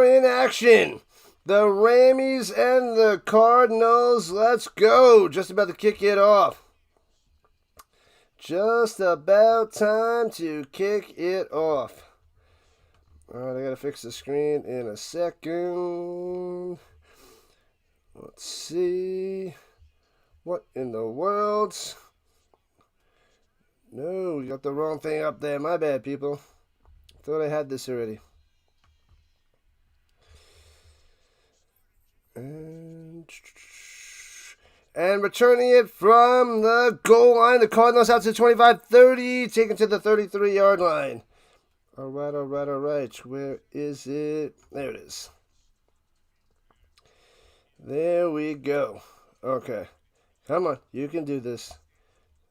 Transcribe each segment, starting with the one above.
are in action. The Rammies and the Cardinals. Let's go. Just about to kick it off. Just about time to kick it off. Alright, I gotta fix the screen in a second. Let's see. What in the world? No, you got the wrong thing up there. My bad, people. Thought I had this already. And returning it from the goal line. The Cardinals out to 25-30. Taken to the 33-yard line. All right. Where is it? There it is. There we go. Okay. Come on. You can do this.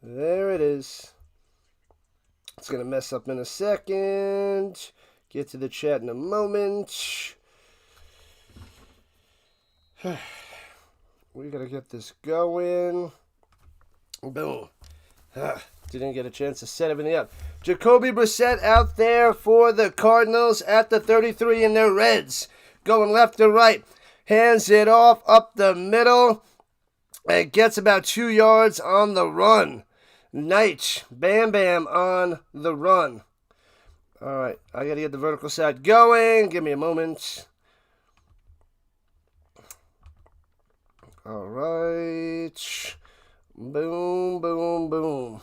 There it is. It's going to mess up in a second. Get to the chat in a moment. We got to get this going. Boom. Didn't get a chance to set everything up. Jacoby Brissett out there for the Cardinals at the 33 in their Reds. Going left to right. Hands it off up the middle. And gets about 2 yards on the run. Knight. Bam Bam on the run. Alright, I got to get the vertical side going. Give me a moment. Alright. Boom, boom, boom.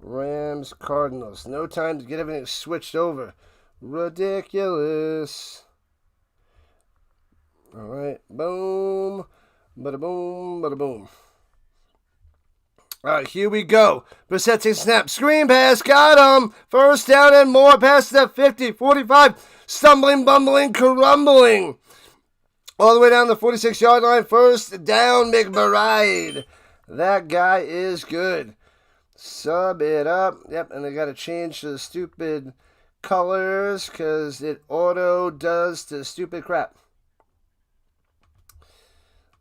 Rams, Cardinals. No time to get everything switched over. Ridiculous. Alright. Boom. Bada boom. Bada boom. Alright, here we go. Brissett takes snap. Screen pass. Got him. First down and more. Past the 50, 45. Stumbling, bumbling, crumbling. All the way down the 46-yard line. First down, McBride. That guy is good. Sub it up. Yep, and they got to change the stupid colors because it auto does the stupid crap.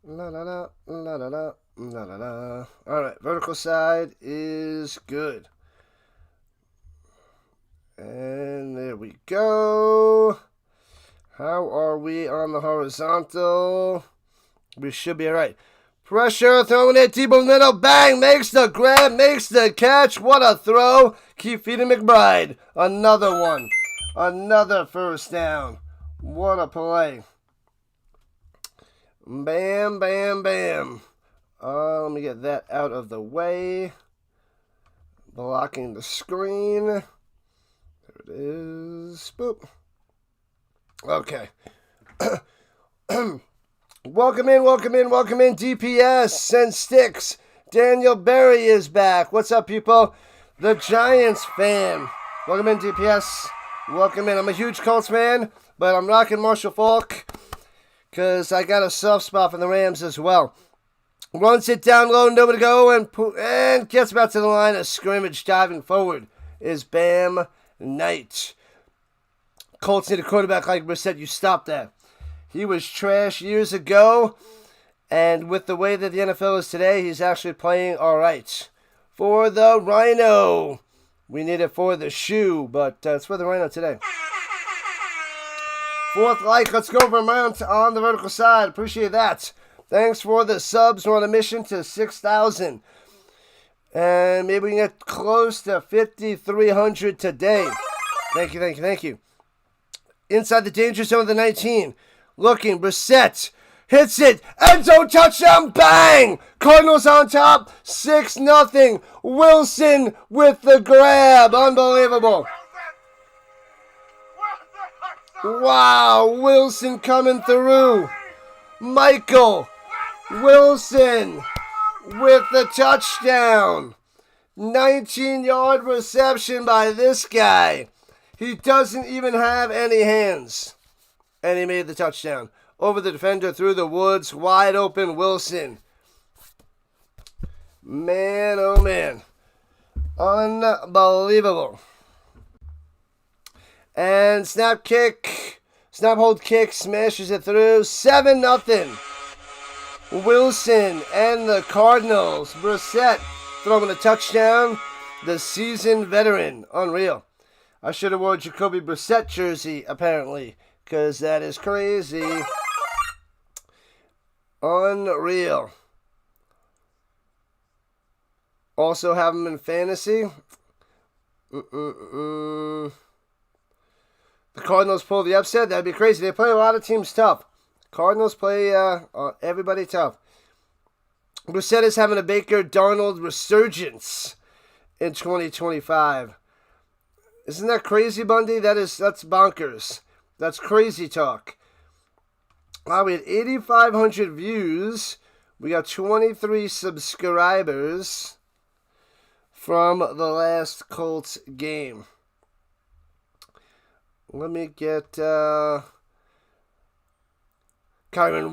La la la, la la la, la la la. Alright, vertical side is good. And there we go. How are we on the horizontal? We should be alright. Pressure, throwing it deep in the middle. Bang! Makes the grab, makes the catch. What a throw. Keep feeding McBride. Another one. Another first down. What a play. Bam, bam, bam. Let me get that out of the way. Blocking the screen. There it is. Boop. Okay. Welcome in, DPS and Sticks. Daniel Berry is back. What's up, people? The Giants fan. Welcome in, DPS. Welcome in. I'm a huge Colts fan, but I'm rocking Marshall Faulk because I got a soft spot for the Rams as well. Runs it down low, nobody to go, and gets about to the line of scrimmage. Diving forward is Bam Knight. Colts need a quarterback like Brissett. You stop that. He was trash years ago, and with the way that the NFL is today, he's actually playing all right. For the Rhino. We need it for the shoe, but it's for the Rhino today. Fourth like, let's go Vermont on the vertical side. Appreciate that. Thanks for the subs. We're on a mission to 6,000. And maybe we can get close to 5,300 today. Thank you. Inside the danger zone of the 19. Looking, Brissett hits it. End zone touchdown, bang! Cardinals on top, 6-0. Wilson with the grab. Unbelievable. Wow, Wilson coming through. Michael Wilson with the touchdown. 19-yard reception by this guy. He doesn't even have any hands. And he made the touchdown. Over the defender, through the woods, wide open Wilson. Man, oh man. Unbelievable. And snap hold kick, smashes it through. 7-0. Wilson and the Cardinals. Brissett throwing a touchdown. The seasoned veteran. Unreal. I should have worn Jacoby Brissett jersey, apparently, because that is crazy. Unreal. Also have them in fantasy. The Cardinals pull the upset. That'd be crazy. They play a lot of teams tough. Cardinals play everybody tough. Brissett is having a Baker Darnold resurgence in 2025. Isn't that crazy, Bundy? That's bonkers. That's crazy talk. Wow, we had 8,500 views. We got 23 subscribers from the last Colts game. Let me get Kyron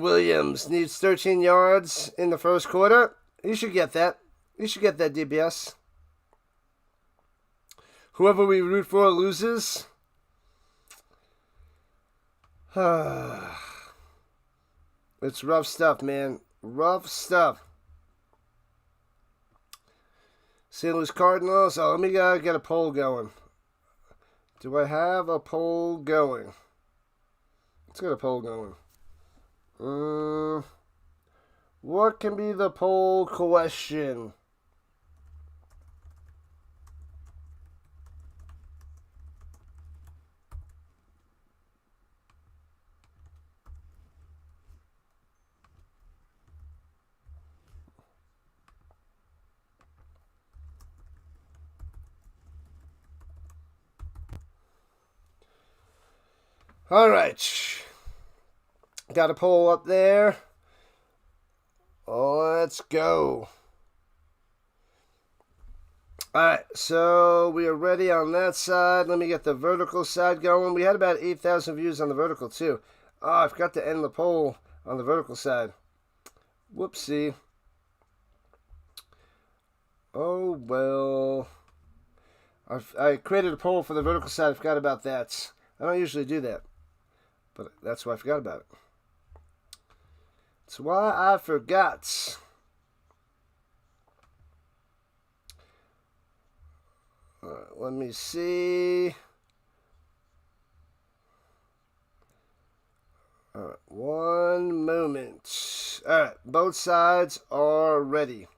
Williams needs 13 yards in the first quarter. You should get that. You should get that, DBS. Whoever we root for loses. It's rough stuff, man. Rough stuff. St. Louis Cardinals. Oh, let me get a poll going. Do I have a poll going? Let's get a poll going. What can be the poll question? All right. Got a poll up there. Let's go. All right, so we are ready on that side. Let me get the vertical side going. We had about 8,000 views on the vertical, too. Oh, I forgot to end the poll on the vertical side. Whoopsie. Oh, well. I created a poll for the vertical side. I forgot about that. I don't usually do that. But that's why I forgot about it. That's why I forgot. Let me see. All right, one moment. All right, both sides are ready.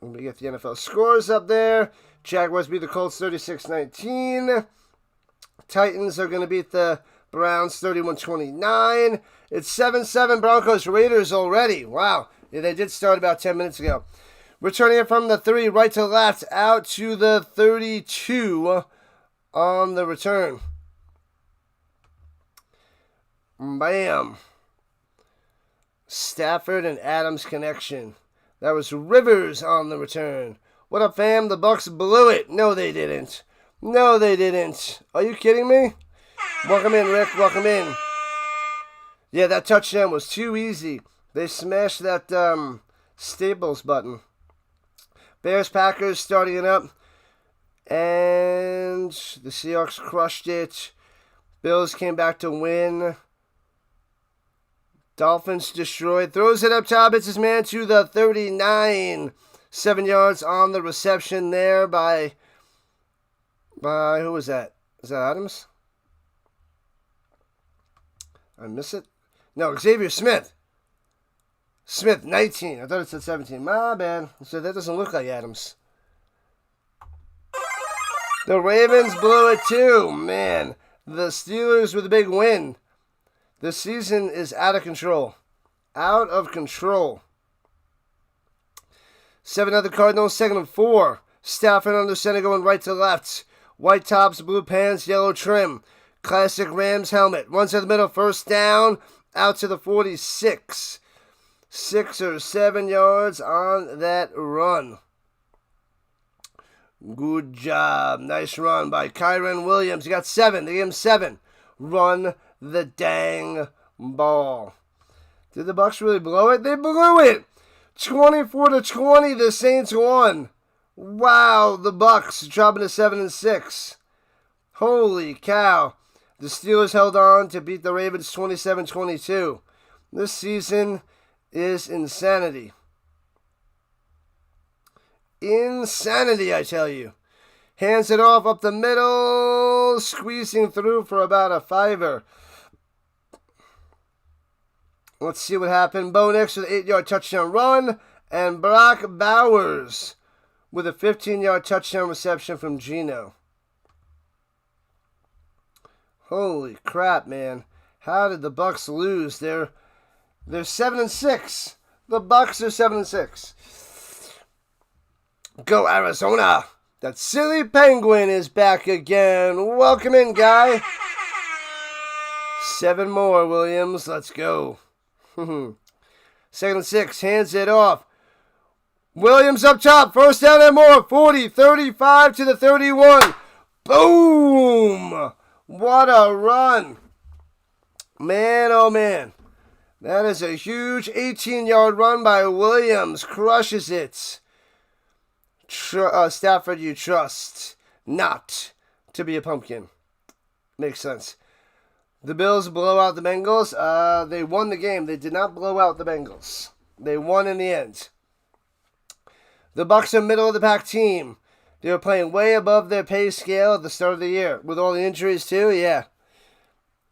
Let me get the NFL scores up there. Jaguars beat the Colts 36-19. Titans are going to beat the Browns 31-29. It's 7-7 Broncos Raiders already. Wow. Yeah, they did start about 10 minutes ago. Returning it from the 3, right to left, out to the 32 on the return. Bam. Stafford and Adams connection. That was Rivers on the return. What up, fam? The Bucks blew it. No, they didn't. No, they didn't. Are you kidding me? Welcome in, Rick. Welcome in. Yeah, that touchdown was too easy. They smashed that Staples button. Bears-Packers starting it up. And the Seahawks crushed it. Bills came back to win. Dolphins destroyed. Throws it up top. It's his man to the 39. 7 yards on the reception there by who was that? Is that Adams? I miss it? No, Xavier Smith. Smith, 19. I thought it said 17. My bad. So that doesn't look like Adams. The Ravens blew it too. Man, the Steelers with a big win. This season is out of control. Out of control. 7 other Cardinals, 2nd and 4. Stafford under center going right to left. White tops, blue pants, yellow trim. Classic Rams helmet. Runs to the middle, first down. Out to the 46. 6 or 7 yards on that run. Good job. Nice run by Kyron Williams. He got 7. They gave him 7. Run the dang ball. Did the Bucks really blow it? They blew it. 24-20. The Saints won. Wow, the Bucks dropping to 7-6. Holy cow. The Steelers held on to beat the Ravens 27-22. This season is insanity. Insanity, I tell you. Hands it off up the middle. Squeezing through for about a fiver. Let's see what happened. Bo Nix with an 8-yard touchdown run. And Brock Bowers with a 15-yard touchdown reception from Geno. Holy crap, man. How did the Bucs lose? They're 7-6. The Bucs are 7-6. Go Arizona. That silly penguin is back again. Welcome in, guy. 7 more, Williams. Let's go. 2nd and 6. Hands it off. Williams up top. First down and more. 40, 35 to the 31. Boom. What a run. Man, oh man. That is a huge 18-yard run by Williams. Crushes it. Stafford, you trust not to be a pumpkin. Makes sense. The Bills blow out the Bengals. They won the game. They did not blow out the Bengals. They won in the end. The Bucs are middle of the pack team. They were playing way above their pay scale at the start of the year. With all the injuries too, yeah.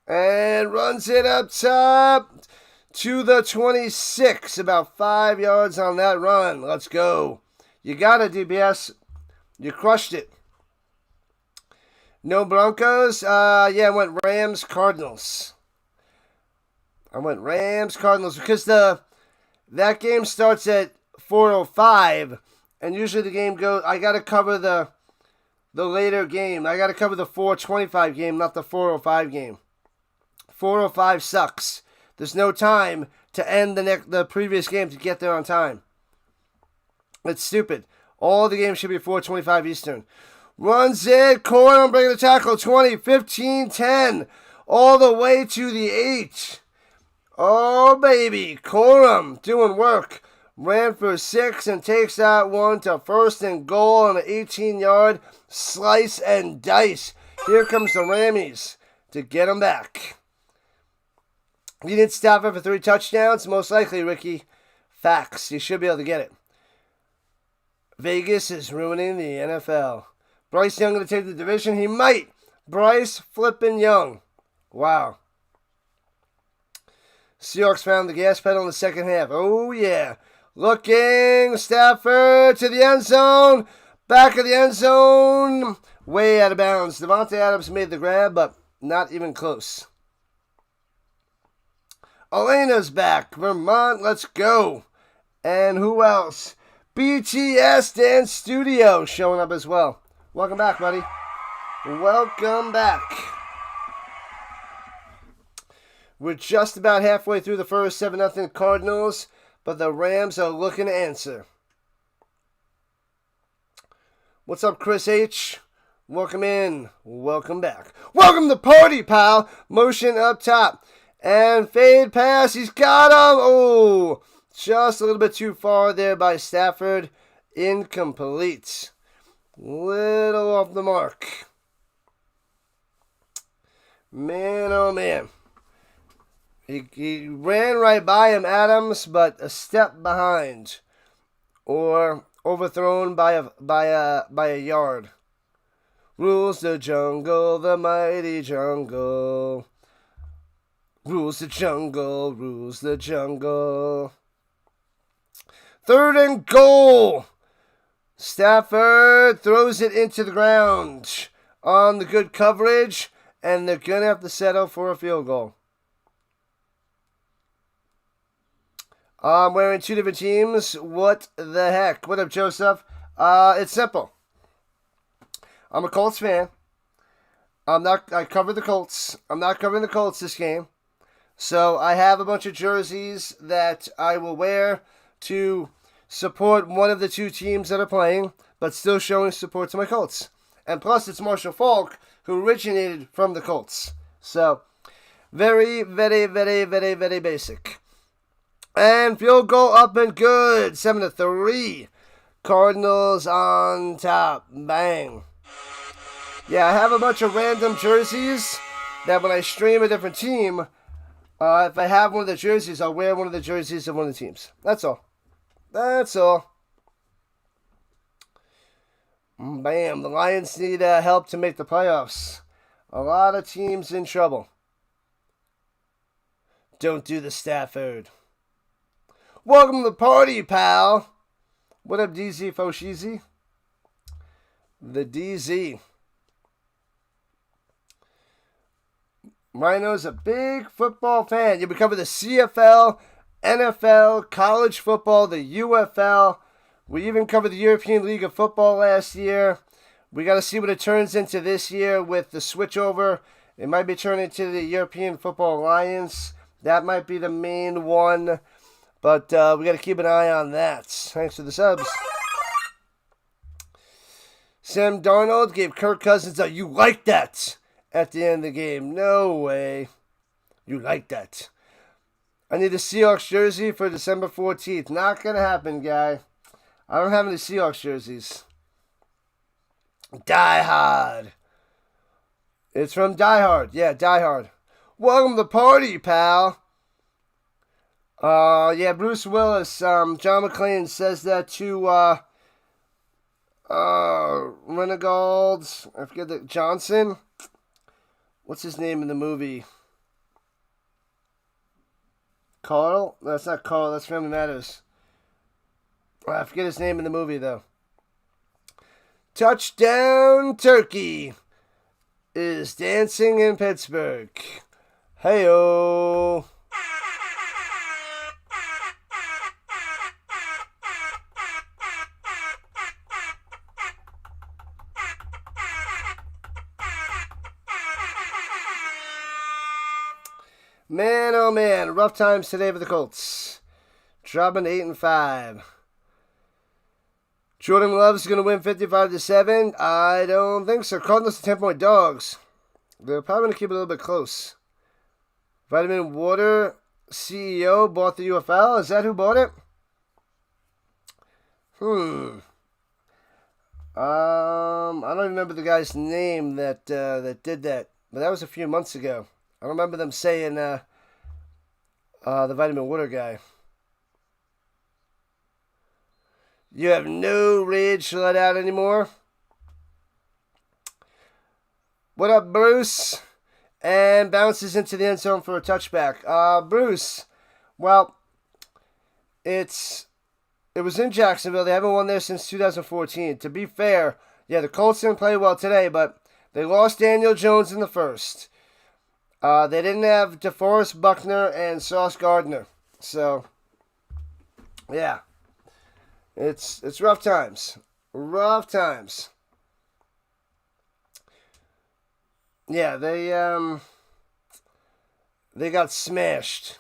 And runs it up top to the 26. About 5 yards on that run. Let's go. You got it, DPS. You crushed it. No Broncos. I went Rams, Cardinals. I went Rams, Cardinals because that game starts at 4:05, and usually the game goes. I got to cover the later game. I got to cover the 4:25 game, not the 4:05 game. 4:05 sucks. There's no time to end the previous game to get there on time. It's stupid. All the games should be 4:25 Eastern. Runs it. Corum breaking the tackle. 20, 15, 10. All the way to the 8. Oh, baby. Corum doing work. Ran for 6 and takes that one to 1st and goal on an 18-yard slice and dice. Here comes the Rammies to get them back. You didn't stop it for 3 touchdowns? Most likely, Ricky. Facts. You should be able to get it. Vegas is ruining the NFL. Bryce Young going to take the division? He might. Bryce flipping Young. Wow. Seahawks found the gas pedal in the second half. Oh, yeah. Looking. Stafford to the end zone. Back of the end zone. Way out of bounds. Devontae Adams made the grab, but not even close. Elena's back. Vermont, let's go. And who else? BTS Dance Studio showing up as well. Welcome back, buddy. Welcome back. We're just about halfway through the first 7-0 Cardinals, but the Rams are looking to answer. What's up, Chris H? Welcome in. Welcome back. Welcome to party, pal. Motion up top. And fade pass. He's got him. Oh, just a little bit too far there by Stafford. Incomplete. Little off the mark. Man, oh man. He ran right by him, Adams, but a step behind. Or overthrown by a yard. Rules the jungle, the mighty jungle. Rules the jungle, rules the jungle. 3rd and goal. Stafford throws it into the ground on the good coverage, and they're going to have to settle for a field goal. I'm wearing 2 different teams. What the heck? What up, Joseph? It's simple. I'm a Colts fan. I cover the Colts. I'm not covering the Colts this game. So I have a bunch of jerseys that I will wear to support one of the 2 teams that are playing, but still showing support to my Colts. And plus, it's Marshall Faulk, who originated from the Colts. So, very, very, very, very, very basic. And field goal up and good. 7-3. Cardinals on top. Bang. Yeah, I have a bunch of random jerseys that when I stream a different team, if I have one of the jerseys, I'll wear one of the jerseys of one of the teams. That's all. That's all. Bam. The Lions need help to make the playoffs. A lot of teams in trouble. Don't do the Stafford. Welcome to the party, pal. What up, DZ Foshizi? The DZ. Rhino's a big football fan. You cover the CFL, NFL, college football, the UFL. We even covered the European League of Football last year. We got to see what it turns into this year with the switchover. It might be turning into the European Football Alliance. That might be the main one. But we got to keep an eye on that. Thanks for the subs. Sam Darnold gave Kirk Cousins a "you like that" at the end of the game. No way. You like that. I need a Seahawks jersey for December 14th. Not going to happen, guy. I don't have any Seahawks jerseys. Die Hard. It's from Die Hard. Yeah, Die Hard. Welcome to the party, pal. Yeah, Bruce Willis. John McClane says that to Renegades. I forget that Johnson. What's his name in the movie? Carl? No, that's not Carl. That's Family Matters. I forget his name in the movie, though. Touchdown Turkey is dancing in Pittsburgh. Hey-o. Man, oh man, rough times today for the Colts. Dropping 8-5. Jordan Love's going to win 55-7. I don't think so. Cardinals are 10-point dogs. They're probably going to keep it a little bit close. Vitamin Water CEO bought the UFL. Is that who bought it? I don't even remember the guy's name that did that, but that was a few months ago. I don't remember them saying the Vitamin Water guy. You have no rage to let out anymore? What up, Bruce? And bounces into the end zone for a touchback. Bruce, well, it was in Jacksonville. They haven't won there since 2014. To be fair, yeah, the Colts didn't play well today, but they lost Daniel Jones in the first. They didn't have DeForest Buckner and Sauce Gardner. So, yeah. It's rough times. Rough times. Yeah, they got smashed.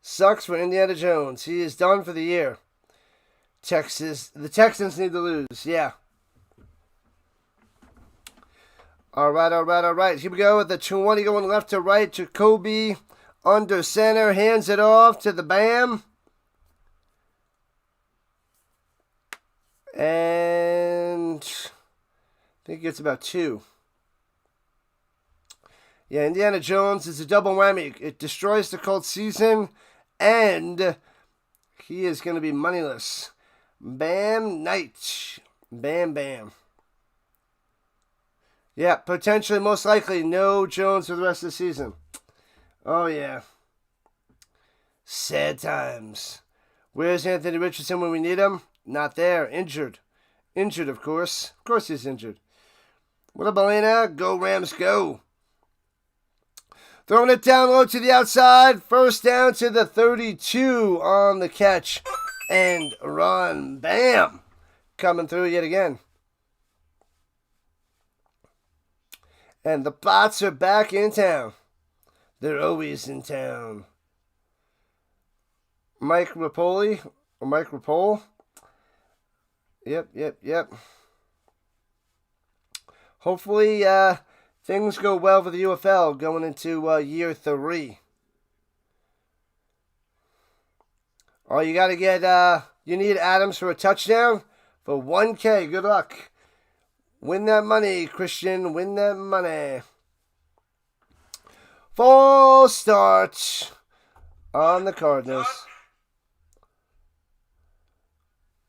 Sucks for Indiana Jones. He is done for the year. The Texans need to lose. Yeah. All right. Here we go with the 20 going left to right. Jacoby under center. Hands it off to the Bam. And I think it's about 2. Yeah, Indiana Jones is a double whammy. It destroys the Colts season, and he is going to be moneyless. Bam night. Bam, bam. Yeah, potentially, most likely, no Jones for the rest of the season. Oh, yeah. Sad times. Where's Anthony Richardson when we need him? Not there. Injured. Injured, of course. Of course he's injured. What up, Elena? Go, Rams, go. Throwing it down low to the outside. First down to the 32 on the catch. And run. Bam. Coming through yet again. And the bots are back in town. They're always in town. Mike Rapoli. Or Mike Rapole. Yep. Hopefully, things go well for the UFL going into year 3. Oh, you got to get, you need Adams for a touchdown for $1K. Good luck. Win that money, Christian. Win that money. False start on the Cardinals.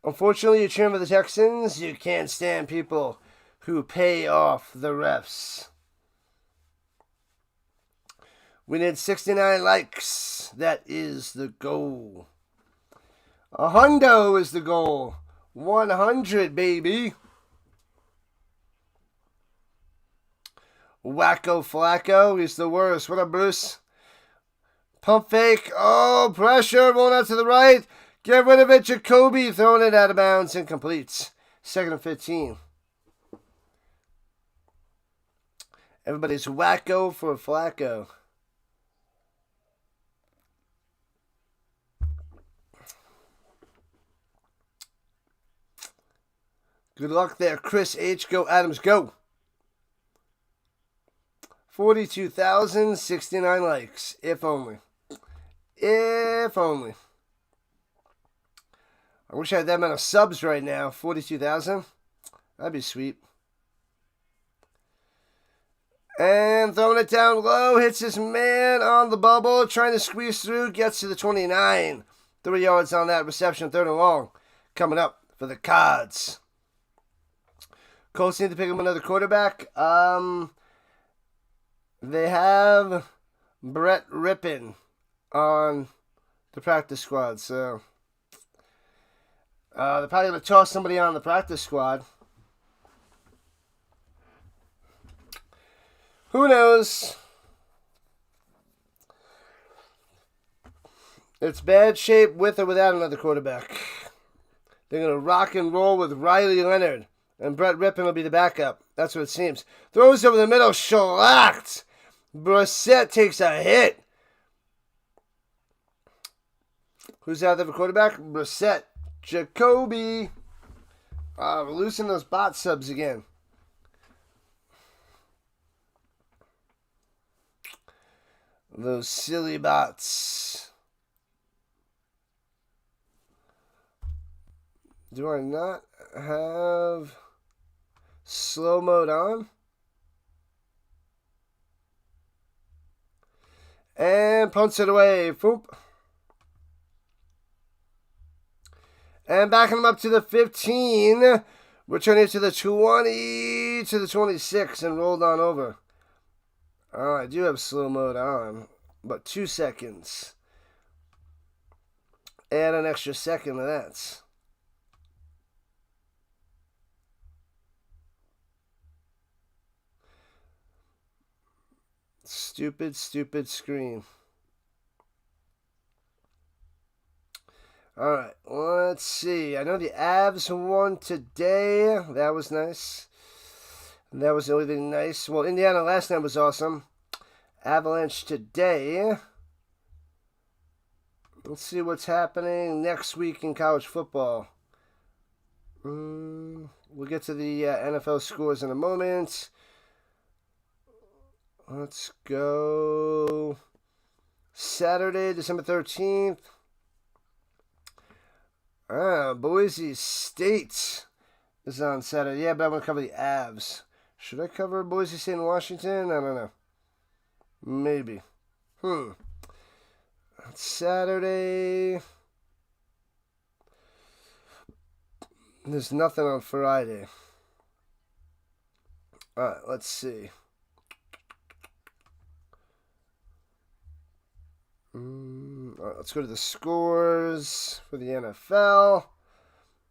Unfortunately, you're cheering for the Texans. You can't stand people who pay off the refs. We need 69 likes. That is the goal. 100 is the goal. 100, baby. Wacko Flacco. He's the worst. What up, Bruce? Pump fake. Oh, pressure. Rolling out to the right. Get rid of it. Jacoby throwing it out of bounds. Incomplete. 2nd and 15. Everybody's wacko for Flacco. Good luck there, Chris H. Go Adams, go. 42,069 likes. If only. If only. I wish I had that amount of subs right now. 42,000. That'd be sweet. And throwing it down low. Hits his man on the bubble. Trying to squeeze through. Gets to the 29. 3 yards on that reception. 3rd and long. Coming up for the Cards. Colts need to pick up another quarterback. They have Brett Rippon on the practice squad, so they're probably going to toss somebody on the practice squad. Who knows? It's bad shape with or without another quarterback. They're going to rock and roll with Riley Leonard. And Brett Rippon will be the backup. That's what it seems. Throws over the middle. Shellacked. Brissett takes a hit. Who's out there for quarterback? Brissett. Jacoby. We're losing those bot subs again. Those silly bots. Do I not have slow mode on? And punts it away. Foop. And backing him up to the 15. Returning it to the 20, to the 26, and rolled on over. I do have slow mode on, but 2 seconds. Add an extra second to that. Stupid, stupid screen. Alright, let's see. I know the Avs won today. That was nice. That was the only thing nice. Well, Indiana last night was awesome. Avalanche today. Let's see what's happening next week in college football. We'll get to the NFL scores in a moment. Let's go. Saturday, December 13th. Boise State is on Saturday. Yeah, but I'm going to cover the Avs. Should I cover Boise State and Washington? I don't know. Maybe. Saturday. There's nothing on Friday. Alright, let's see. Alright, let's go to the scores for the NFL.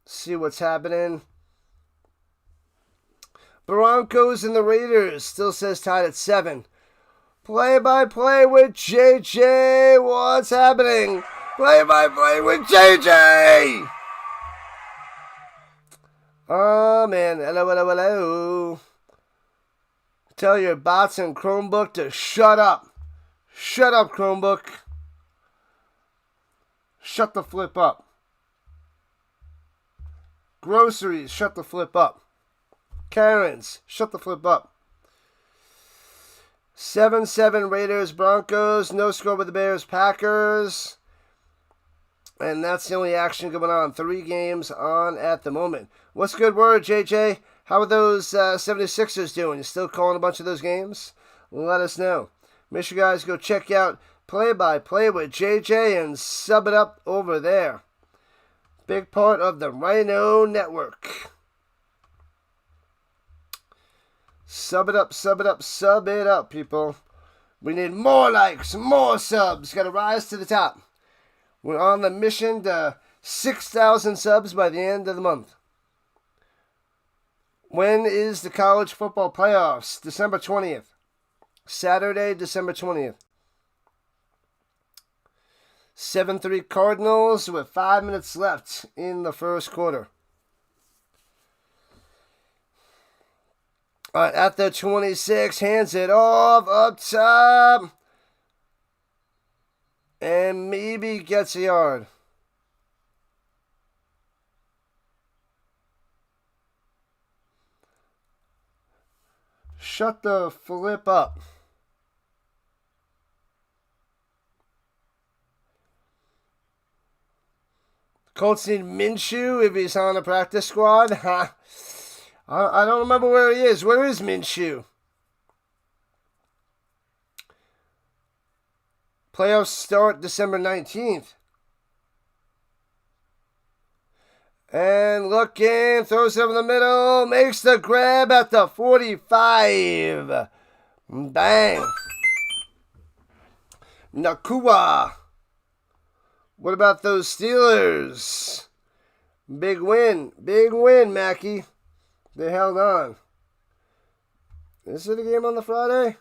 See what's happening. Broncos and the Raiders still says tied at 7. Play-by-play with JJ. What's happening? Play-by-play with JJ. Oh, man. Hello, hello, hello. Tell your bots and Chromebook to shut up. Shut up, Chromebook. Shut the flip up. Groceries, shut the flip up. Karens, shut the flip up. 7-7 Raiders, Broncos. No score with the Bears, Packers. And that's the only action going on. 3 games on at the moment. What's good word, JJ? How are those 76ers doing? You still calling a bunch of those games? Let us know. Make sure you guys go check out Play-by-Play with JJ and sub it up over there. Big part of the Rhino network. Sub it up, sub it up, sub it up, people. We need more likes, more subs. Got to rise to the top. We're on the mission to 6,000 subs by the end of the month. When is the college football playoffs? December 20th. Saturday, December 20th. 7-3 Cardinals with 5 minutes left in the first quarter. All right, at the 26, hands it off up top. And maybe gets a yard. Shut the flip up. Colts need Minshew if he's on the practice squad. I don't remember where he is. Where is Minshew? Playoffs start December 19th. And looking, throws it over the middle, makes the grab at the 45. Bang. Nakua. What about those Steelers? Big win, Mackie. They held on. Is it a game on the Friday?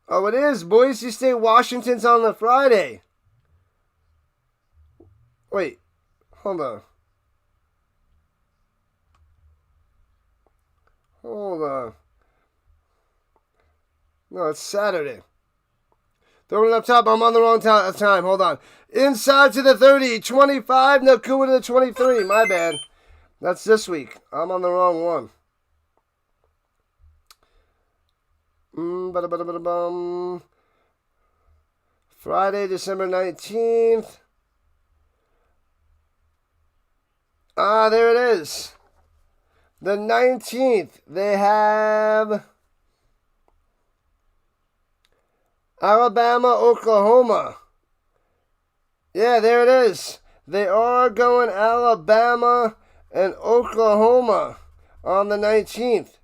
Oh, it is. Boise State, Washington's on the Friday. Wait, hold on. No, it's Saturday. Throwing it up top. I'm on the wrong time. Hold on. Inside to the 30. 25. Nakua to the 23. My bad. That's this week. I'm on the wrong one. Friday, December 19th. There it is. The 19th. They have Alabama, Oklahoma. Yeah, there it is. They are going Alabama and Oklahoma on the 19th.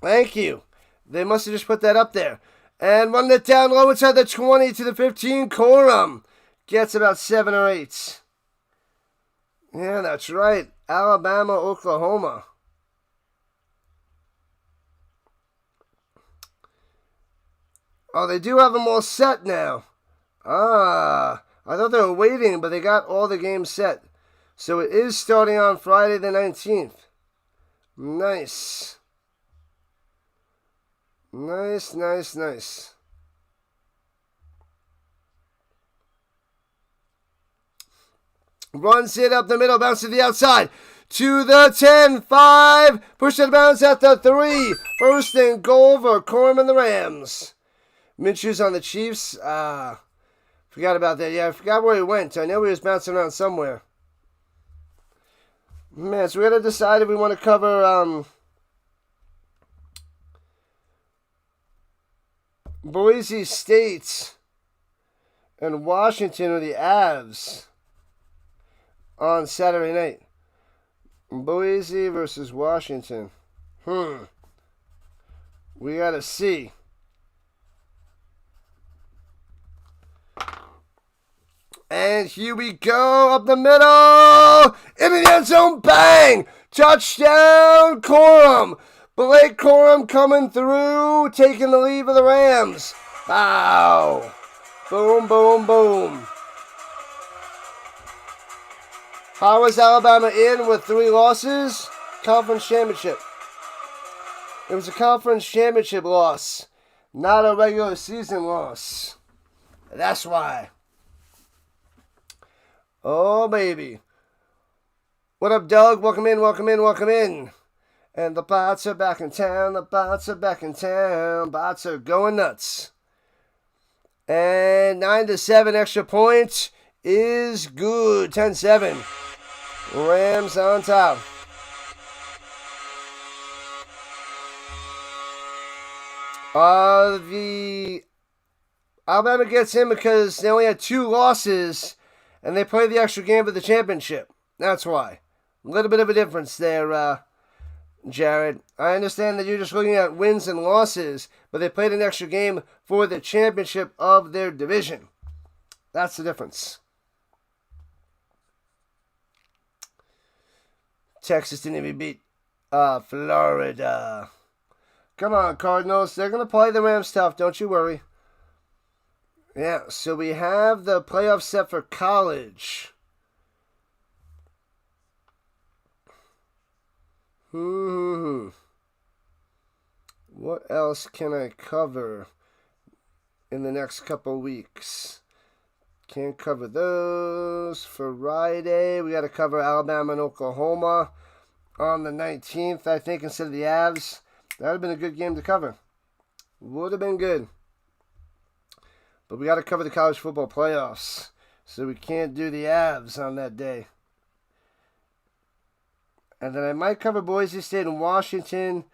Thank you. They must have just put that up there. And running it down low inside the 20 to the 15. Corum gets about 7 or 8. Yeah, that's right. Alabama, Oklahoma. Oh, they do have them all set now. I thought they were waiting, but they got all the games set. So it is starting on Friday the 19th. Nice. Nice. Runs it up the middle, bounce to the outside. To the 10, 5. Push it bounce at the 3. First and goal for Corum and the Rams. Minshew's on the Chiefs. Forgot about that. Yeah, I forgot where he went. I know he was bouncing around somewhere. Man, so we got to decide if we want to cover Boise State and Washington or the Avs on Saturday night. Boise versus Washington. We got to see. And here we go, up the middle, into the end zone, bang! Touchdown, Corum! Blake Corum coming through, taking the lead for the Rams. Wow! Boom. How was Alabama in with 3 losses? Conference championship. It was a conference championship loss, not a regular season loss. That's why. Oh, baby. What up, Doug? Welcome in. And the bots are back in town. Bots are going nuts. And 9-7 extra points is good. 10-7. Rams on top. The Alabama gets in because they only had 2 losses and they play the extra game for the championship. That's why. A little bit of a difference there, Jared. I understand that you're just looking at wins and losses, but they played an extra game for the championship of their division. That's the difference. Texas didn't even beat Florida. Come on, Cardinals. They're going to play the Rams tough. Don't you worry. Yeah, so we have the playoff set for college. What else can I cover in the next couple weeks? Can't cover those. Friday, we got to cover Alabama and Oklahoma on the 19th, I think, instead of the Avs. That would have been a good game to cover. Would have been good. But we got to cover the college football playoffs, so we can't do the Avs on that day. And then I might cover Boise State and Washington.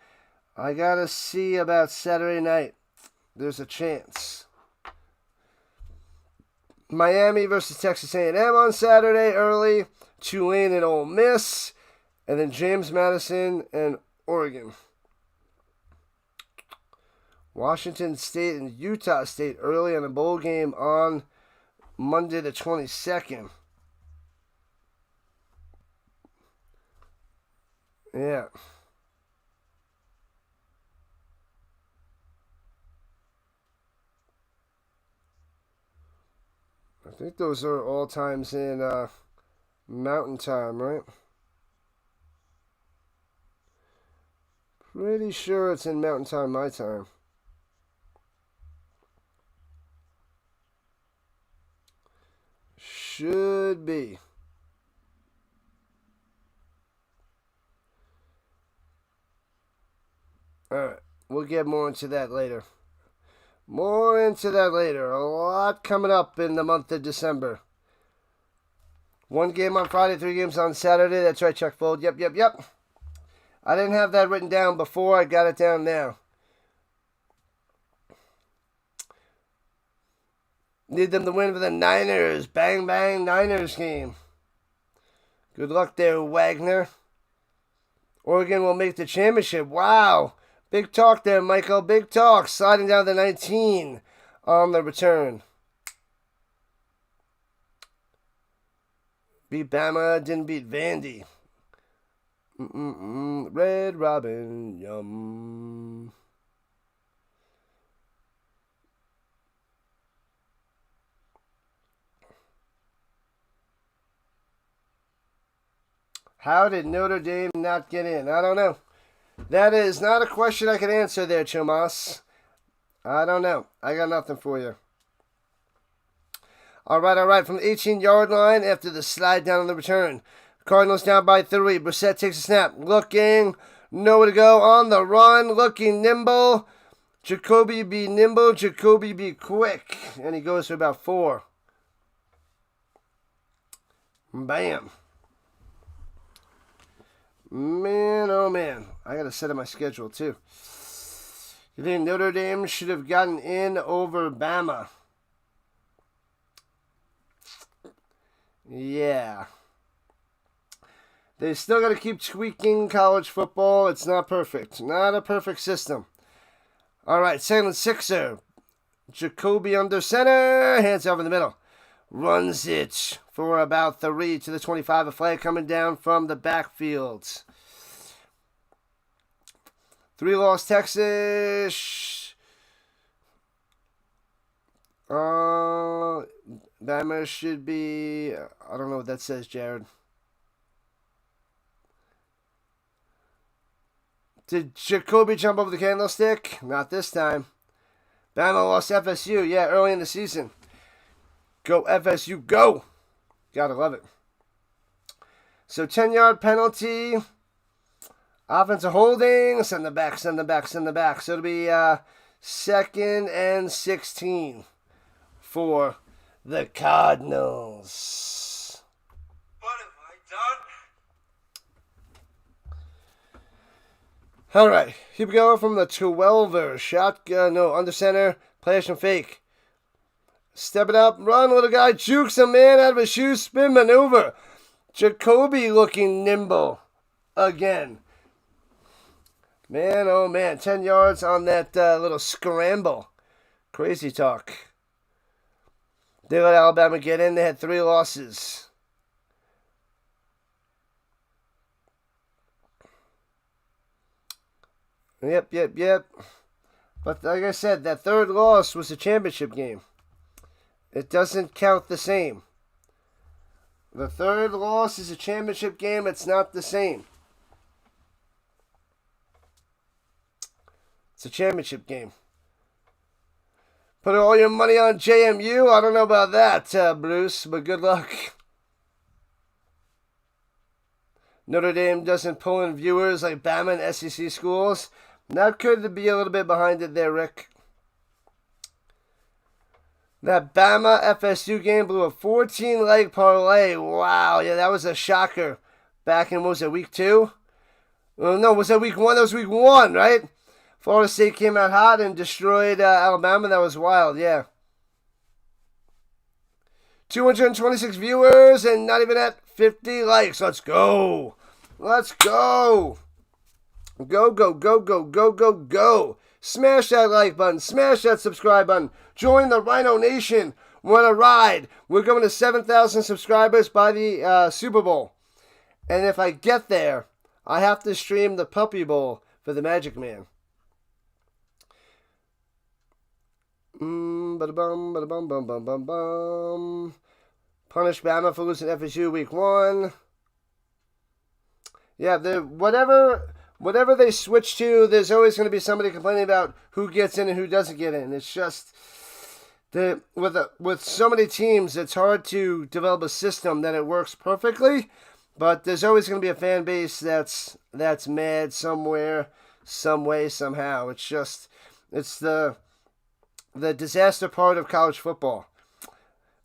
I got to see about Saturday night. There's a chance. Miami versus Texas A&M on Saturday early. Tulane and Ole Miss. And then James Madison and Oregon. Washington State and Utah State early on a bowl game on Monday the 22nd. Yeah. I think those are all times in Mountain Time, right? Pretty sure it's in Mountain Time, my time. Should be. Alright, we'll get more into that later. A lot coming up in the month of December. 1 game on Friday, 3 games on Saturday. That's right, Chuck Fold. Yep. I didn't have that written down before. I got it down now. Need them to win for the Niners. Bang, bang, Niners game. Good luck there, Wagner. Oregon will make the championship. Wow. Big talk there, Michael. Big talk. Sliding down to 19 on the return. Beat Bama, didn't beat Vandy. Red Robin, yum. How did Notre Dame not get in? I don't know. That is not a question I can answer there, Chomas. I don't know. I got nothing for you. All right. From the 18-yard line after the slide down on the return. Cardinals down by 3. Brissett takes a snap. Looking. Nowhere to go on the run. Looking nimble. Jacoby be nimble. Jacoby be quick. And he goes for about 4. Bam. Man, oh man. I got to set up my schedule too. You think Notre Dame should have gotten in over Bama? Yeah. They still got to keep tweaking college football. It's not perfect. Not a perfect system. All right, 2nd and 6er. Jacoby under center. Hands over the middle. Runs it for about 3 to the 25. A flag coming down from the backfield. 3 lost Texas. Bama should be... I don't know what that says, Jared. Did Jacoby jump over the candlestick? Not this time. Bama lost FSU. Yeah, early in the season. Go FSU, go! Gotta love it. So 10-yard penalty. Offensive holding. Send them back. So it'll be 2nd and 16 for the Cardinals. What have I done? All right, here we go from the 12er. Shotgun, no, under center. Play action fake. Step it up, run, little guy. Jukes a man out of a shoe, spin maneuver. Jacoby looking nimble again. Man, oh man, 10 yards on that little scramble. Crazy talk. They let Alabama get in. They had 3 losses. Yep. But like I said, that 3rd loss was a championship game. It doesn't count the same. The 3rd loss is a championship game. It's not the same. It's a championship game. Put all your money on JMU? I don't know about that, Bruce, but good luck. Notre Dame doesn't pull in viewers like Bama and SEC schools. That could be a little bit behind it there, Rick. That Bama FSU game blew a 14-leg parlay. Wow, yeah, that was a shocker. Back in, what was it, week 2? No, was that week 1? That was week 1, right? Florida State came out hot and destroyed Alabama. That was wild, yeah. 226 viewers and not even at 50 likes. Let's go. Let's go. Go. Smash that like button. Smash that subscribe button. Join the Rhino Nation. We're on a ride. We're going to 7,000 subscribers by the Super Bowl. And if I get there, I have to stream the Puppy Bowl for the Magic Man. Punish Bama for losing FSU week 1. Yeah, whatever they switch to, there's always going to be somebody complaining about who gets in and who doesn't get in. It's just with so many teams, it's hard to develop a system that it works perfectly. But there's always going to be a fan base that's mad somewhere, some way, somehow. It's the disaster part of college football.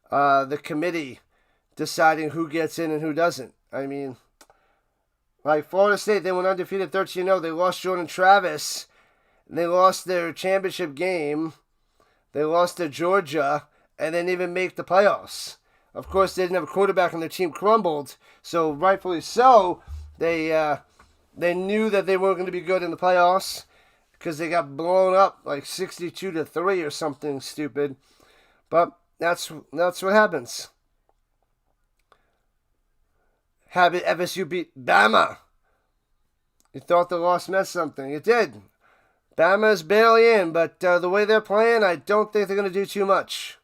The committee deciding who gets in and who doesn't. I mean, like Florida State, they went undefeated 13-0. They lost Jordan Travis. They lost their championship game. They lost to Georgia, and they didn't even make the playoffs. Of course, they didn't have a quarterback, and their team crumbled. So rightfully so, they knew that they weren't going to be good in the playoffs because they got blown up like 62-3 or something stupid. But that's what happens. FSU beat Bama. You thought the loss meant something. It did. Bama's barely in, but the way they're playing, I don't think they're going to do too much.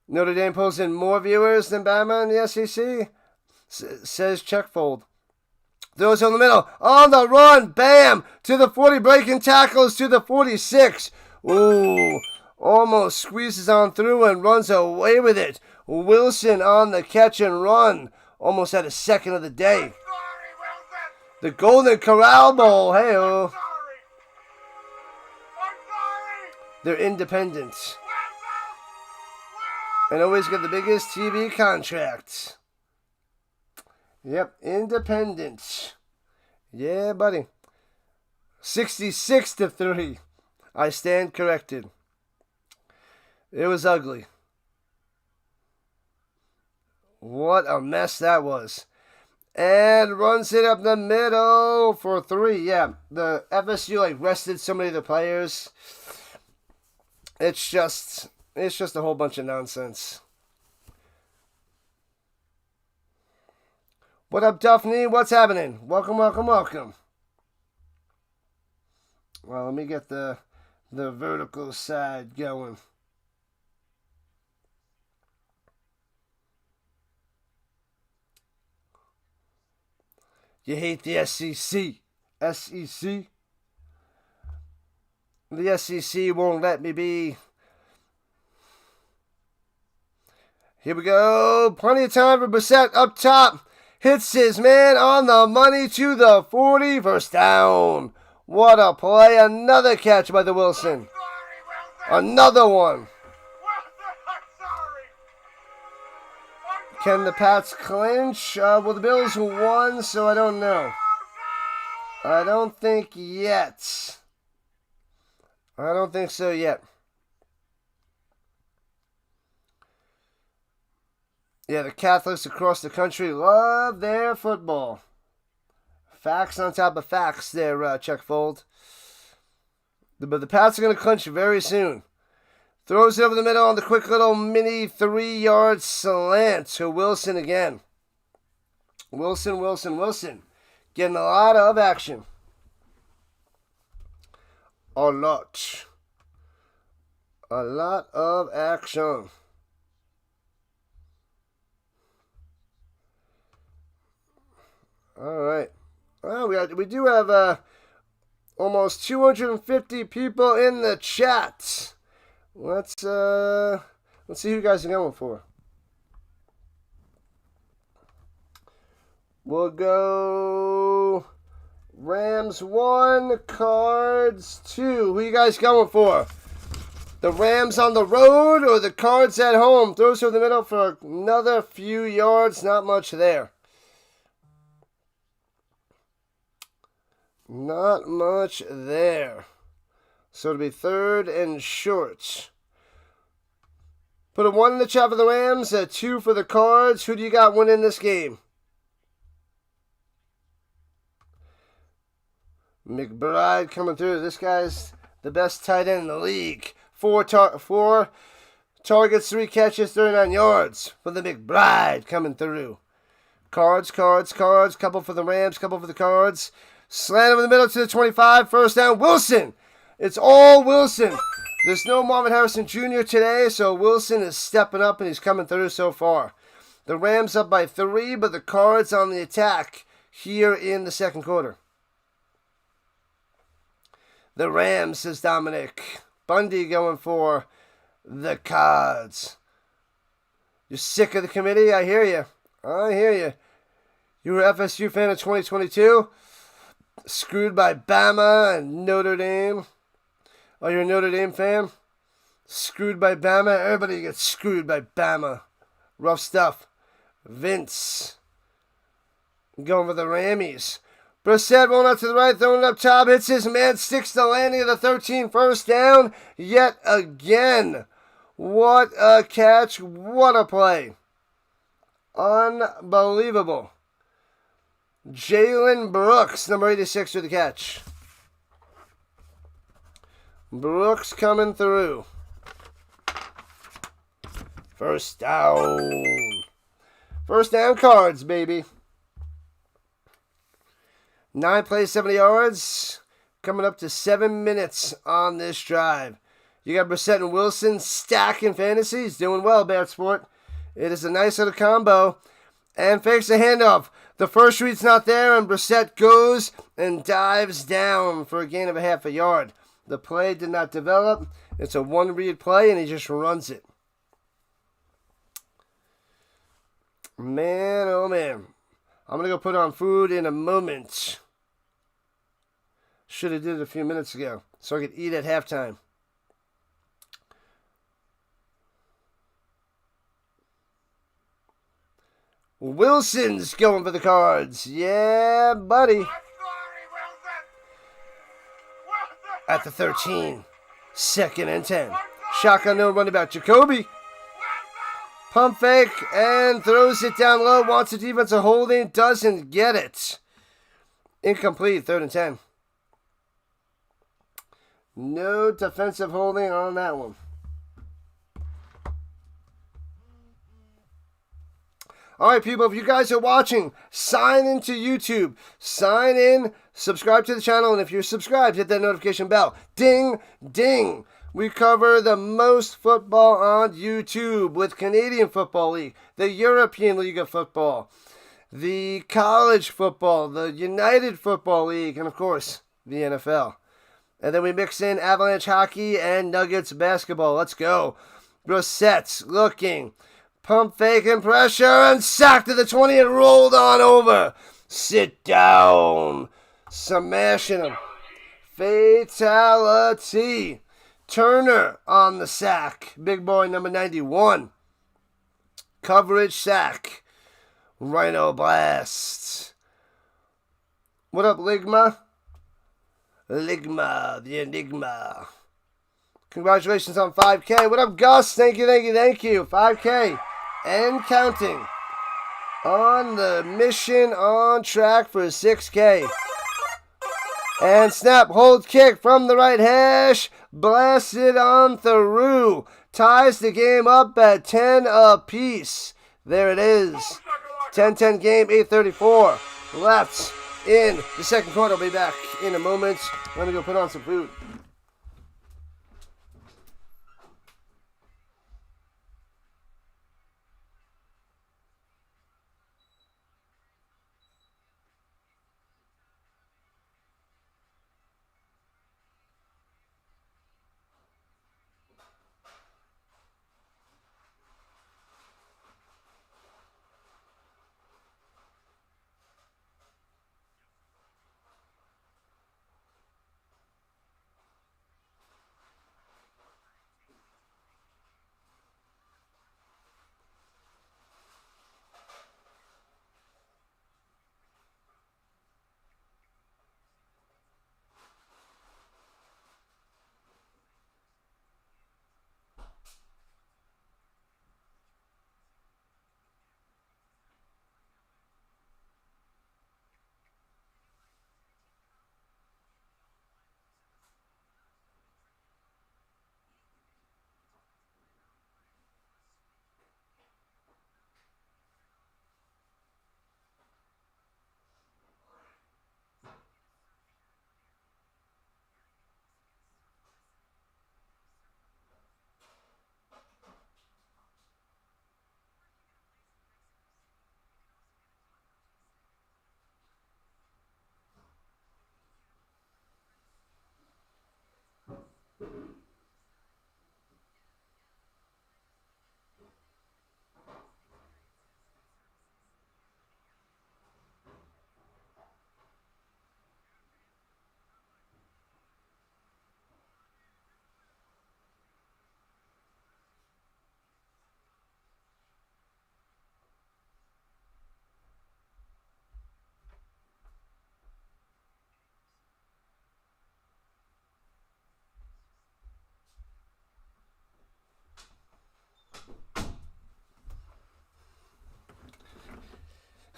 Notre Dame pulls in more viewers than Bama in the SEC, says Checkfold. Throws in the middle, on the run, bam, to the 40, breaking tackles to the 46. Ooh, almost squeezes on through and runs away with it. Wilson on the catch and run, almost had a second of the day. The Golden Corral Bowl, hey-oh. They're independent. And always get the biggest TV contract. Yep, independent. Yeah, buddy. 66-3. I stand corrected. It was ugly. What a mess that was. And runs it up the middle for 3. Yeah, the FSU rested so many of the players. It's just a whole bunch of nonsense. What up, Duffney? What's happening? Welcome. Well, let me get the vertical side going. You hate the SEC. SEC? The SEC won't let me be. Here we go. Plenty of time for Brissett up top. Hits his man on the money to the 40. First down. What a play. Another catch by the Wilson. Another one. Can the Pats clinch? Well, the Bills won, so I don't know. I don't think yet. I don't think so yet. Yeah, the Catholics across the country love their football. Facts on top of facts there, Chuck Fold. But the Pats are going to clinch very soon. Throws it over the middle on the quick little mini 3-yard slant to Wilson again. Wilson. Getting a lot of action. A lot of action. All right. Well, we do have almost 250 people in the chat. Let's see who you guys are going for. We'll go Rams 1, Cards 2. Who you guys going for? The Rams on the road or the Cards at home? Throws through the middle for another few yards. Not much there. Not much there. So it'll be 3rd and short. Put a 1 in the chat for the Rams, a 2 for the Cards. Who do you got winning this game? McBride coming through. This guy's the best tight end in the league. 4 targets, 3 catches, 39 yards for the McBride coming through. Cards. Couple for the Rams, couple for the Cards. Slant over the middle to the 25. First down, Wilson. It's all Wilson. There's no Marvin Harrison Jr. today, so Wilson is stepping up and he's coming through so far. The Rams up by 3, but the Cards on the attack here in the second quarter. The Rams, says Dominic. Bundy going for the Cards. You're sick of the committee? I hear you. You were FSU fan of 2022? Screwed by Bama and Notre Dame. Oh, you're a Notre Dame fan? Screwed by Bama? Everybody gets screwed by Bama. Rough stuff. Vince. Going for the Rammies. Brissett rolling out to the right, throwing it up top. Hits his man, sticks the landing of the 13. First down yet again. What a catch. What a play. Unbelievable. Jalen Brooks, number 86, with the catch. Brooks coming through. First down. First down, Cards, baby. 9 plays, 70 yards. Coming up to 7 minutes on this drive. You got Brissett and Wilson stacking fantasy. He's doing well, Bad Sport. It is a nice little combo. And fakes the handoff. The first read's not there, and Brissett goes and dives down for a gain of a half a yard. The play did not develop. It's a one-read play, and he just runs it. Man, oh man. I'm going to go put on food in a moment. Should have did it a few minutes ago, so I could eat at halftime. Wilson's going for the Cards. Yeah, buddy. At the 13. 2nd and 10. Shotgun no running back. Jacoby. Pump fake and throws it down low. Wants the defensive holding. Doesn't get it. Incomplete. 3rd and 10. No defensive holding on that one. All right, people, if you guys are watching, sign into YouTube. Sign in, subscribe to the channel, and if you're subscribed, hit that notification bell. Ding, ding. We cover the most football on YouTube with Canadian Football League, the European League of Football, the college football, the United Football League, and, of course, the NFL. And then we mix in Avalanche hockey and Nuggets basketball. Let's go. Brissett's looking. Pump fake and pressure and sacked to the 20 and rolled on over. Sit down. Smashing him. Fatality. Turner on the sack. Big boy number 91. Coverage sack. Rhino blast. What up, Ligma? Ligma, the Enigma. Congratulations on 5K. What up, Gus? Thank you. 5K. and counting. On the mission, on track for 6K. And snap, hold, kick from the right hash. Blasted on through. Ties the game up at 10 apiece. There it is. 10-10 game, 8:34 left in the second quarter. I'll be back in a moment. Let me go put on some food.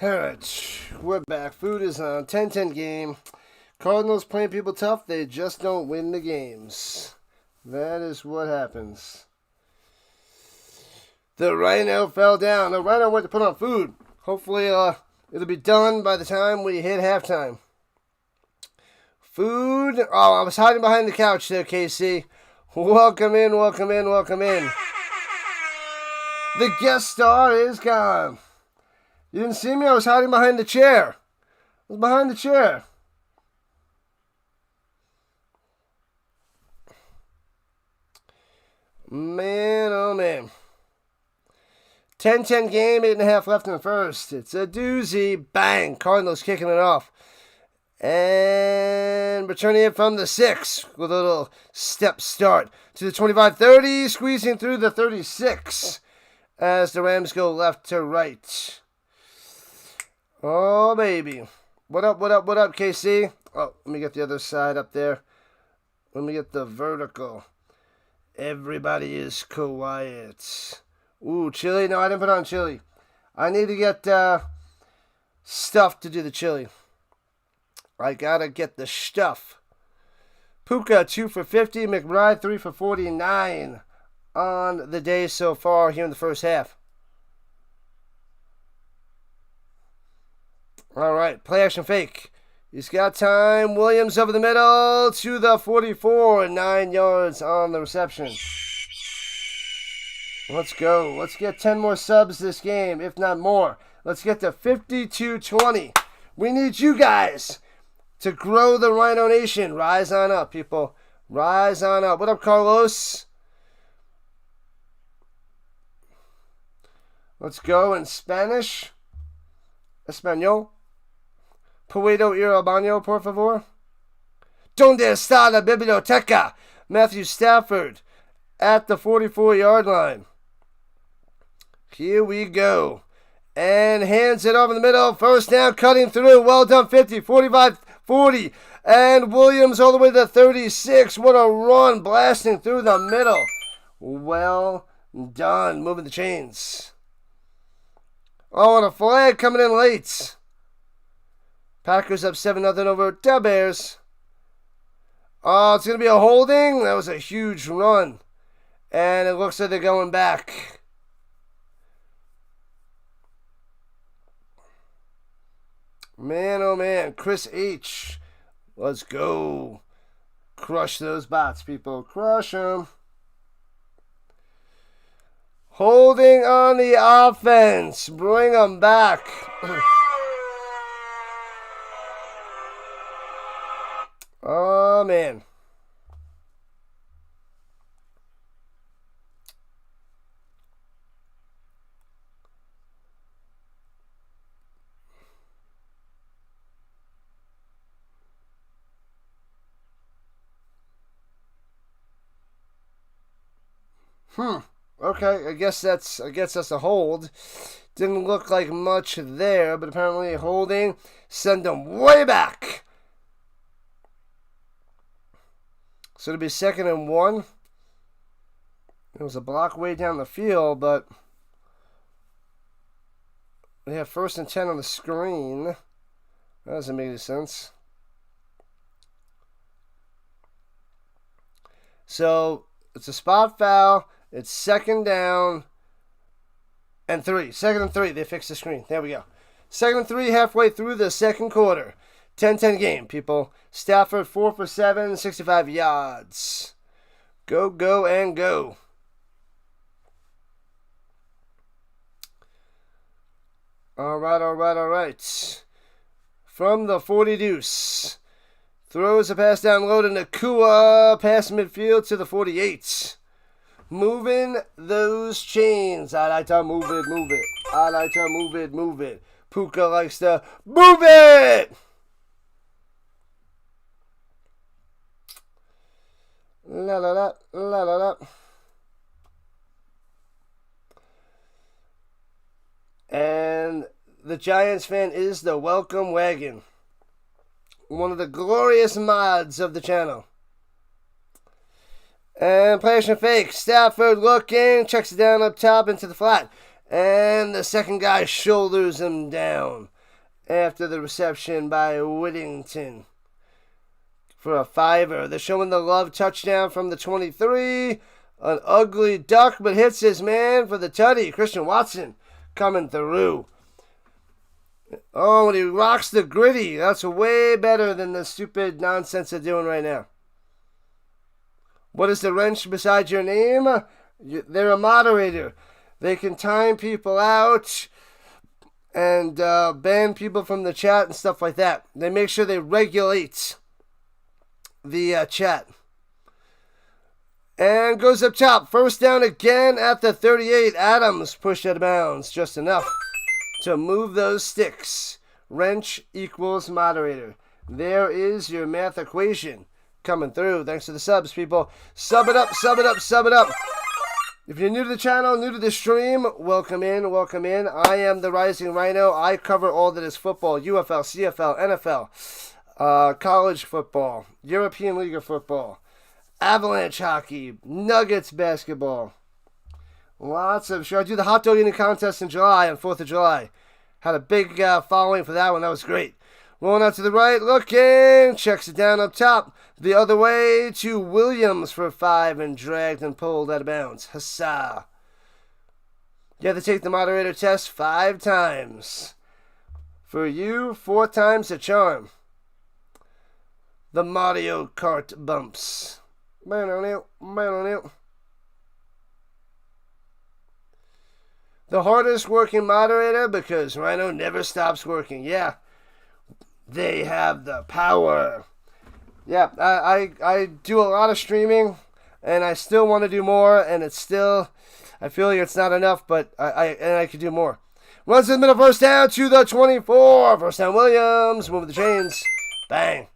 Alright, we're back. Food is on. 10-10 game. Cardinals playing people tough. They just don't win the games. That is what happens. The Rhino fell down. The Rhino went to put on food. Hopefully it'll be done by the time we hit halftime. Food. Oh, I was hiding behind the couch there, KC. Welcome in, welcome in, welcome in. The guest star is gone. You didn't see me? I was hiding behind the chair. I was behind the chair. Man, oh man. 10-10 game, 8.5 left in the first. It's a doozy. Bang. Cardinals kicking it off. And returning it from the 6 with a little step start to the 25-30, squeezing through the 36 as the Rams go left to right. Oh, baby. What up, what up, what up, KC? Oh, let me get the other side up there. Let me get the vertical. Everybody is quiet. Ooh, chili? No, I didn't put on chili. I need to get stuff to do the chili. I gotta get the stuff. Puka, 2 for 50. McBride, 3 for 49 on the day so far here in the first half. All right, play action fake. He's got time. Williams over the middle to the 44. 9 yards on the reception. Let's go. Let's get 10 more subs this game, if not more. Let's get to 52-20. We need you guys to grow the Rhino Nation. Rise on up, people. Rise on up. What up, Carlos? Let's go in Spanish. Español. ¿Puedo ir al baño, por favor? ¿Dónde está la biblioteca? Matthew Stafford at the 44-yard line. Here we go. And hands it over the middle. First down, cutting through. Well done, 50, 45, 40. And Williams all the way to 36. What a run, blasting through the middle. Well done. Moving the chains. Oh, and a flag coming in late. Packers up 7-0 over the Bears. Oh, it's going to be a holding. That was a huge run. And it looks like they're going back. Man, oh man. Chris H. Let's go. Crush those bots, people. Crush them. Holding on the offense. Bring them back. Oh, man. Okay, I guess that's a hold. Didn't look like much there, but apparently holding. Send them way back. So it'll be 2nd and 1. It was a block way down the field, but we have 1st and 10 on the screen. That doesn't make any sense. So it's a spot foul. It's 2nd down and 3. 2nd and 3. They fixed the screen. There we go. 2nd and 3 halfway through the second quarter. 10-10 game, people. Stafford 4 for 7, 65 yards. Go, go, and go. All right. From the 40 deuce. Throws a pass down low to Nakua. Pass midfield to the 48. Moving those chains. I like to move it. I like to move it. Puka likes to move it. La la la la la la. And the Giants fan is the welcome wagon. One of the glorious mods of the channel. And play action fake. Stafford looking. Checks it down up top into the flat. And the second guy shoulders him down after the reception by Whittington for a 5-er. They're showing the love touchdown from the 23. An ugly duck, but hits his man for the tutty. Christian Watson coming through. Oh, and he rocks the gritty. That's way better than the stupid nonsense they're doing right now. What is the wrench beside your name? They're a moderator. They can time people out and ban people from the chat and stuff like that. They make sure they regulate the chat. And goes up top. 1st down again at the 38. Adams pushed out of bounds just enough to move those sticks. Wrench equals moderator. There is your math equation coming through. Thanks to the subs, people. Sub it up. If you're new to the channel, new to the stream, welcome in. I am the Rising Rhino. I cover all that is football, UFL, CFL, NFL, college football, European League of Football, Avalanche hockey, Nuggets basketball. Lots of shows. I do the hot dog eating contest in July, on 4th of July. Had a big following for that one. That was great. Rolling out to the right, looking, checks it down up top. The other way to Williams for 5 and dragged and pulled out of bounds. Huzzah. You have to take the moderator test 5 times. For you, 4 times a charm. The Mario Kart bumps. The hardest working moderator because Rhino never stops working. Yeah. They have the power. Yeah, I do a lot of streaming, and I still want to do more, and it's still, I feel like it's not enough, but I could do more. Runs in the middle, 1st down to the 24. 1st down, Williams, moving the chains. Bang.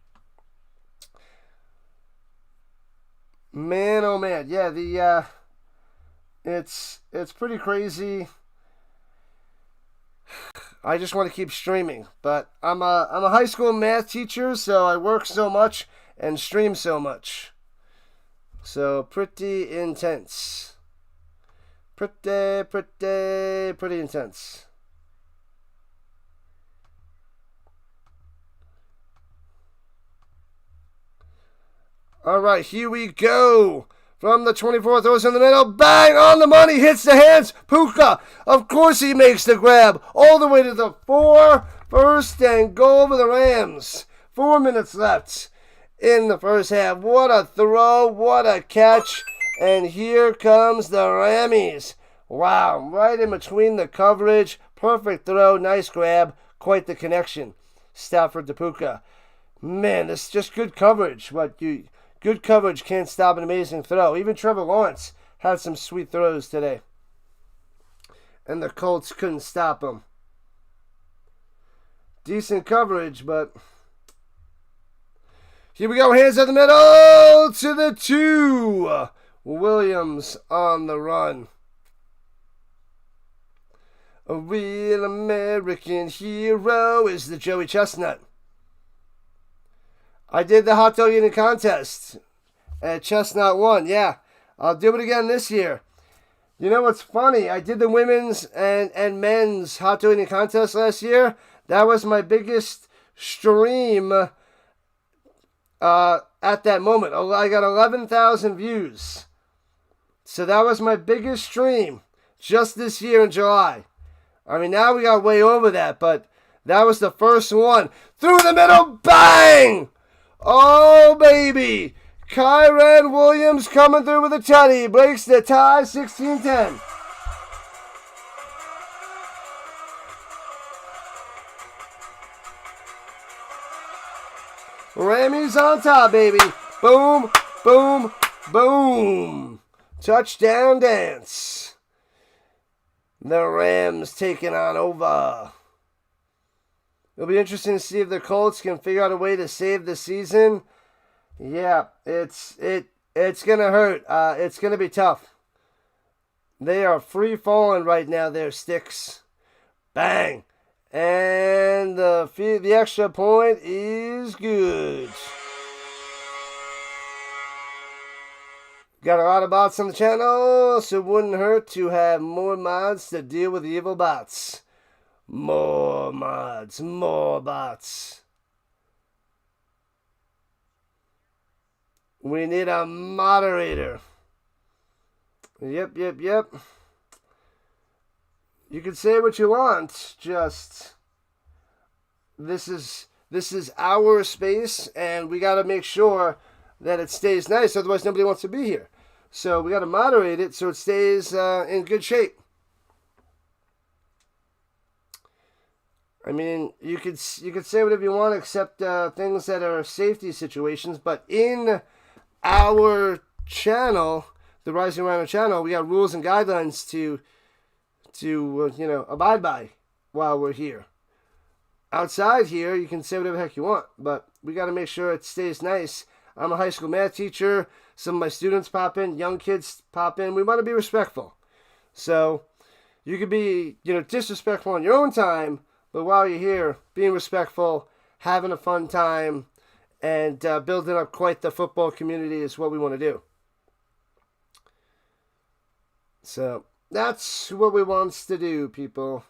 Man, oh man, yeah, it's pretty crazy. I just want to keep streaming, but I'm a high school math teacher, so I work so much and stream so much. So pretty intense. Pretty intense. All right, here we go. From the 24, throws in the middle. Bang! On the money. Hits the hands. Puka. Of course he makes the grab. All the way to the 4. First and goal for the Rams. 4 minutes left in the first half. What a throw. What a catch. And here comes the Rammies. Wow. Right in between the coverage. Perfect throw. Nice grab. Quite the connection. Stafford to Puka. Man, this is just good coverage. Good coverage can't stop an amazing throw. Even Trevor Lawrence had some sweet throws today. And the Colts couldn't stop him. Decent coverage, but... Here we go. Hands in the middle to the 2. Williams on the run. A real American hero is the Joey Chestnut. I did the hot dog eating contest, and Chestnut won. Yeah, I'll do it again this year. You know what's funny? I did the women's and men's hot dog eating contest last year. That was my biggest stream at that moment. I got 11,000 views. So that was my biggest stream just this year in July. I mean, now we got way over that, but that was the first one. Through the middle, bang! Oh, baby. Kyren Williams coming through with a tutty. Breaks the tie, 16-10. Rammies on top, baby. Boom, boom, boom. Touchdown dance. The Rams taking on over. It'll be interesting to see if the Colts can figure out a way to save the season. Yeah, it's gonna hurt. It's gonna be tough. They are free falling right now. Their Sticks, bang, and the extra point is good. Got a lot of bots on the channel, so it wouldn't hurt to have more mods to deal with the evil bots. More mods, more bots. We need a moderator. Yep. You can say what you want, just this is our space, and we got to make sure that it stays nice, otherwise nobody wants to be here. So we got to moderate it so it stays in good shape. I mean, you could say whatever you want except things that are safety situations, but in our channel, the Rising Rhino channel, we got rules and guidelines to abide by while we're here. Outside here, you can say whatever the heck you want, but we got to make sure it stays nice. I'm a high school math teacher. Some of my students pop in, young kids pop in. We want to be respectful. So you could be, disrespectful on your own time, but while you're here, being respectful, having a fun time, and building up quite the football community is what we want to do. So that's what we want to do, people.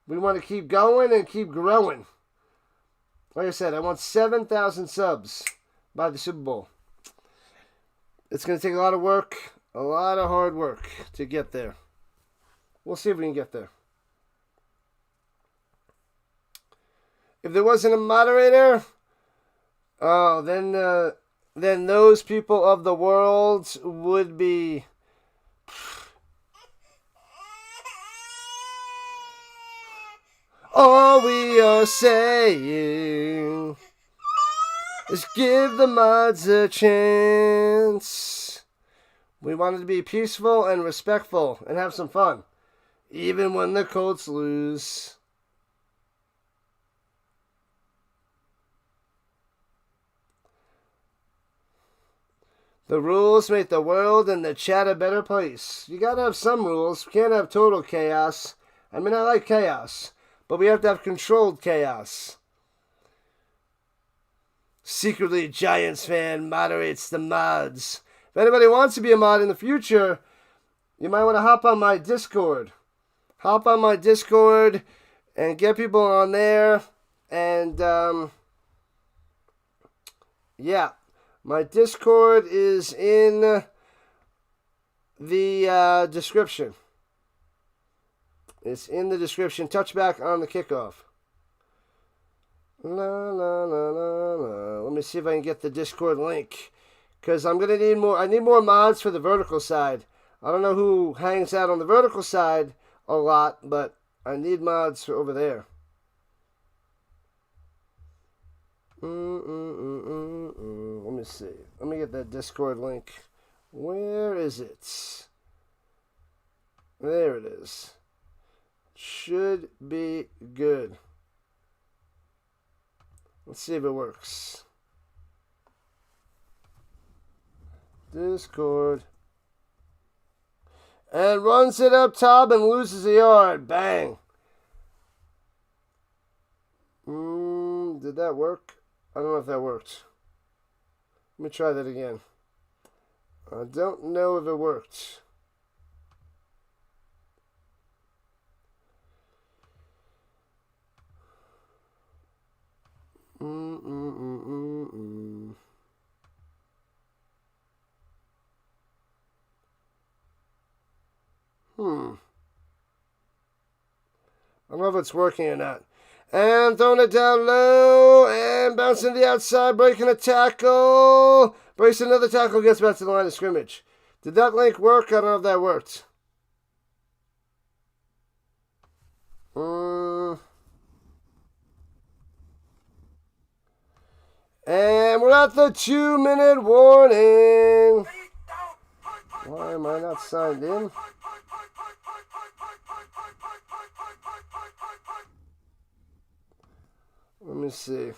We want to keep going and keep growing. Like I said, I want 7,000 subs by the Super Bowl. It's going to take a lot of work, a lot of hard work to get there. We'll see if we can get there. If there wasn't a moderator, then those people of the world would be... All we are saying is give the mods a chance. We wanted to be peaceful and respectful and have some fun, even when the Colts lose. The rules make the world and the chat a better place. You gotta have some rules. We can't have total chaos. I mean, I like chaos, but we have to have controlled chaos. Secretly, Giants fan moderates the mods. If anybody wants to be a mod in the future, you might want to hop on my Discord. Hop on my Discord and get people on there. And, yeah. My Discord is in the description. It's in the description. Touchback on the kickoff. La, la, la, la, la. Let me see if I can get the Discord link. Because I'm going to need more. I need more mods for the vertical side. I don't know who hangs out on the vertical side a lot, but I need mods for over there. Let me see. Let me get that Discord link. Where is it? There it is. Should be good. Let's see if it works. Discord. And runs it up top and loses a yard. Bang. Did that work? I don't know if that worked. Let me try that again. I don't know if it worked. I don't know if it's working or not. And throwing it down low and bouncing to the outside, breaking a tackle. Breaks another tackle, gets back to the line of scrimmage. Did that link work? I don't know if that worked. And we're at the 2-minute warning. Why am I not signed in? Let me see.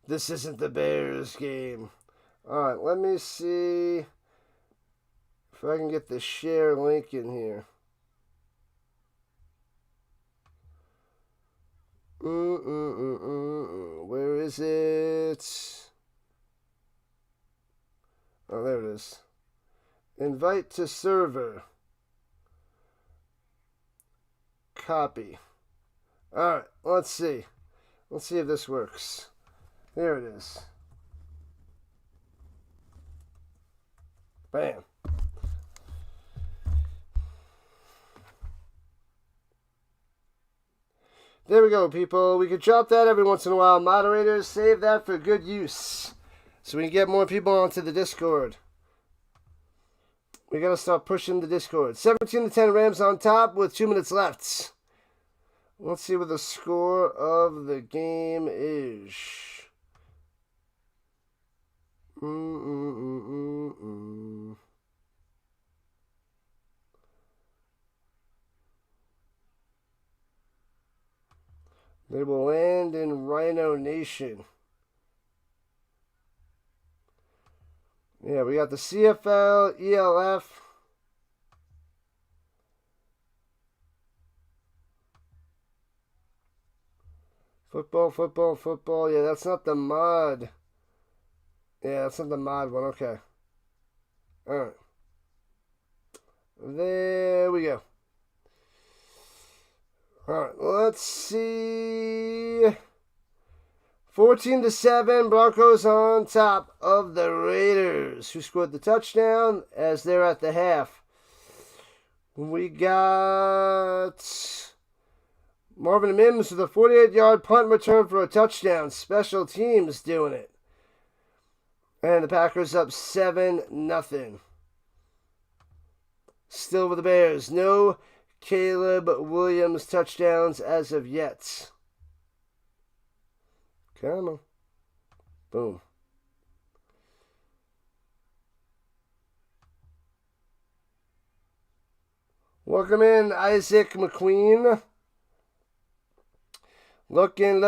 This isn't the Bears game. Alright, let me see if I can get the share link in here. Where is it? Oh, there it is. Invite to server. Copy. Alright, let's see. Let's see if this works. There it is. Bam. There we go, people. We could drop that every once in a while. Moderators, save that for good use. So we can get more people onto the Discord. We got to start pushing the Discord. 17-10 Rams on top with 2 minutes left. Let's see what the score of the game is. They will land in Rhino Nation. Yeah, we got the CFL, ELF. Football. Yeah, that's not the mod. Yeah, that's not the mod one. Okay. Alright. There we go. Alright, let's see. 14-7, Broncos on top of the Raiders, who scored the touchdown as they're at the half. We got Marvin Mims with a 48-yard punt return for a touchdown. Special teams doing it. And the Packers up 7-0. Still with the Bears. No Caleb Williams touchdowns as of yet. Come on. Boom. Welcome in, Isaac McQueen. Looking.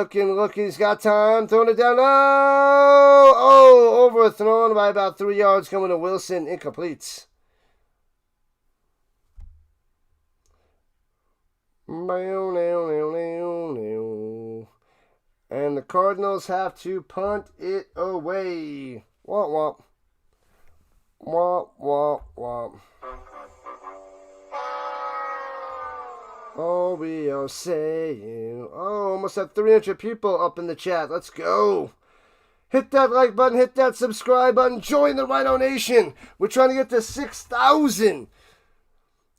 He's got time. Throwing it down. Oh, overthrown by about 3 yards. Coming to Wilson. Incomplete. And the Cardinals have to punt it away. Womp womp. All we are saying. Oh, almost at 300 people up in the chat. Let's go. Hit that like button. Hit that subscribe button. Join the Rhino Nation. We're trying to get to 6,000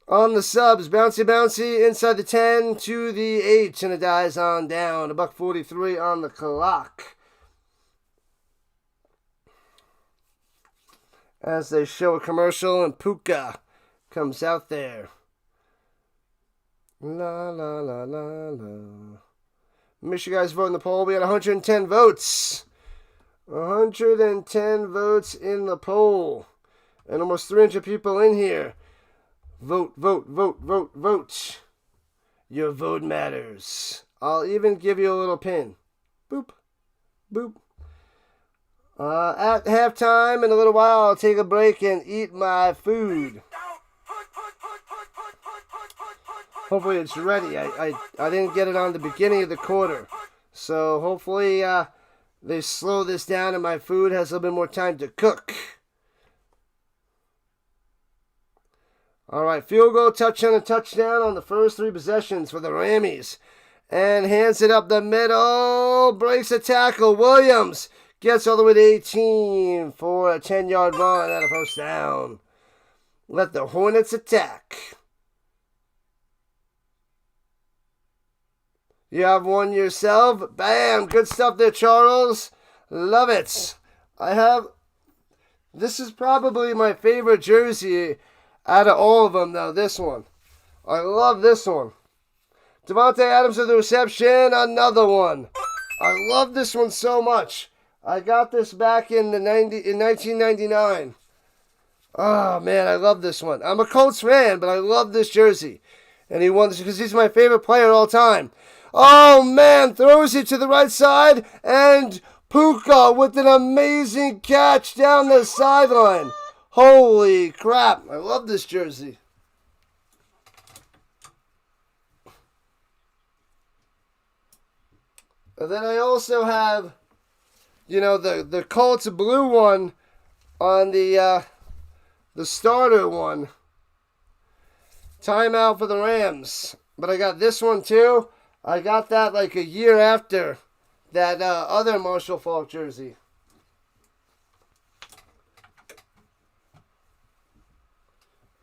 on the subs. Bouncy, bouncy. Inside the 10 to the H. And it dies on down. $1.43 on the clock. As they show a commercial and Puka comes out there. La, la, la, la, la. Make sure you guys vote in the poll. We had 110 votes. 110 votes in the poll. And almost 300 people in here. Vote, vote, vote, vote, vote. Your vote matters. I'll even give you a little pin. Boop, boop. At halftime, in a little while, I'll take a break and eat my food. Hopefully it's ready. I didn't get it on the beginning of the quarter. So hopefully they slow this down and my food has a little bit more time to cook. Alright, field goal, touchdown, and touchdown on the first 3 possessions for the Rammies. And hands it up the middle. Breaks a tackle. Williams gets all the way to 18 for a 10-yard run and a first down. Let the Hornets attack. You have one yourself. Bam! Good stuff there, Charles. Love it. This is probably my favorite jersey out of all of them, though, this one. I love this one. Devontae Adams with the reception. Another one. I love this one so much. I got this back in 1999. Oh, man, I love this one. I'm a Colts fan, but I love this jersey. And he won this because he's my favorite player of all time. Oh, man, throws it to the right side, and Puka with an amazing catch down the sideline. Holy crap, I love this jersey. And then I also have, the Colts blue one on the starter one. Timeout for the Rams. But I got this one too. I got that like a year after that other Marshall Faulk jersey.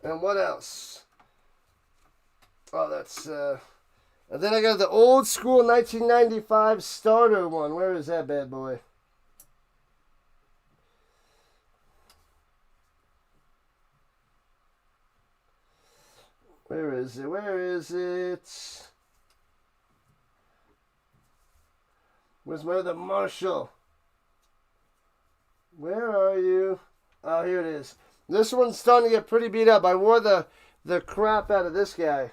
And what else? Oh, that's... And then I got the old school 1995 starter one. Where is that bad boy? Where is it? Where is it? Where's my other Marshall? Where are you? Oh, here it is. This one's starting to get pretty beat up. I wore the crap out of this guy.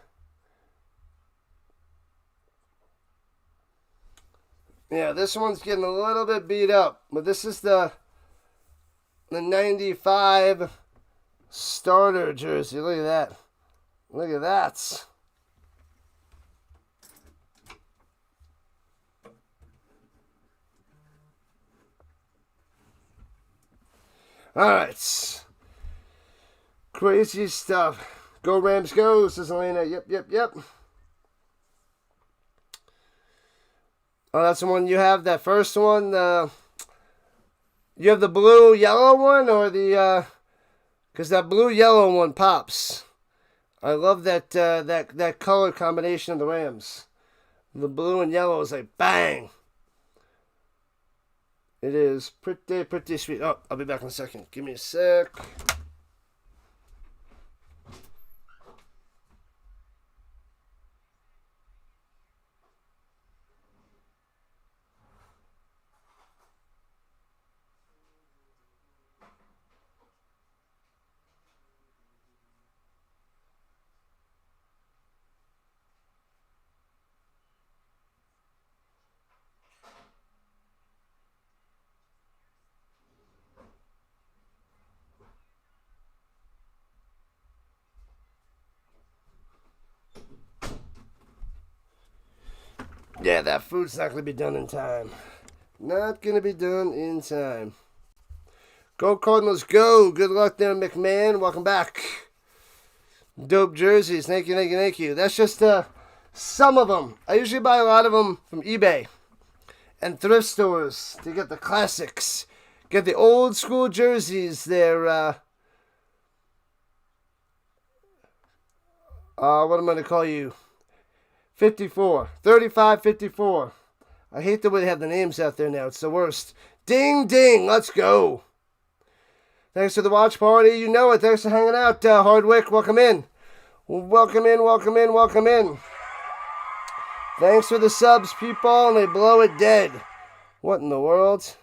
Yeah, this one's getting a little bit beat up. But this is the 95 starter jersey. Look at that. Look at that. Alright. Crazy stuff. Go Rams go, says Elena. Yep. Oh, that's the one you have, that first one. You have the blue-yellow one or the... Because that blue-yellow one pops. I love that color combination of the Rams. The blue and yellow is like bang. It is pretty sweet. Oh, I'll be back in a second. Give me a sec. Yeah, that food's not going to be done in time. Not going to be done in time. Go Cardinals, go. Good luck there, McMahon. Welcome back. Dope jerseys. Thank you. That's just Some of them. I usually buy a lot of them from eBay and thrift stores to get the classics. Get the old school jerseys. They're, what am I going to call you? 54. 35, 54. I hate the way they have the names out there now. It's the worst. Ding, ding. Let's go. Thanks for the watch party. You know it. Thanks for hanging out, Hardwick. Welcome in. Welcome in, welcome in, welcome in. Thanks for the subs, people. And they blow it dead. What in the world?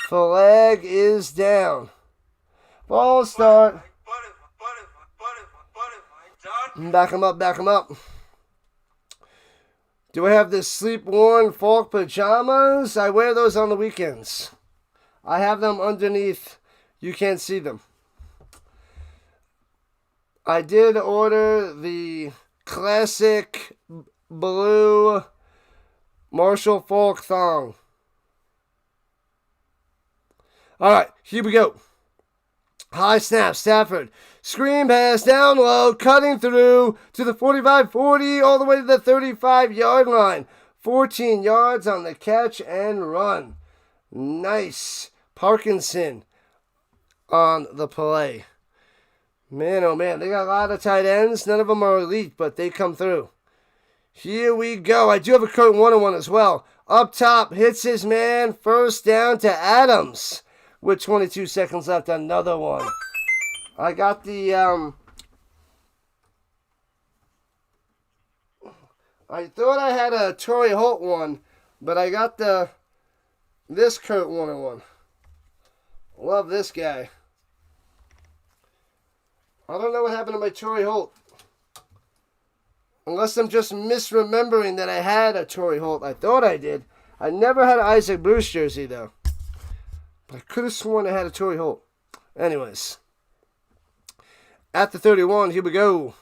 Flag is down. Ball start. Back him up, back him up. Do I have the sleep-worn folk pajamas? I wear those on the weekends. I have them underneath. You can't see them. I did order the classic blue Marshall Falk thong. All right, here we go. High snap, Stafford. Screen pass down low, cutting through to the 45-40, all the way to the 35-yard line. 14 yards on the catch and run. Nice. Parkinson on the play. Man, oh man, they got a lot of tight ends. None of them are elite, but they come through. Here we go. I do have a Kurt 101 as well. Up top, hits his man. First down to Adams. With 22 seconds left, another one. I got the, I thought I had a Torrey Holt one, but I got this Kurt 101. Love this guy. I don't know what happened to my Torrey Holt. Unless I'm just misremembering that I had a Torrey Holt. I thought I did. I never had an Isaac Bruce jersey, though. I could have sworn I had a Torrey Holt. Anyways. At the 31, here we go.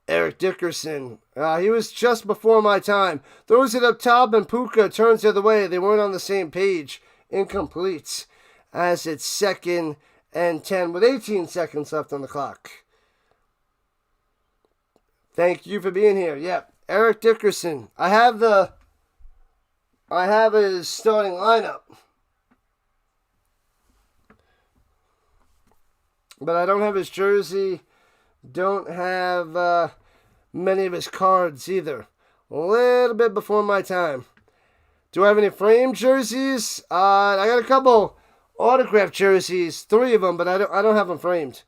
Eric Dickerson. He was just before my time. Throws it up top and Puka turns the other way. They weren't on the same page. Incomplete. As it's 2nd and 10 with 18 seconds left on the clock. Thank you for being here. Yep. Eric Dickerson. I have his starting lineup. But I don't have his jersey. Don't have many of his cards either. A little bit before my time. Do I have any framed jerseys? I got a couple autographed jerseys. 3 of them, but I don't have them framed.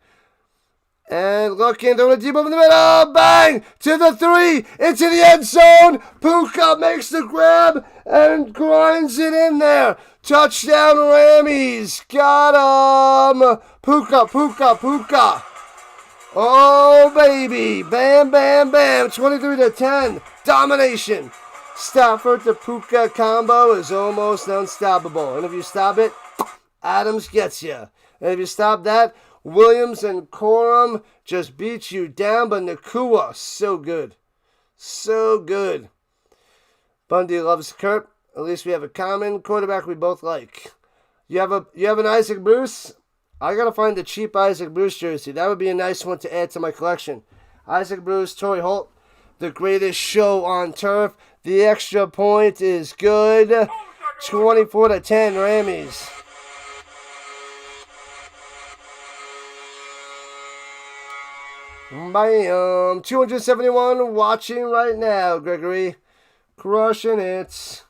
And looking, throwing it deep over the middle. Bang! To the 3. Into the end zone. Puka makes the grab and grinds it in there. Touchdown, Rammies. Got him. Puka, Puka, Puka. Oh, baby. Bam, bam, bam. 23-10. Domination. Stafford to Puka combo is almost unstoppable. And if you stop it, Adams gets you. And if you stop that, Williams and Corum just beat you down, but Nakua, so good. So good. Bundy loves Kurt. At least we have a common quarterback we both like. You have an Isaac Bruce? I gotta find a cheap Isaac Bruce jersey. That would be a nice one to add to my collection. Isaac Bruce, Torrey Holt, the greatest show on turf. The extra point is good. 24-10 Rammies. Bam! 271 watching right now, Gregory. Crushing it.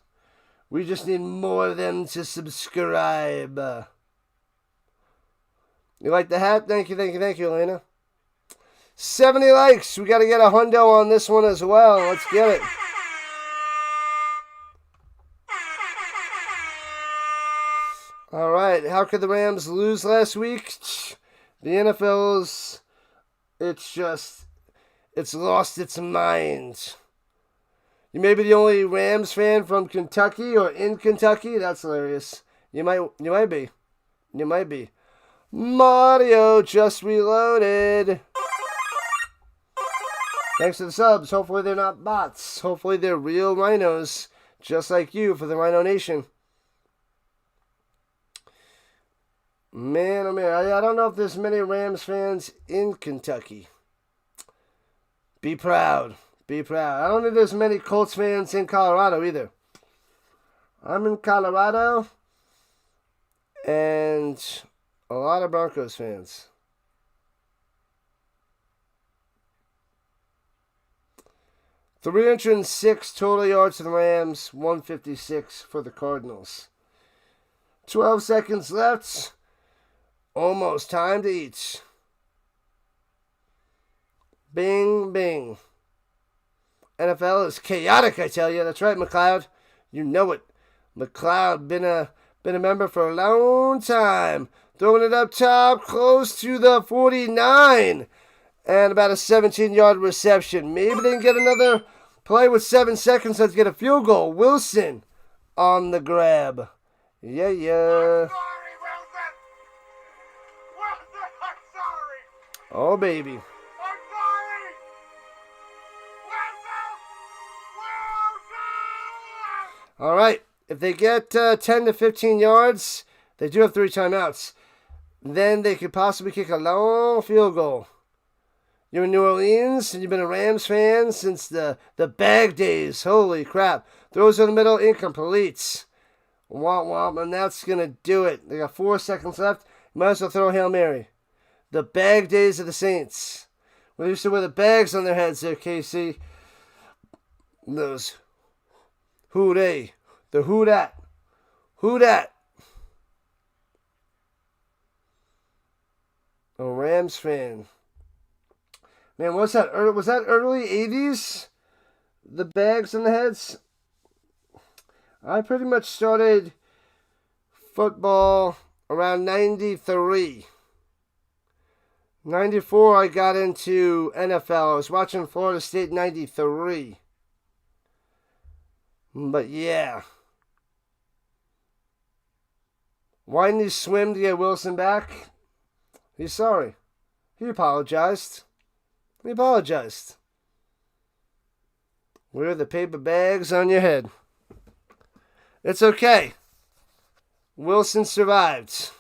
We just need more of them to subscribe. You like the hat? Thank you, thank you, thank you, Elena. 70 likes. We got to get a hundo on this one as well. Let's get it. All right. How could the Rams lose last week? The NFL's... It's lost its mind. You may be the only Rams fan from Kentucky or in Kentucky. That's hilarious. You might be. You might be. Mario just reloaded. Thanks to the subs. Hopefully they're not bots. Hopefully they're real rhinos, just like you for the Rhino Nation. Man, oh man, I don't know if there's many Rams fans in Kentucky. Be proud. Be proud. I don't think there's many Colts fans in Colorado either. I'm in Colorado, and a lot of Broncos fans. 306 total yards for the Rams, 156 for the Cardinals. 12 seconds left. Almost time to eat. Bing, bing. NFL is chaotic, I tell you. That's right, McLeod. You know it. McLeod been a member for a long time. Throwing it up top, close to the 49. And about a 17-yard reception. Maybe they can get another play with 7 seconds. Let's get a field goal. Wilson on the grab. Yeah. I'm sorry, Wilson. Wilson, I'm sorry. Oh, baby. I'm sorry. Wilson. All right. If they get 10 to 15 yards, they do have 3 timeouts. Then they could possibly kick a long field goal. You're in New Orleans, and you've been a Rams fan since the bag days. Holy crap. Throws in the middle, incomplete. Womp womp, and that's going to do it. They got 4 seconds left. You might as well throw a Hail Mary. The bag days of the Saints. We used to wear the bags on their heads there, KC. Those who they. The who that. Who that. A Rams fan. Man, was that early 80s? The bags on the heads? I pretty much started football around 93. 94, I got into NFL. I was watching Florida State 93. But yeah. Why didn't he swim to get Wilson back? He's sorry. He apologized. Wear the paper bags on your head. It's okay. Wilson survived.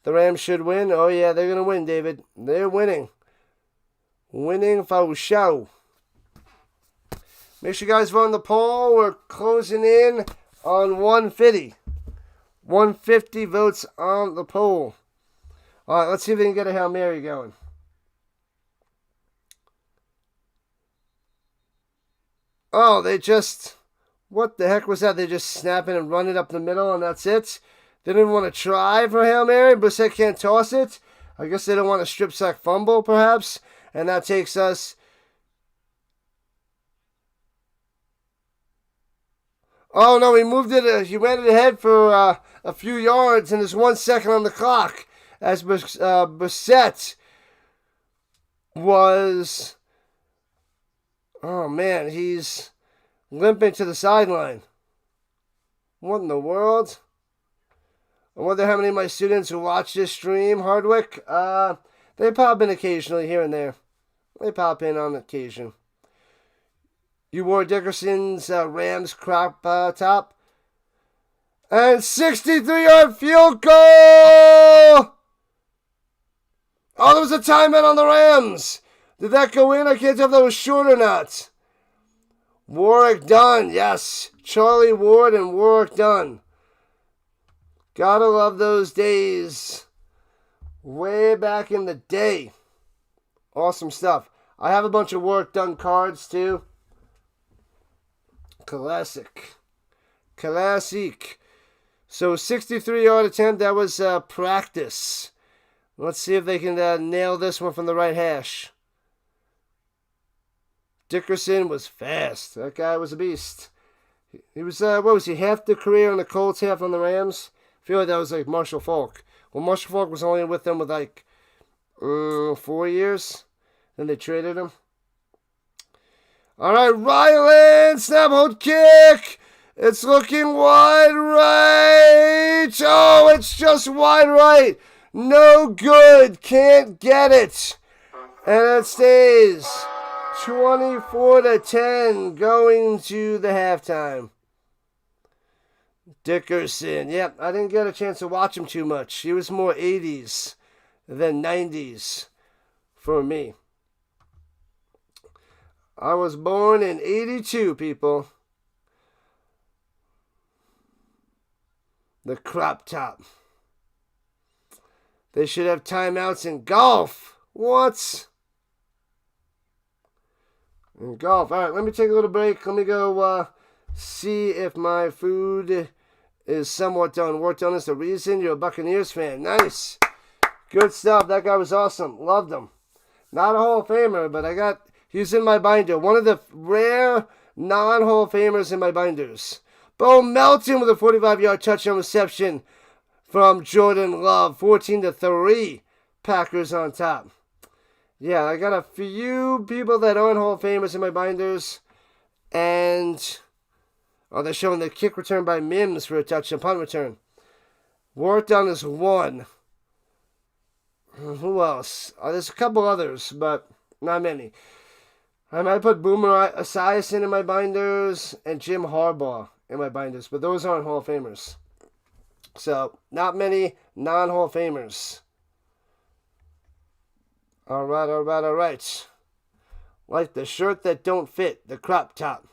The Rams should win. Oh, yeah, they're going to win, David. They're winning. Winning for show. Make sure you guys vote on the poll. We're closing in on 150. 150 votes on the poll. All right, let's see if we can get a Hail Mary going. Oh, they just... What the heck was that? They just snap it and run it up the middle, and that's it? They didn't want to try for Hail Mary. Brissett can't toss it. I guess they don't want a strip sack fumble, perhaps. And that takes us... Oh, no, he moved it. He ran it ahead for a few yards, and there's 1 second on the clock as Brissett was... Oh, man, he's limping to the sideline. What in the world? I wonder how many of my students who watch this stream, Hardwick, they pop in occasionally here and there. They pop in on occasion. You wore Dickerson's Rams crop top. And 63-yard field goal! Oh, there was a timeout on the Rams. Did that go in? I can't tell if that was short or not. Warwick Dunn, yes. Charlie Ward and Warwick Dunn. Gotta love those days. Way back in the day. Awesome stuff. I have a bunch of Warwick Dunn cards too. Classic. So 63-yard attempt, that was practice. Let's see if they can nail this one from the right hash. Dickerson was fast. That guy was a beast. He was, what was he, half the career on the Colts, half on the Rams? I feel like that was like Marshall Faulk. Well, Marshall Faulk was only with them with like 4 years. Then they traded him. All right, Ryland, snap, hold, kick. It's looking wide right. Oh, it's just wide right. No good. Can't get it. And it stays 24-10 going to the halftime. Dickerson. Yep, I didn't get a chance to watch him too much. He was more 80s than 90s for me. I was born in 82, people. The crop top. They should have timeouts in golf. What? In golf. All right, let me take a little break. Let me go see if my food is somewhat done. Worked on this. The reason you're a Buccaneers fan. Nice. Good stuff. That guy was awesome. Loved him. Not a Hall of Famer, but he's in my binder. One of the rare non-Hall of Famers in my binders. Bo Melton with a 45-yard touchdown reception from Jordan Love. 14-3. Packers on top. Yeah, I got a few people that aren't Hall of Famers in my binders. And they're showing the kick return by Mims for a touchdown, punt return. Worked on this one. Who else? There's a couple others, but not many. I might put Boomer Esiason in my binders and Jim Harbaugh in my binders, but those aren't Hall of Famers. So, not many non-Hall of Famers. All right. Like the shirt that don't fit, the crop top.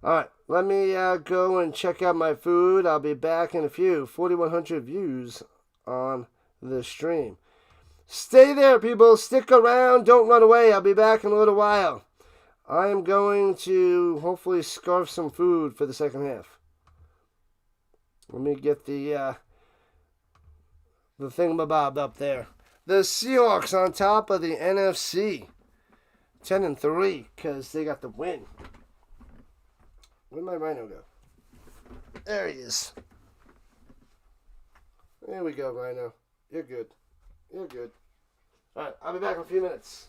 All right, let me go and check out my food. I'll be back in a few. 4,100 views on the stream. Stay there, people. Stick around. Don't run away. I'll be back in a little while. I am going to hopefully scarf some food for the second half. Let me get the thingamabob up there. The Seahawks on top of the NFC. 10-3 because they got the win. Where'd my Rhino go? There he is. There we go, Rhino. You're good. You're good. All right, I'll be back in a few minutes.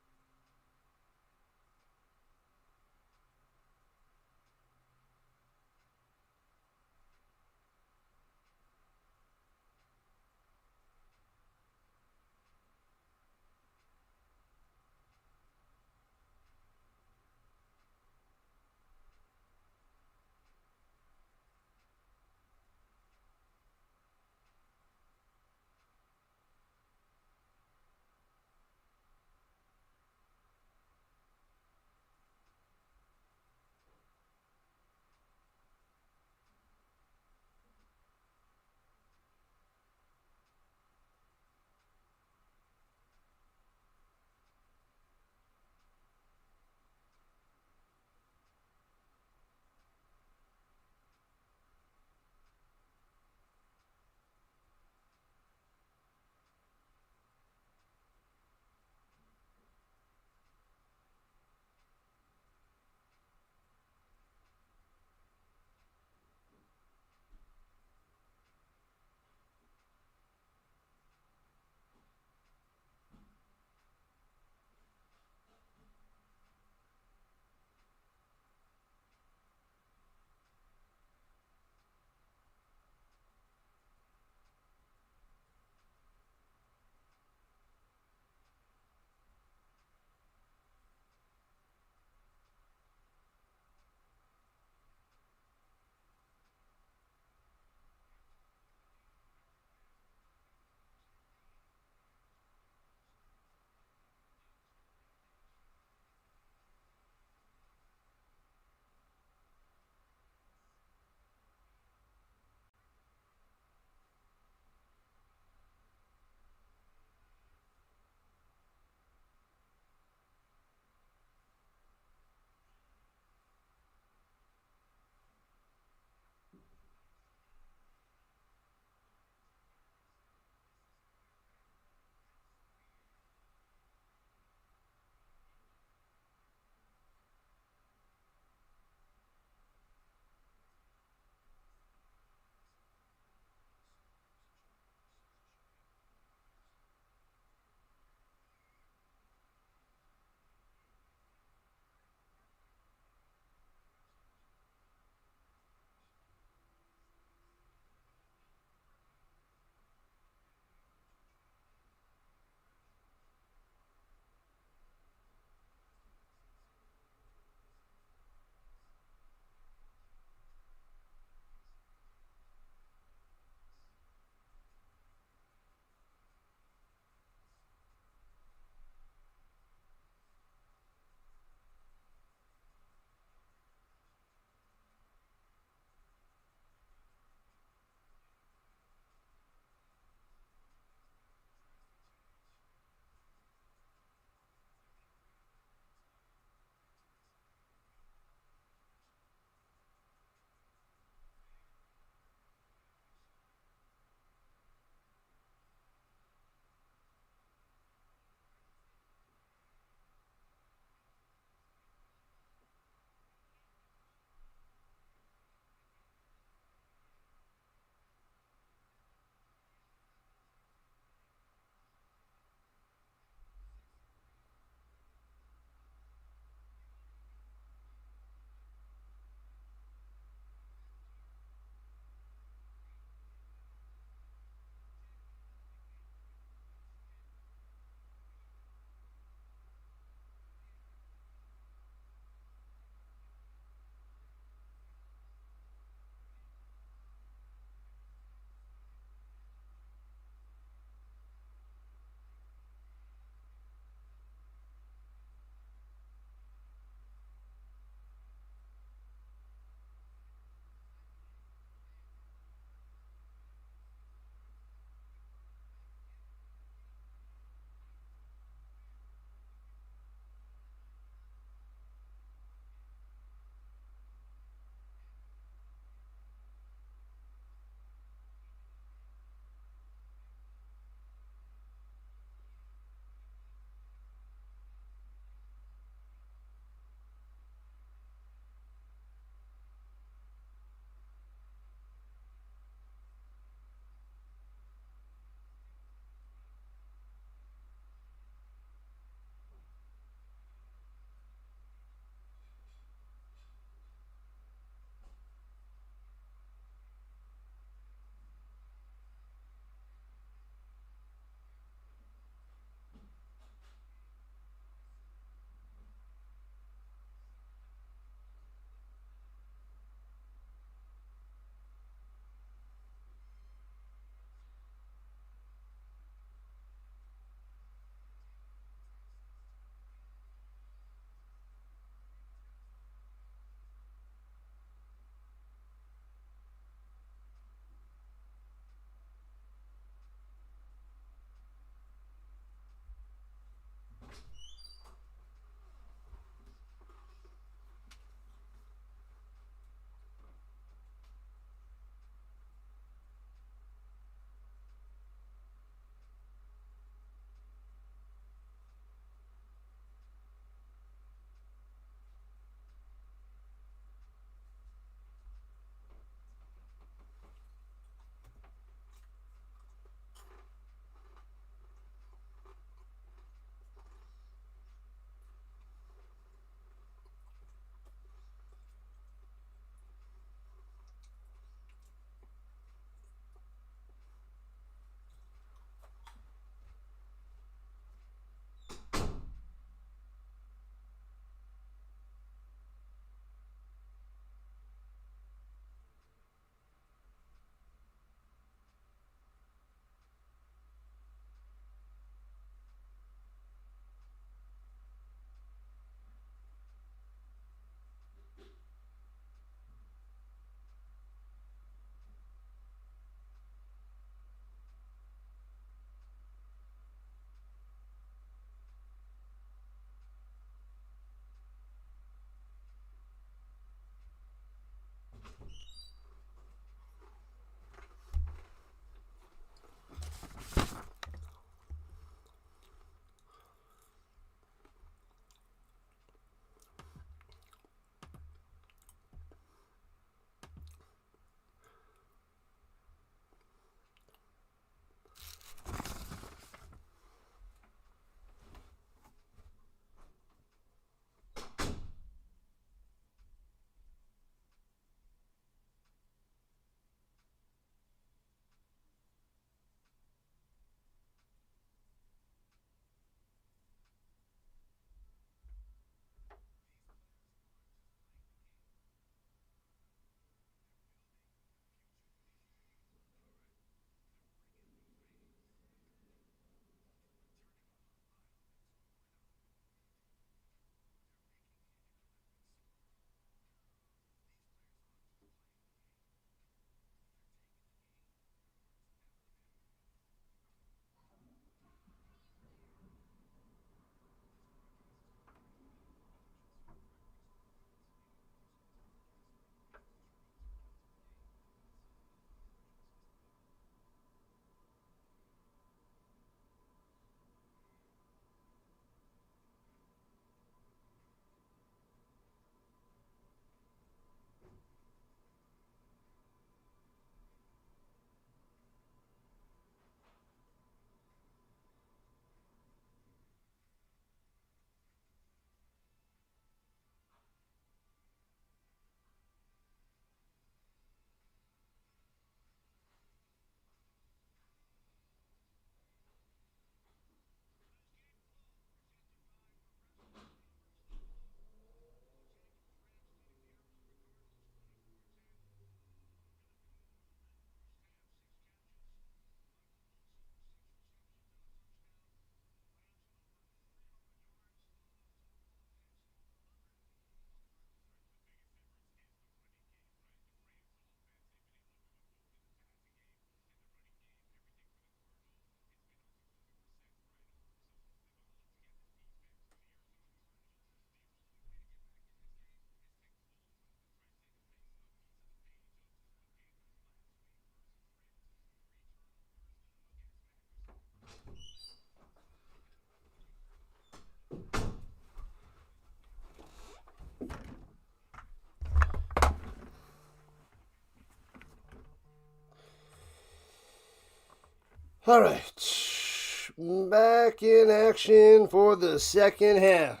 All right. Back in action for the second half.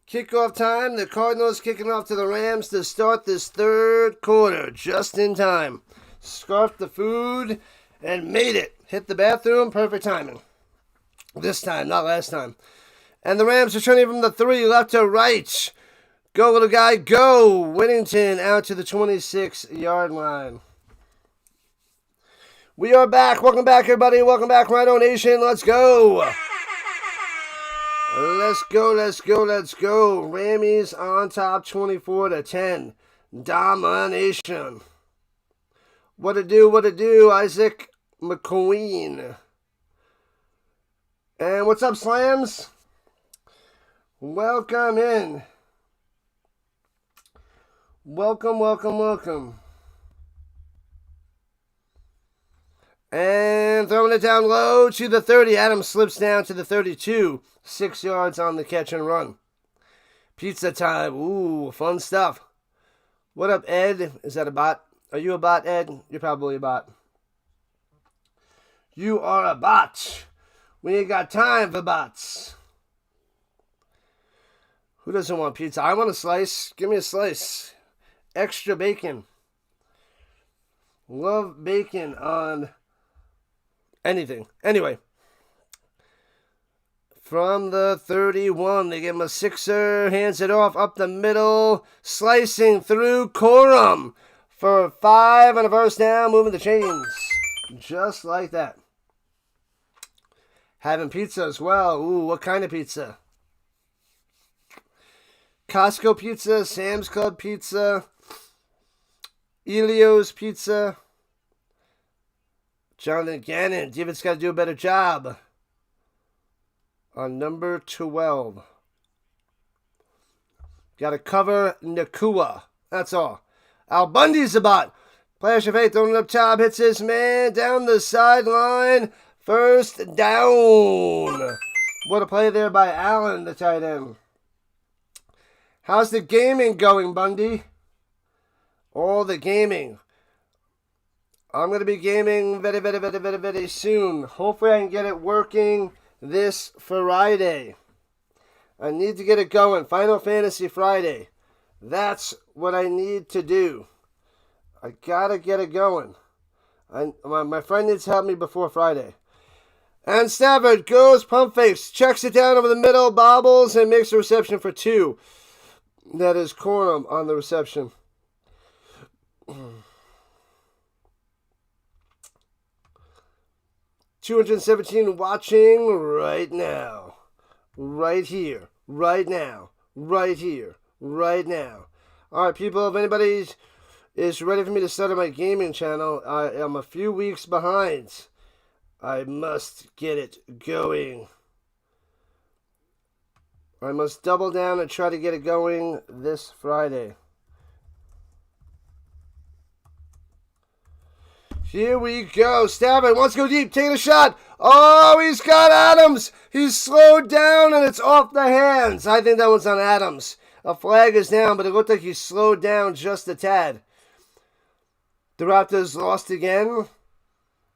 Kickoff time. The Cardinals kicking off to the Rams to start this third quarter. Just in time. Scarfed the food and made it. Hit the bathroom. Perfect timing. This time, not last time. And the Rams are turning from the 3 left to right. Go, little guy, go. Whittington out to the 26-yard line. We are back. Welcome back, everybody. Welcome back, Rhino Nation. Let's go. Let's go, let's go, let's go. Rammies on top 24-10. Domination. What it do, Isaac McQueen. And what's up, Slams? Welcome in. Welcome, welcome, welcome. And throwing it down low to the 30. Adams slips down to the 32. 6 yards on the catch and run. Pizza time. Ooh, fun stuff. What up, Ed? Is that a bot? Are you a bot, Ed? You're probably a bot. You are a bot. We ain't got time for bots. Who doesn't want pizza? I want a slice. Give me a slice. Extra bacon. Love bacon on anything. Anyway. From the 31, they give him a sixer. Hands it off up the middle. Slicing through Corum for 5 on a first down. Moving the chains. Just like that. Having pizza as well. Ooh, what kind of pizza? Costco pizza, Sam's Club pizza, Elio's pizza. Jonathan Gannon, David's got to do a better job. On number 12. Got to cover Nakua. That's all. Al Bundy's a bot. Flash of faith, throwing it up top, hits his man down the sideline. First down. What a play there by Allen, the tight end. How's the gaming going, Bundy? All the gaming. I'm going to be gaming very, very, very, very, very soon. Hopefully I can get it working this Friday. I need to get it going. Final Fantasy Friday. That's what I need to do. I got to get it going. My friend needs to help me before Friday. And Stafford goes pump fakes, checks it down over the middle, bobbles, and makes a reception for 2. That is Corum on the reception. $217 watching right now. Right here. Right now. Right here. Right now. Alright, people, if anybody is ready for me to start on my gaming channel, I am a few weeks behind. I must get it going. I must double down and try to get it going this Friday. Here we go. Stabbing. Wants to go deep. Taking a shot. Oh, he's got Adams. He's slowed down and it's off the hands. I think that one's on Adams. A flag is down, but it looked like he slowed down just a tad. The Raptors lost again.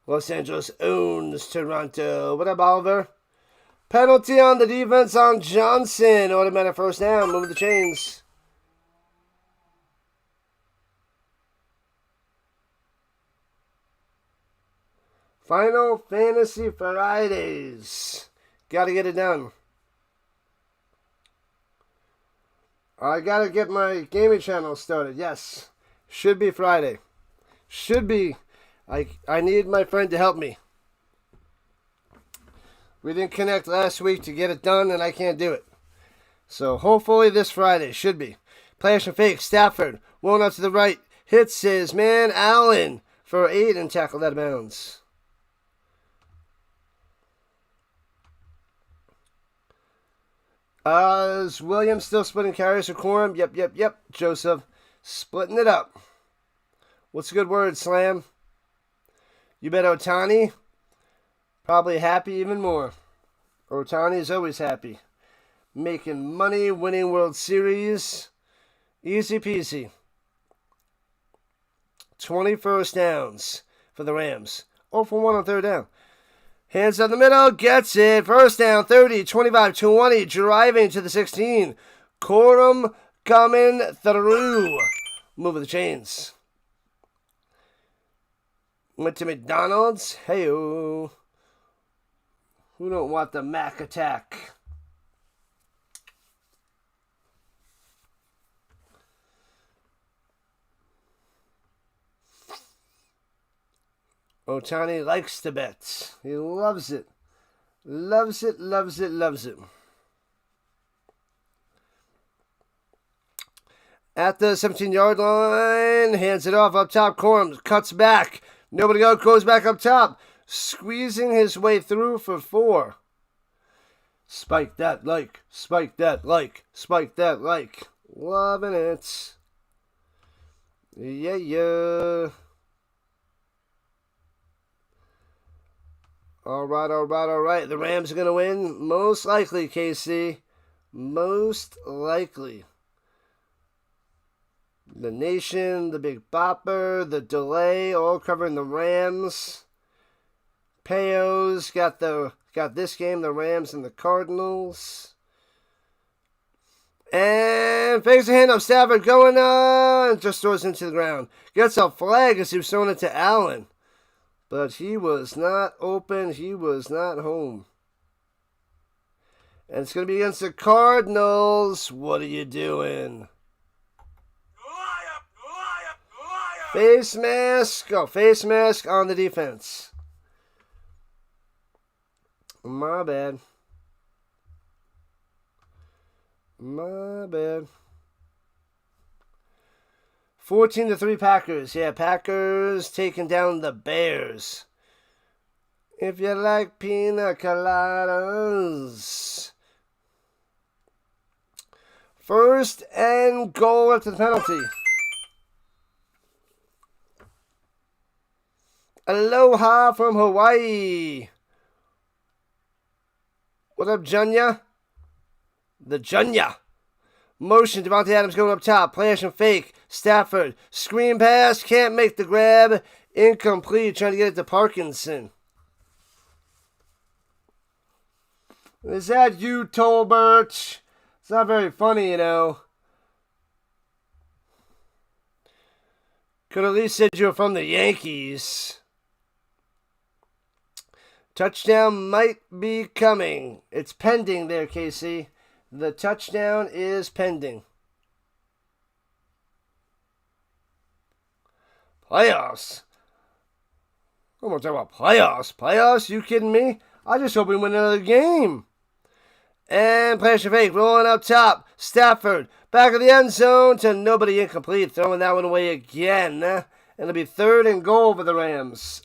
Los Angeles owns Toronto. What up, Oliver? Penalty on the defense on Johnson. Automatic first down. Moving the chains. Final Fantasy Fridays. Gotta get it done. I gotta get my gaming channel started. Yes. Should be Friday. Should be. I need my friend to help me. We didn't connect last week to get it done, and I can't do it. So hopefully this Friday. Should be. Play action fake. Stafford. One up to the right. Hits his man Allen for 8 and tackled out of bounds. Is Williams still splitting carries for Corum? Yep. Joseph splitting it up. What's a good word, Slam? You bet Otani? Probably happy even more. Otani is always happy. Making money, winning World Series. Easy peasy. 20 first downs for the Rams. 0 for 1 on third down. Hands up the middle, gets it. First down, 30, 25, 20, driving to the 16. Corum coming through. Moving the chains. Went to McDonald's. Hey-o. Who don't want the Mac attack? Otani likes to bet. He loves it. Loves it, loves it, loves it. At the 17-yard line, hands it off up top. Corum cuts back. Nobody out, goes back up top. Squeezing his way through for 4. Spike that like. Spike that like. Spike that like. Loving it. Yeah, yeah. All right, all right, all right. The Rams are going to win. Most likely, KC. Most likely. The Nation, the Big Bopper, the Delay, all covering the Rams. Payos got this game, the Rams and the Cardinals. And fakes a handoff. Stafford going on. Just throws into the ground. Gets a flag as he was throwing it to Allen. But he was not open. He was not home. And it's going to be against the Cardinals. What are you doing? Face mask. Oh, face mask on the defense. My bad. My bad. 14-3 Packers. Yeah, Packers taking down the Bears. If you like pina coladas. First and goal after the penalty. Aloha from Hawaii. What up, Junya? The Junya. Motion, Devontae Adams going up top. Play action fake. Stafford. Screen pass. Can't make the grab. Incomplete. Trying to get it to Parkinson. Is that you, Tolbert? It's not very funny, you know. Could at least said you were from the Yankees. Touchdown might be coming. It's pending there, Casey. The touchdown is pending. Playoffs. I'm going to talk about playoffs. Playoffs? You kidding me? I just hope we win another game. And play action fake. Rolling up top. Stafford. Back of the end zone to nobody, incomplete. Throwing that one away again. And it'll be 3rd and goal for the Rams.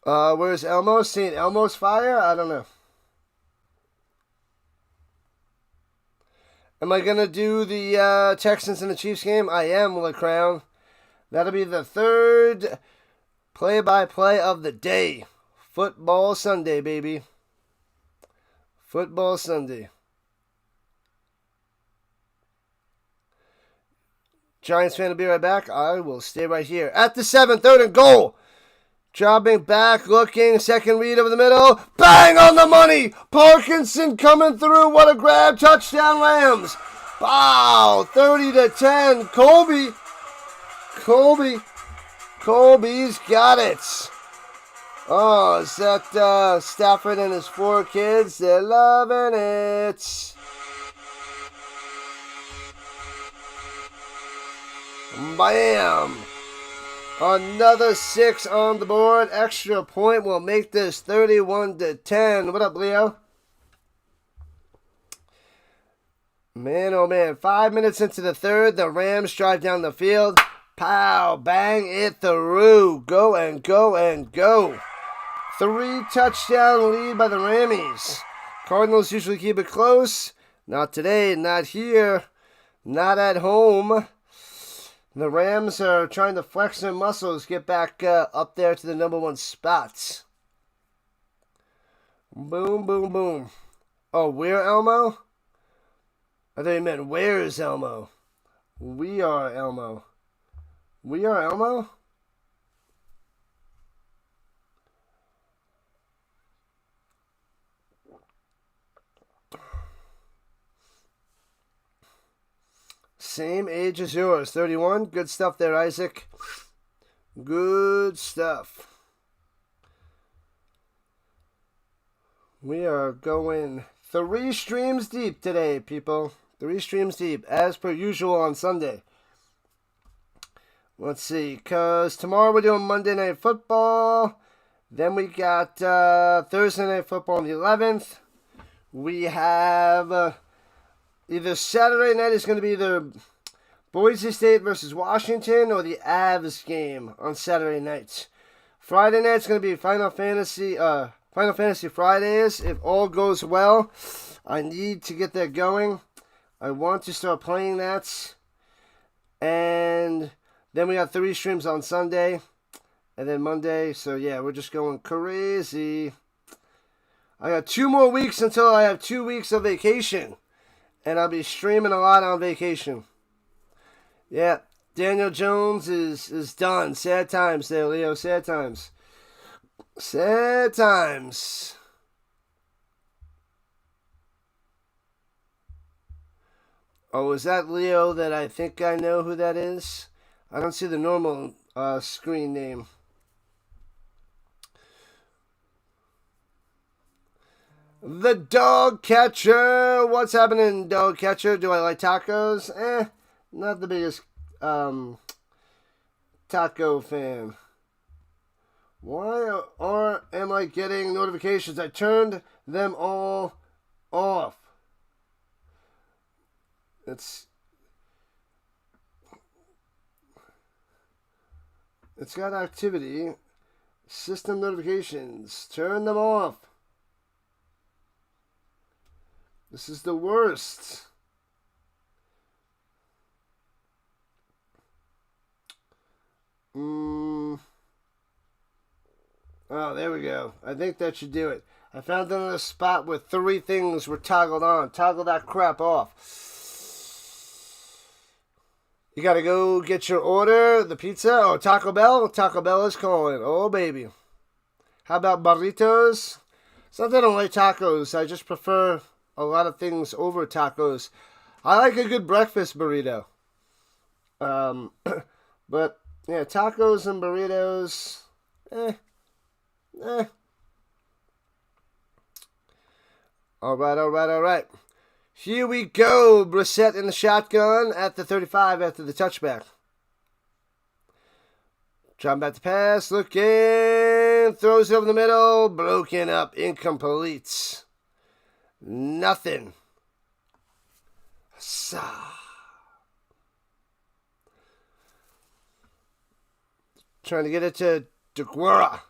Where's Elmo? St. Elmo's fire? I don't know. Am I going to do the Texans and the Chiefs game? I am, Will Crown. That'll be the 3rd play-by-play of the day. Football Sunday, baby. Football Sunday. Giants fan will be right back. I will stay right here. At the 7th, 3rd and goal. Dropping back, looking, second read over the middle. Bang on the money! Parkinson coming through. What a grab. Touchdown Rams. Wow, 30-10. Colby's got it. Oh, is that Stafford and his 4 kids? They're loving it. Bam. Another 6 on the board. Extra point will make this 31-10. What up, Leo? Man, oh man. 5 minutes into the 3rd. The Rams drive down the field. Pow. Bang it through. Go and go and go. 3 touchdown lead by the Rammies. Cardinals usually keep it close. Not today. Not here. Not at home. The Rams are trying to flex their muscles, get back up there to the number 1 spots. Boom, boom, boom. Oh, where Elmo? I thought you meant where's Elmo. We are Elmo. We are Elmo? Same age as yours, 31. Good stuff there, Isaac. Good stuff. We are going 3 streams deep today, people. 3 streams deep, as per usual on Sunday. Let's see, because tomorrow we're doing Monday Night Football. Then we got Thursday Night Football on the 11th. We have either Saturday night is going to be either Boise State versus Washington or the Avs game on Saturday nights. Friday night's going to be Final Fantasy Fridays. If all goes well, I need to get that going. I want to start playing that. And then we got 3 streams on Sunday. And then Monday. So yeah, we're just going crazy. I got 2 more weeks until I have 2 weeks of vacation. And I'll be streaming a lot on vacation. Yeah, Daniel Jones is done. Sad times there, Leo. Sad times. Sad times. Oh, is that Leo that I think I know who that is? I don't see the normal screen name. The Dog Catcher. What's happening, Dog Catcher? Do I like tacos? Not the biggest taco fan. Why am I getting notifications? I turned them all off. It's got activity. System notifications. Turn them off. This is the worst. Oh, there we go. I think that should do it. I found another spot where 3 things were toggled on. Toggle that crap off. You gotta go get your order, the pizza. Oh, Taco Bell? Taco Bell is calling. Oh, baby. How about burritos? It's not that I don't like tacos. I just prefer a lot of things over tacos. I like a good breakfast burrito. But, yeah, tacos and burritos, All right. Here we go. Brissett in the shotgun at the 35 after the touchback. Dropping back to pass. Looking. Throws it over the middle. Broken up. Incomplete. Nothing. Trying to get it to DeGuara.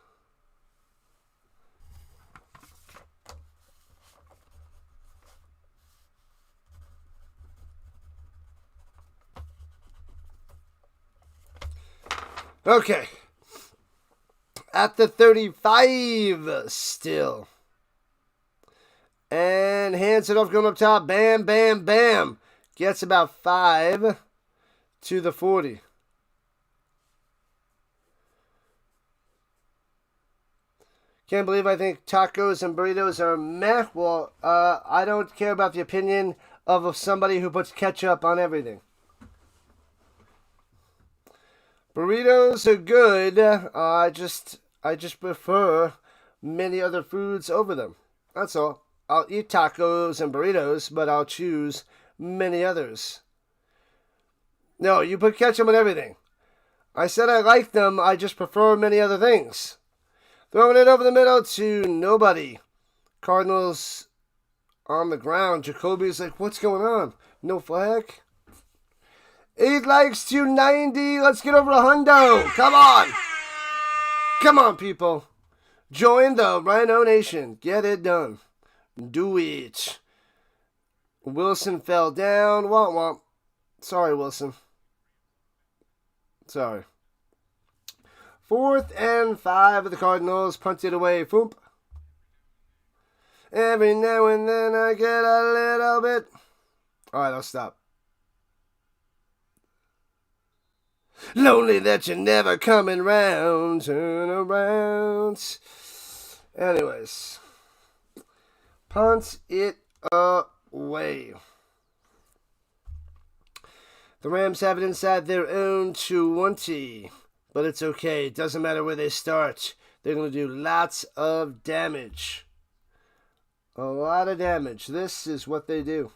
Okay. At the 35 still. And hands it off going up top. Bam, bam, bam. Gets about 5 to the 40. Can't believe I think tacos and burritos are meh. Well, I don't care about the opinion of somebody who puts ketchup on everything. Burritos are good. I just prefer many other foods over them. That's all. I'll eat tacos and burritos, but I'll choose many others. No, you put ketchup on everything. I said I like them. I just prefer many other things. Throwing it over the middle to nobody. Cardinals on the ground. Jacoby's like, what's going on? No flag? 8 likes to 90. Let's get over a hundo. Come on. Come on, people. Join the Rhino Nation. Get it done. Do it. Wilson fell down. Womp womp. Sorry, Wilson. Sorry. 4th and 5 of the Cardinals. Punted away. Foomp. Every now and then I get a little bit. Alright, I'll stop. Lonely that you're never coming round. Turn around. Anyways. Punt it away. The Rams have it inside their own 20. But it's okay. It doesn't matter where they start. They're going to do lots of damage. A lot of damage. This is what they do.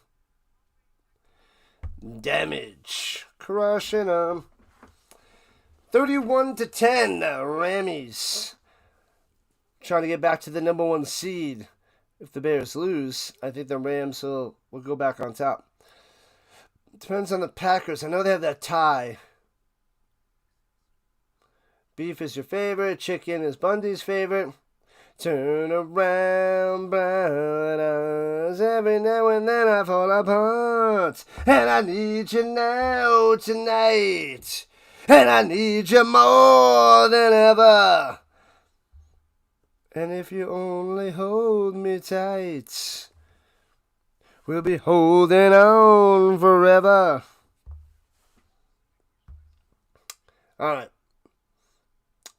Damage. Crushing them. 31-10. Rammies. Trying to get back to the number 1 seed. If the Bears lose, I think the Rams will go back on top. Depends on the Packers. I know they have that tie. Beef is your favorite. Chicken is Bundy's favorite. Turn around, bright eyes. Every now and then I fall apart. And I need you now, tonight. And I need you more than ever. And if you only hold me tight, we'll be holding on forever. All right.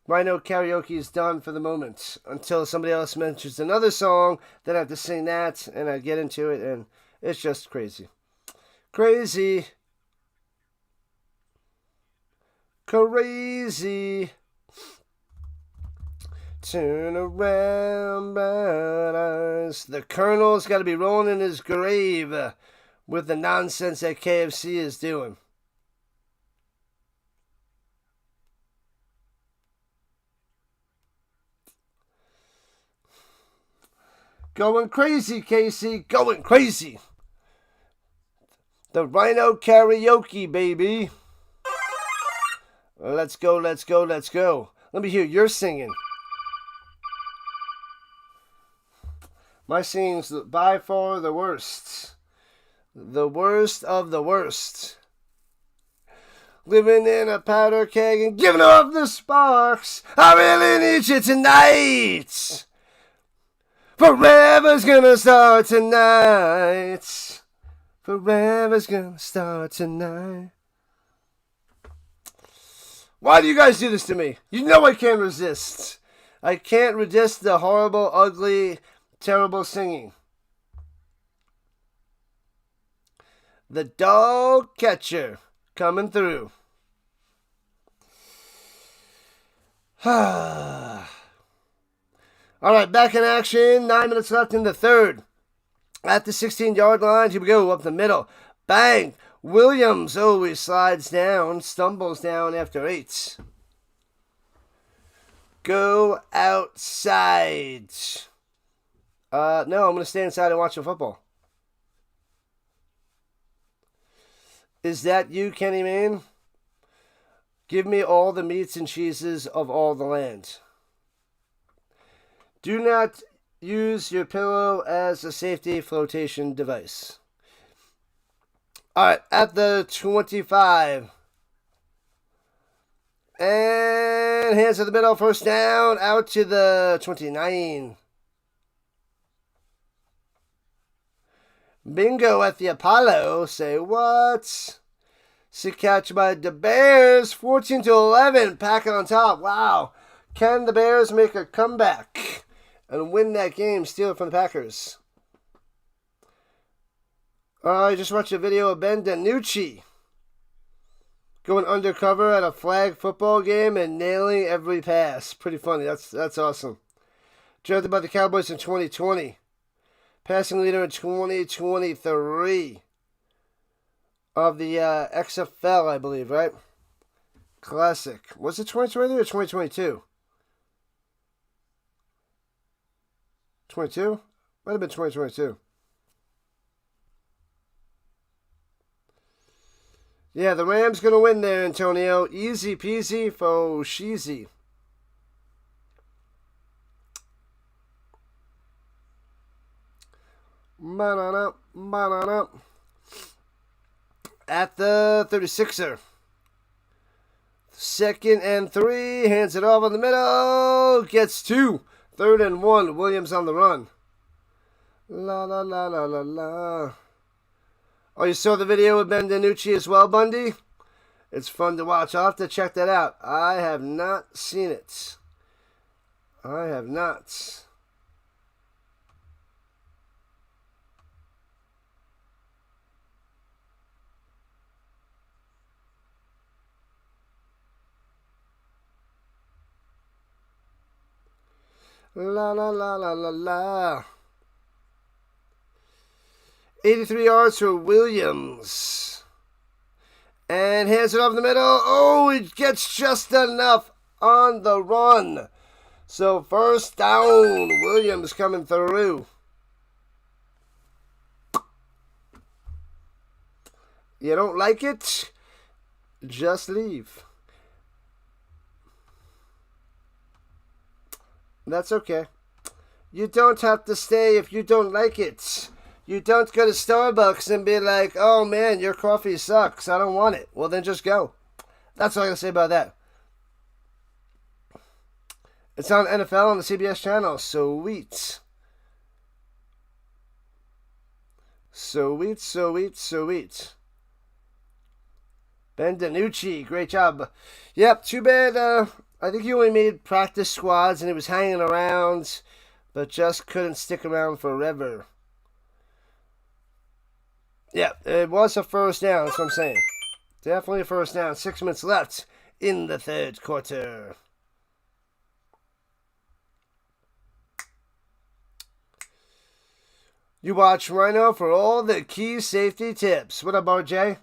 Rhino karaoke is done for the moment until somebody else mentions another song. Then I have to sing that, and I get into it, and it's just crazy. Crazy. Crazy. Turn around, bright eyes. The Colonel's got to be rolling in his grave with the nonsense that KFC is doing. Going crazy, Casey. Going crazy. The Rhino karaoke, baby. Let's go, let's go, let's go. Let me hear your singing. My singing's by far the worst. The worst of the worst. Living in a powder keg and giving off the sparks. I really need you tonight. Forever's gonna start tonight. Forever's gonna start tonight. Why do you guys do this to me? You know I can't resist. I can't resist the horrible, ugly, terrible singing. The dog catcher coming through. All right, back in action. 9 minutes left in the third. At the 16-yard line, here we go, up the middle. Bang! Williams always slides down, stumbles down after 8. Go outside. No, I'm going to stay inside and watch the football. Is that you, Kenny Mayne? Give me all the meats and cheeses of all the land. Do not use your pillow as a safety flotation device. All right, at the 25. And hands to the middle, first down, out to the 29. Bingo at the Apollo. Say what? See catch by the Bears. 14-11. Pack on top. Wow. Can the Bears make a comeback and win that game? Steal it from the Packers. I just watched a video of Ben DiNucci going undercover at a flag football game and nailing every pass. Pretty funny. That's awesome. Drafted by the Cowboys in 2020. Passing leader in 2023 of the XFL, I believe, right? Classic. Was it 2023 or 2022? 22? Might have been 2022. Yeah, the Rams going to win there, Antonio. Easy peasy fo sheezy. At the 36er. 2nd and 3. Hands it off in the middle. Gets 2. 3rd and 1. Williams on the run. La la la la la la. Oh, you saw the video of Ben DiNucci as well, Bundy? It's fun to watch. I'll have to check that out. I have not seen it. I have not. La la la la la la. 83 yards for Williams. And hands it off the middle. Oh, it gets just enough on the run. So first down. Williams coming through. You don't like it? Just leave. That's okay. You don't have to stay if you don't like it. You don't go to Starbucks and be like, oh man, your coffee sucks. I don't want it. Well, then just go. That's all I got to say about that. It's on NFL on the CBS channel. Sweet. Sweet, sweet, sweet. Ben DiNucci, great job. Yep, too bad. I think he only made practice squads and he was hanging around, but just couldn't stick around forever. Yeah, it was a first down, that's what I'm saying. Definitely a first down. 6 minutes left in the third quarter. You watch Rhino for all the key safety tips. What up, RJ?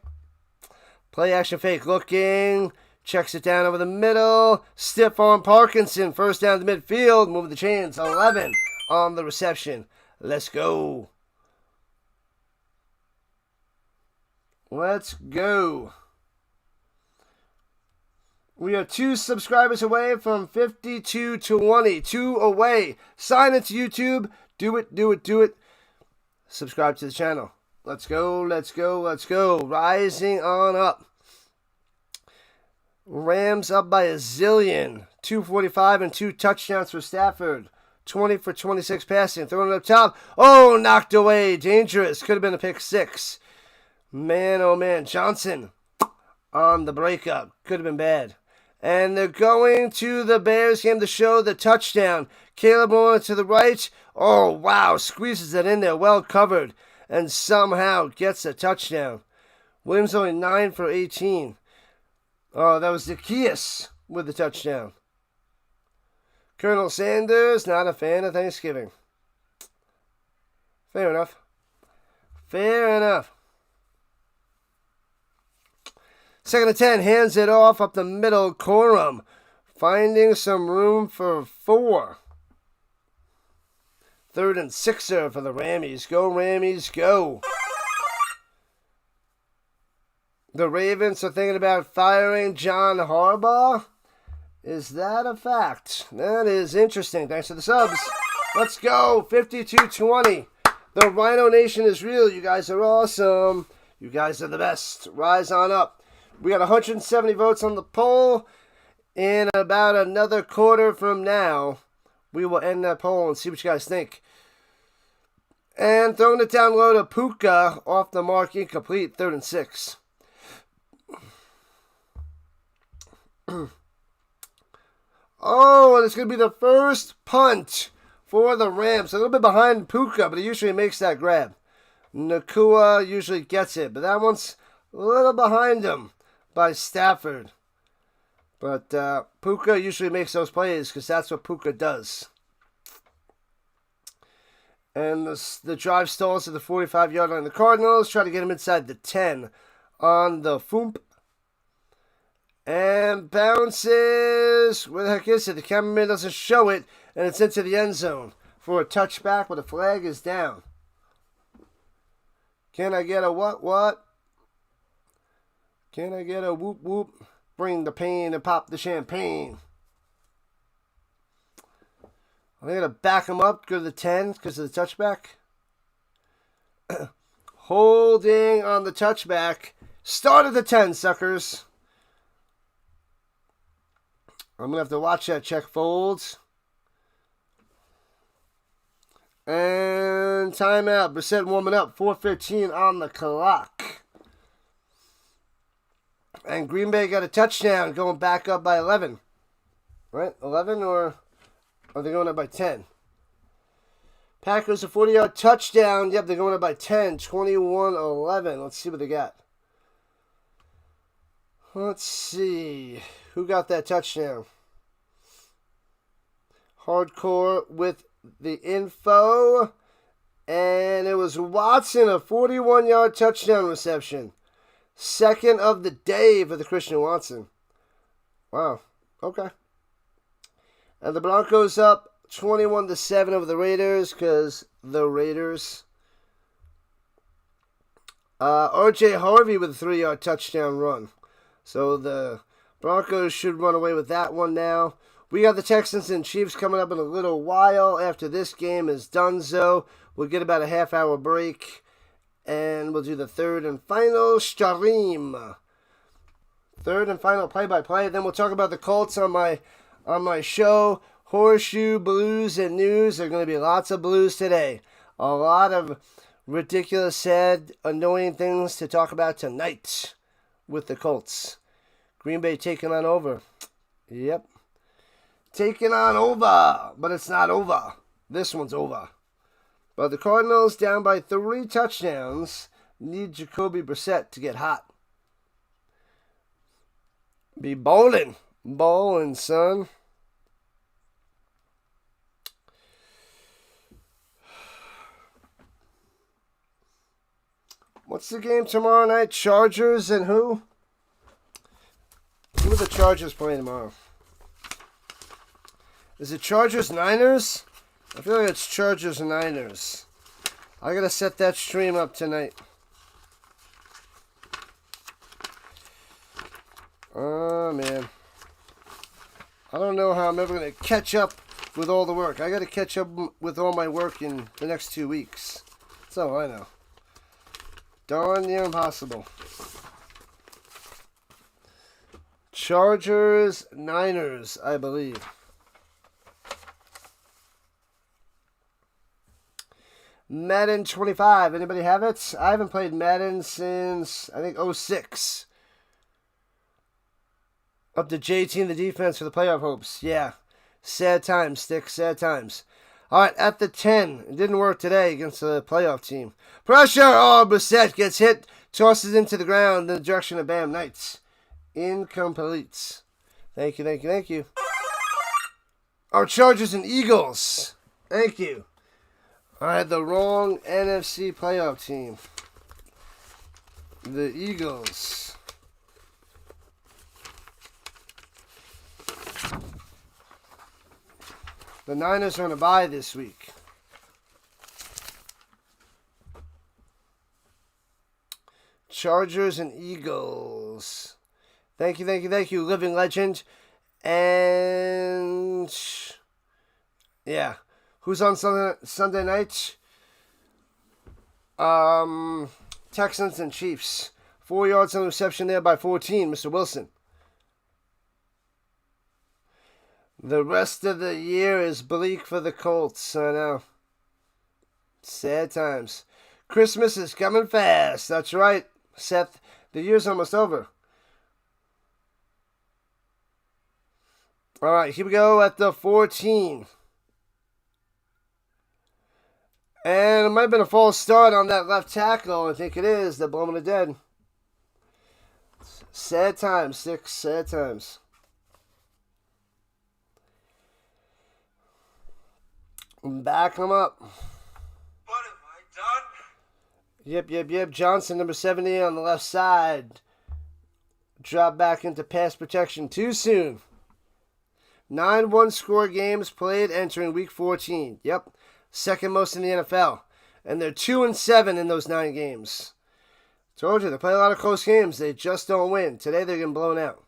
Play action fake looking. Checks it down over the middle. Stiff arm Parkinson. First down to midfield. Move the chains. 11 on the reception. Let's go. Let's go. We are 2 subscribers away from 5220. 2 away. Sign into YouTube. Do it, do it, do it. Subscribe to the channel. Let's go, let's go, let's go. Rising on up. Rams up by a zillion. 245 and 2 touchdowns for Stafford. 20 for 26 passing. Throwing it up top. Oh, knocked away. Dangerous. Could have been a pick 6. Man, oh man. Johnson on the breakup. Could have been bad. And they're going to the Bears game to show the touchdown. Caleb Warner to the right. Oh, wow. Squeezes it in there. Well covered. And somehow gets a touchdown. Williams only 9 for 18. Oh, that was Zacchaeus with the touchdown. Colonel Sanders, not a fan of Thanksgiving. Fair enough. Fair enough. 2nd and 10, hands it off up the middle. Corum finding some room for 4. 3rd and 6er for the Rammies. Go, Rammies, go. The Ravens are thinking about firing John Harbaugh. Is that a fact? That is interesting. Thanks for the subs. Let's go. 52-20. The Rhino Nation is real. You guys are awesome. You guys are the best. Rise on up. We got 170 votes on the poll. In about another quarter from now, we will end that poll and see what you guys think. And throwing it down low to Puka. Off the mark, incomplete. 3rd and 6. Oh, and it's going to be the first punt for the Rams. A little bit behind Puka, but he usually makes that grab. Nakua usually gets it, but that one's a little behind him by Stafford. But Puka usually makes those plays because that's what Puka does. And the drive stalls at the 45-yard line. The Cardinals try to get him inside the 10 on the Foomp. And bounces. Where the heck is it? The cameraman doesn't show it. And it's into the end zone for a touchback, but the flag is down. Can I get a what? Can I get a whoop whoop? Bring the pain and pop the champagne. Are they going to back him up, go to the 10 because of the touchback? Holding on the touchback. Start at the 10, suckers. I'm going to have to watch that check folds. And timeout. Brissett warming up. 4:15 on the clock. And Green Bay got a touchdown going back up by 11. Right? 11 or are they going up by 10? Packers a 40-yard touchdown. Yep, they're going up by 10. 21-11. Let's see what they got. Let's see. Who got that touchdown? Hardcore with the info. And it was Watson, a 41-yard touchdown reception. Second of the day for the Christian Watson. Wow. Okay. And the Broncos up 21-7 over the Raiders because the Raiders. R.J. Harvey with a 3-yard touchdown run. So the Broncos should run away with that one now. We got the Texans and Chiefs coming up in a little while. After this game is donezo, we'll get about a half-hour break. And we'll do the third and final stream. Third and final play-by-play. Then we'll talk about the Colts on my show. Horseshoe, blues, and news. There are going to be lots of blues today. A lot of ridiculous, sad, annoying things to talk about tonight with the Colts. Green Bay taking on over. Yep. Taking on over. But it's not over. This one's over. But the Cardinals, down by 3 touchdowns, need Jacoby Brissett to get hot. Be bowling. Bowling, son. What's the game tomorrow night? Chargers and who? Who are the Chargers playing tomorrow? Is it Chargers-Niners? I feel like it's Chargers-Niners. I gotta set that stream up tonight. Oh, man. I don't know how I'm ever gonna catch up with all the work. I gotta catch up with all my work in the next 2 weeks. That's all I know. Darn near impossible. Chargers-Niners, I believe. Madden 25. Anybody have it? I haven't played Madden since, I think, 06. Up to JT in the defense for the playoff hopes. Yeah. Sad times, Stick. Sad times. All right, at the 10. It didn't work today against the playoff team. Pressure! Oh, Brissett gets hit. Tosses into the ground in the direction of Bam Knights. Incomplete. Thank you, thank you, thank you. Our Chargers and Eagles. Thank you. I had the wrong NFC playoff team. The Eagles. The Niners are on a bye this week. Chargers and Eagles. Thank you, thank you, thank you, Living Legend. And yeah. Who's on Sunday night? Texans and Chiefs. 4 yards on the reception there by 14, Mr. Wilson. The rest of the year is bleak for the Colts, I know. Sad times. Christmas is coming fast. That's right, Seth. The year's almost over. All right, here we go at the 14. And it might have been a false start on that left tackle. I think it is. They're blowing it dead. Sad times, 6 sad times. Back them up. What have I done? Yep. Johnson, number 70 on the left side. Drop back into pass protection too soon. 9 one-score games played entering week 14. Yep. Second most in the NFL. And they're 2-7 in those 9 games. Told you, they play a lot of close games. They just don't win. Today they're getting blown out.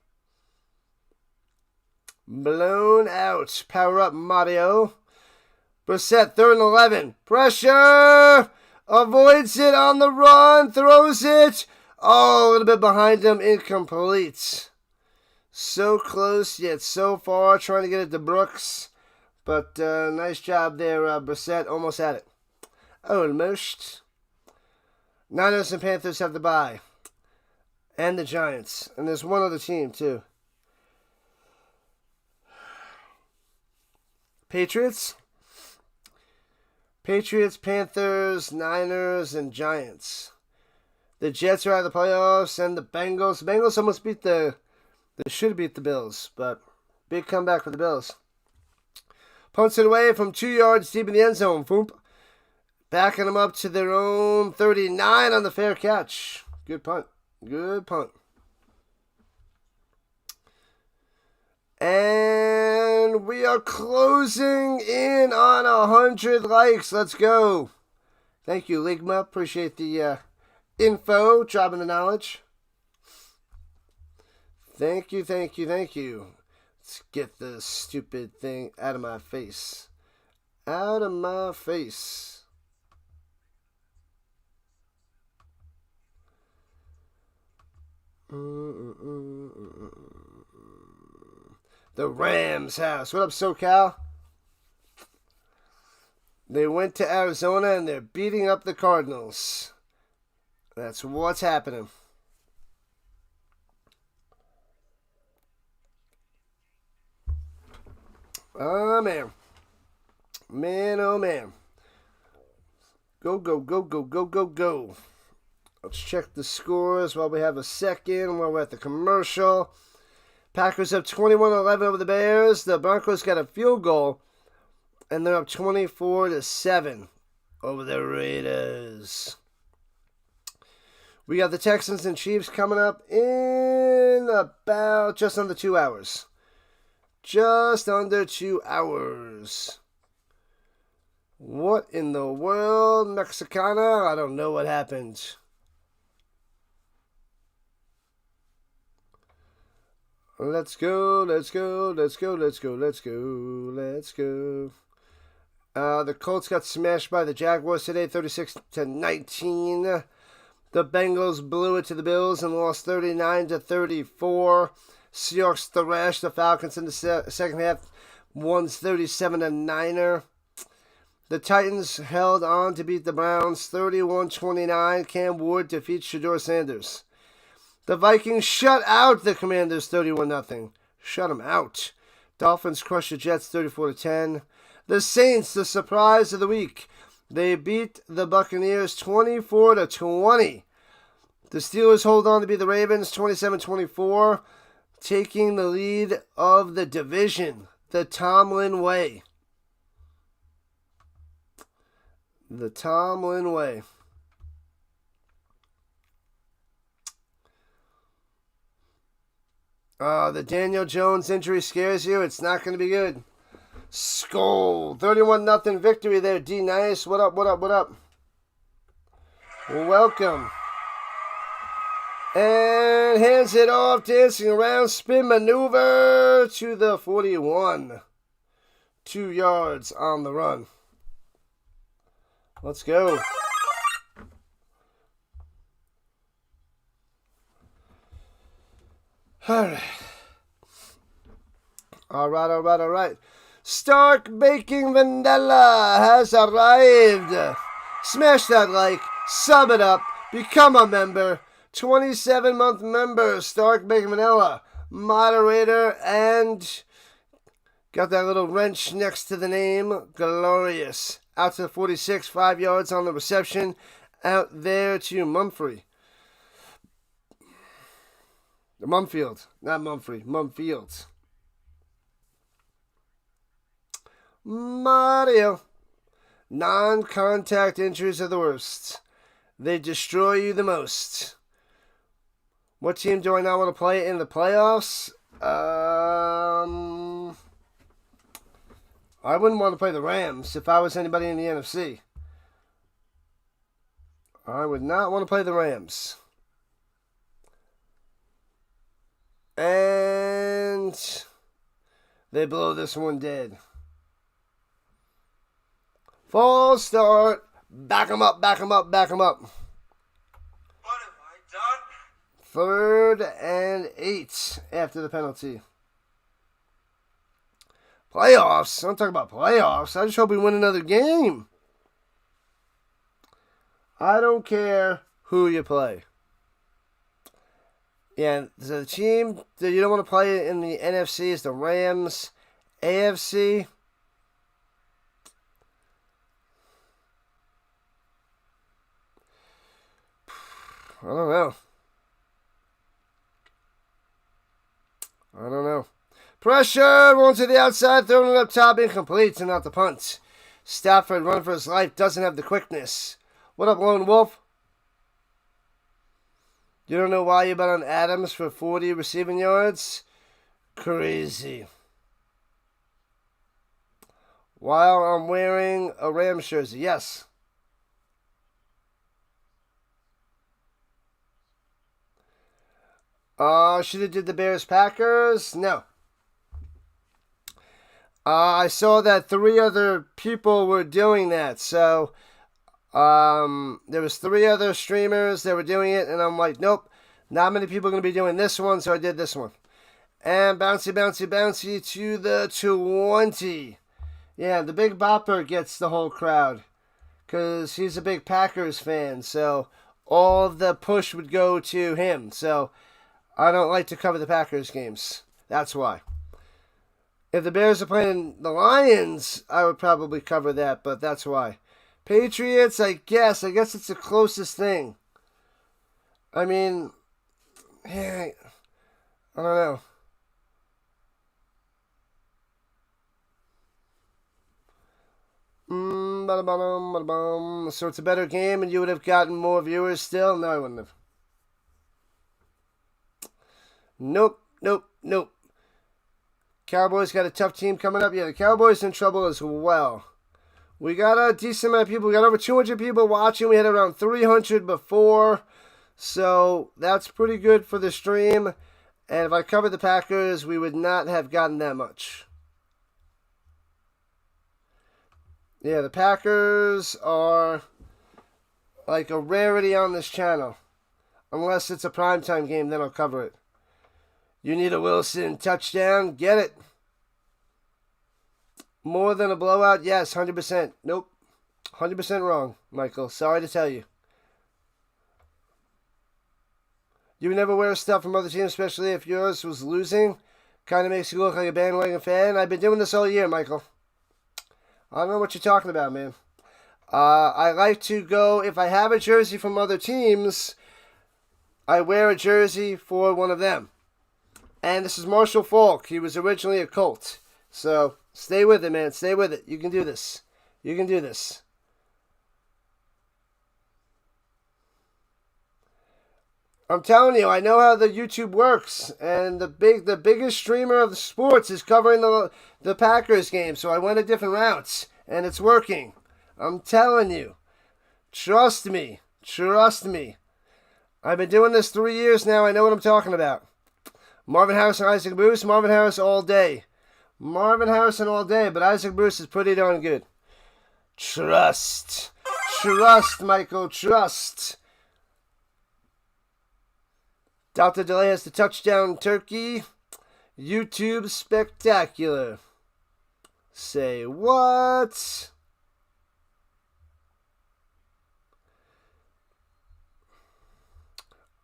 Blown out. Power up, Mario. Brissett, 3rd and 11. Pressure! Avoids it on the run. Throws it. Oh, a little bit behind him. Incomplete. So close, yet so far. Trying to get it to Brooks. But nice job there, Brissett. Almost had it. Almost. Niners and Panthers have the bye. And the Giants. And there's one other team, too. Patriots, Panthers, Niners, and Giants. The Jets are out of the playoffs, and the Bengals. The Bengals almost beat they should have beat the Bills, but big comeback for the Bills. Punts it away from 2 yards deep in the end zone. Boom. Backing them up to their own 39 on the fair catch. Good punt. Good punt. And we are closing in on 100 likes. Let's go. Thank you, Ligma. Appreciate the info, dropping the knowledge. Thank you. Let's get this stupid thing out of my face. Out of my face. The Rams house. What up, SoCal? They went to Arizona and they're beating up the Cardinals. That's what's happening. Oh, man. Man, oh, man. Go. Let's check the scores while we have a second, while we're at the commercial. Packers up 21-11 over the Bears. The Broncos got a field goal, and they're up 24-7 over the Raiders. We got the Texans and Chiefs coming up in about just under 2 hours. Just under 2 hours. What in the world, Mexicana? I don't know what happened. Let's go. The Colts got smashed by the Jaguars today, 36-19. The Bengals blew it to the Bills and lost 39-34. Seahawks thrashed the Falcons in the second half, won 37-9. The Titans held on to beat the Browns 31-29. Cam Ward defeats Shedeur Sanders. The Vikings shut out the Commanders 31-0. Shut them out. Dolphins crushed the Jets 34-10. The Saints, the surprise of the week. They beat the Buccaneers 24-20. The Steelers hold on to beat the Ravens 27-24, taking the lead of the division the Tomlin way. The Tomlin way. The Daniel Jones injury scares you. It's not going to be good. Skull. 31-0 victory there. D Nice. What up? Welcome. And hands it off. Dancing around. Spin maneuver to the 41. 2 yards on the run. Let's go. All right. Stark Baking Vanilla has arrived. Smash that like, sub it up, become a member. 27-month member, Stark Baking Vanilla, moderator, and got that little wrench next to the name. Glorious. Out to the 46, 5 yards on the reception. Out there to Mumfrey. Mumfield, not Mumfrey, Mumfield. Mario. Non-contact injuries are the worst. They destroy you the most. What team do I not want to play in the playoffs? I wouldn't want to play the Rams if I was anybody in the NFC. I would not want to play the Rams. And they blow this one dead. False start. Back them up. What have I done? 3rd and 8 after the penalty. Playoffs. I'm talking about playoffs. I just hope we win another game. I don't care who you play. Yeah, the team that you don't want to play in the NFC is the Rams. AFC. I don't know. Pressure, one to the outside, throwing it up top, incomplete, and not the punt. Stafford, run for his life, doesn't have the quickness. What up, Lone Wolf? You don't know why you bet on Adams for 40 receiving yards? Crazy. While I'm wearing a Rams jersey, yes. Should have did the Bears-Packers? No. I saw that 3 other people were doing that, so there was 3 other streamers that were doing it, and I'm like, nope, not many people are going to be doing this one, so I did this one. And bouncy, bouncy, bouncy to the 20. Yeah, the Big Bopper gets the whole crowd, because he's a big Packers fan, so all of the push would go to him, so I don't like to cover the Packers games. That's why. If the Bears are playing the Lions, I would probably cover that, but that's why. Patriots, I guess it's the closest thing. I mean, yeah, I don't know. So it's a better game and you would have gotten more viewers still? No, I wouldn't have. Nope. Cowboys got a tough team coming up. Yeah, the Cowboys in trouble as well. We got a decent amount of people. We got over 200 people watching. We had around 300 before. So that's pretty good for the stream. And if I covered the Packers, we would not have gotten that much. Yeah, the Packers are like a rarity on this channel. Unless it's a primetime game, then I'll cover it. You need a Wilson touchdown? Get it. More than a blowout? Yes, 100%. Nope. 100% wrong, Michael. Sorry to tell you. You never wear stuff from other teams, especially if yours was losing. Kind of makes you look like a bandwagon fan. I've been doing this all year, Michael. I don't know what you're talking about, man. I like to go, if I have a jersey from other teams, I wear a jersey for one of them. And this is Marshall Faulk. He was originally a Colt. So, stay with it, man. Stay with it. You can do this. You can do this. I'm telling you, I know how the YouTube works. And the biggest streamer of the sports is covering the Packers game. So I went a different route. And it's working. I'm telling you. Trust me. Trust me. I've been doing this 3 years now. I know what I'm talking about. Marvin Harrison, Isaac Bruce. Marvin Harris all day. Marvin Harrison all day, but Isaac Bruce is pretty darn good. Trust. Trust, Michael. Trust. Dr. Delay has the touchdown turkey. YouTube spectacular. Say what?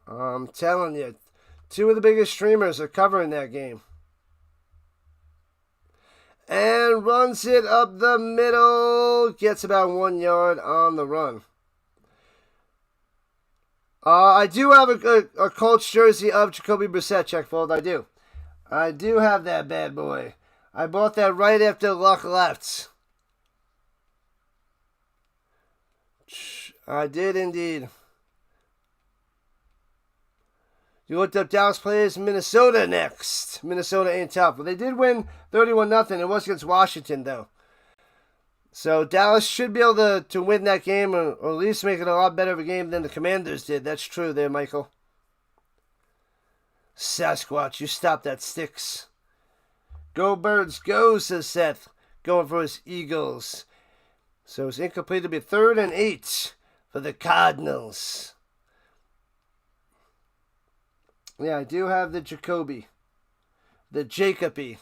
I'm telling you. 2 of the biggest streamers are covering that game. And runs it up the middle. Gets about 1 yard on the run. I do have a Colts jersey of Jacoby Brissett, Checkfold. I do. I do have that bad boy. I bought that right after Luck left. I did indeed. You looked up Dallas plays Minnesota next. Minnesota ain't tough. Well, they did win 31-0. It was against Washington, though. So Dallas should be able to win that game or at least make it a lot better of a game than the Commanders did. That's true there, Michael. Sasquatch, you stop that, Sticks. Go Birds, go, says Seth. Going for his Eagles. So it's incomplete. It'll be 3rd and 8 for the Cardinals. Yeah, I do have the Jacoby. The Jacoby.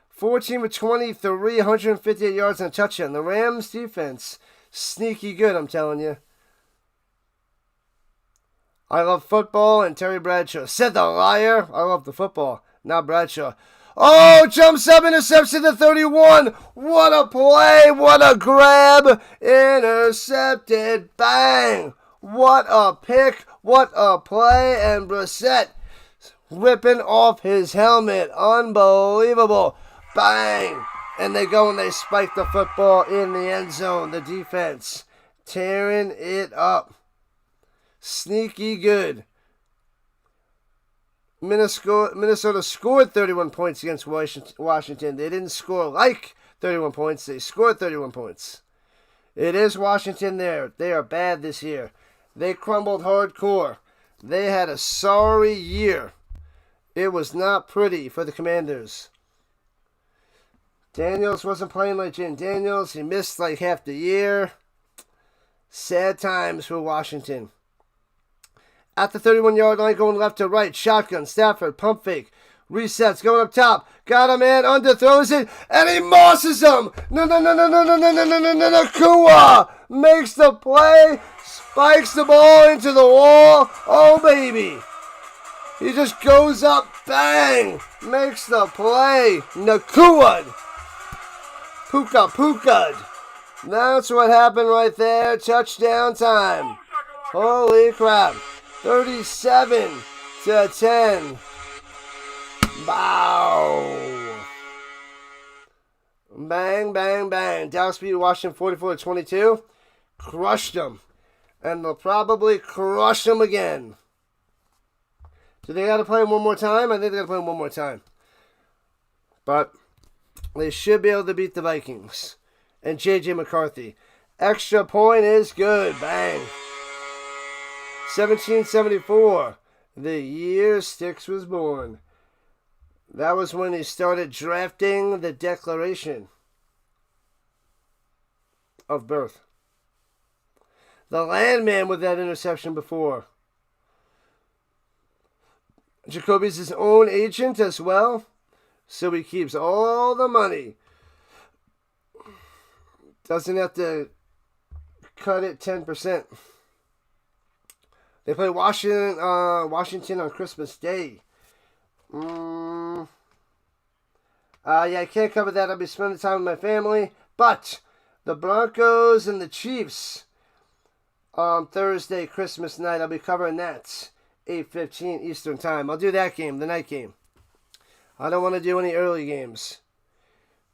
14 for 23, 158 yards and a touchdown. The Rams defense, sneaky good, I'm telling you. I love football, and Terry Bradshaw said the liar. I love the football, not Bradshaw. Oh, jumps up, intercepts at the 31. What a play, what a grab. Intercepted, bang. What a pick, what a play, and Brissett ripping off his helmet. Unbelievable. Bang. And they go and they spike the football in the end zone. The defense tearing it up. Sneaky good. Minnesota scored 31 points against Washington. They didn't score like 31 points. They scored 31 points. It is Washington there. They are bad this year. They crumbled hardcore. They had a sorry year. It was not pretty for the Commanders. Daniels wasn't playing like Jim Daniels. He missed like half the year. Sad times for Washington. At the 31-yard line, going left to right. Shotgun, Stafford, pump fake. Resets, going up top. Got a man, underthrows it, and he mosses him. Nakua makes the play, spikes the ball into the wall. Oh, baby. He just goes up, bang, makes the play. Nakua. Puka. That's what happened right there. Touchdown time. Holy crap. 37-10. Wow. Bang, bang, bang. Dallas beat Washington 44-22. Crushed them. And they'll probably crush them again. Do they got to play him one more time? I think they got to play him one more time. But they should be able to beat the Vikings. And J.J. McCarthy. Extra point is good. Bang. 1774. The year Sticks was born. That was when he started drafting the Declaration of Birth. The Landman with that interception before. Jacoby's his own agent as well, so he keeps all the money. Doesn't have to cut it 10%. They play Washington on Christmas Day. Yeah, I can't cover that. I'll be spending time with my family. But the Broncos and the Chiefs on Thursday, Christmas night, I'll be covering that. 8:15 Eastern Time. I'll do that game, the night game. I don't want to do any early games.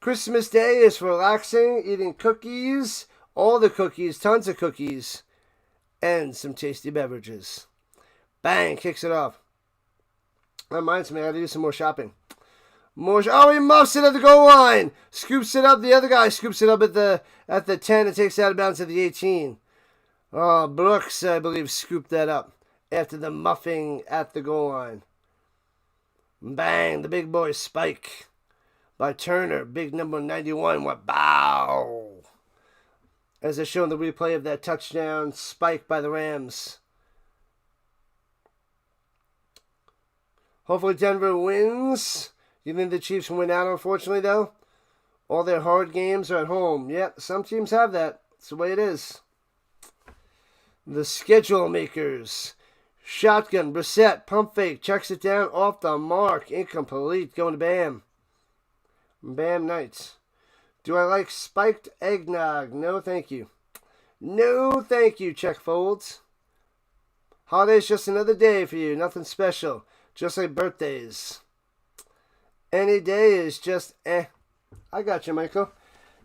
Christmas Day is for relaxing, eating cookies, all the cookies, tons of cookies, and some tasty beverages. Bang, kicks it off. That reminds me, I got to do some more shopping. Oh, he muffs it at the goal line. Scoops it up. The other guy scoops it up at the 10 and takes it out of bounds at the 18. Oh, Brooks, I believe, scooped that up after the muffing at the goal line. Bang, the big boy spike by Turner. Big number 91 went bow. As they're showing the replay of that touchdown spike by the Rams. Hopefully Denver wins. You think the Chiefs win out, unfortunately, though? All their hard games are at home. Yep, some teams have that. It's the way it is. The schedule makers. Shotgun, Brissett, pump fake, checks it down, off the mark, incomplete, going to Bam. Bam Knights. Do I like spiked eggnog? No, thank you. No, thank you, Check Folds. Holiday's just another day for you, nothing special, just like birthdays. Any day is just I got you, Michael.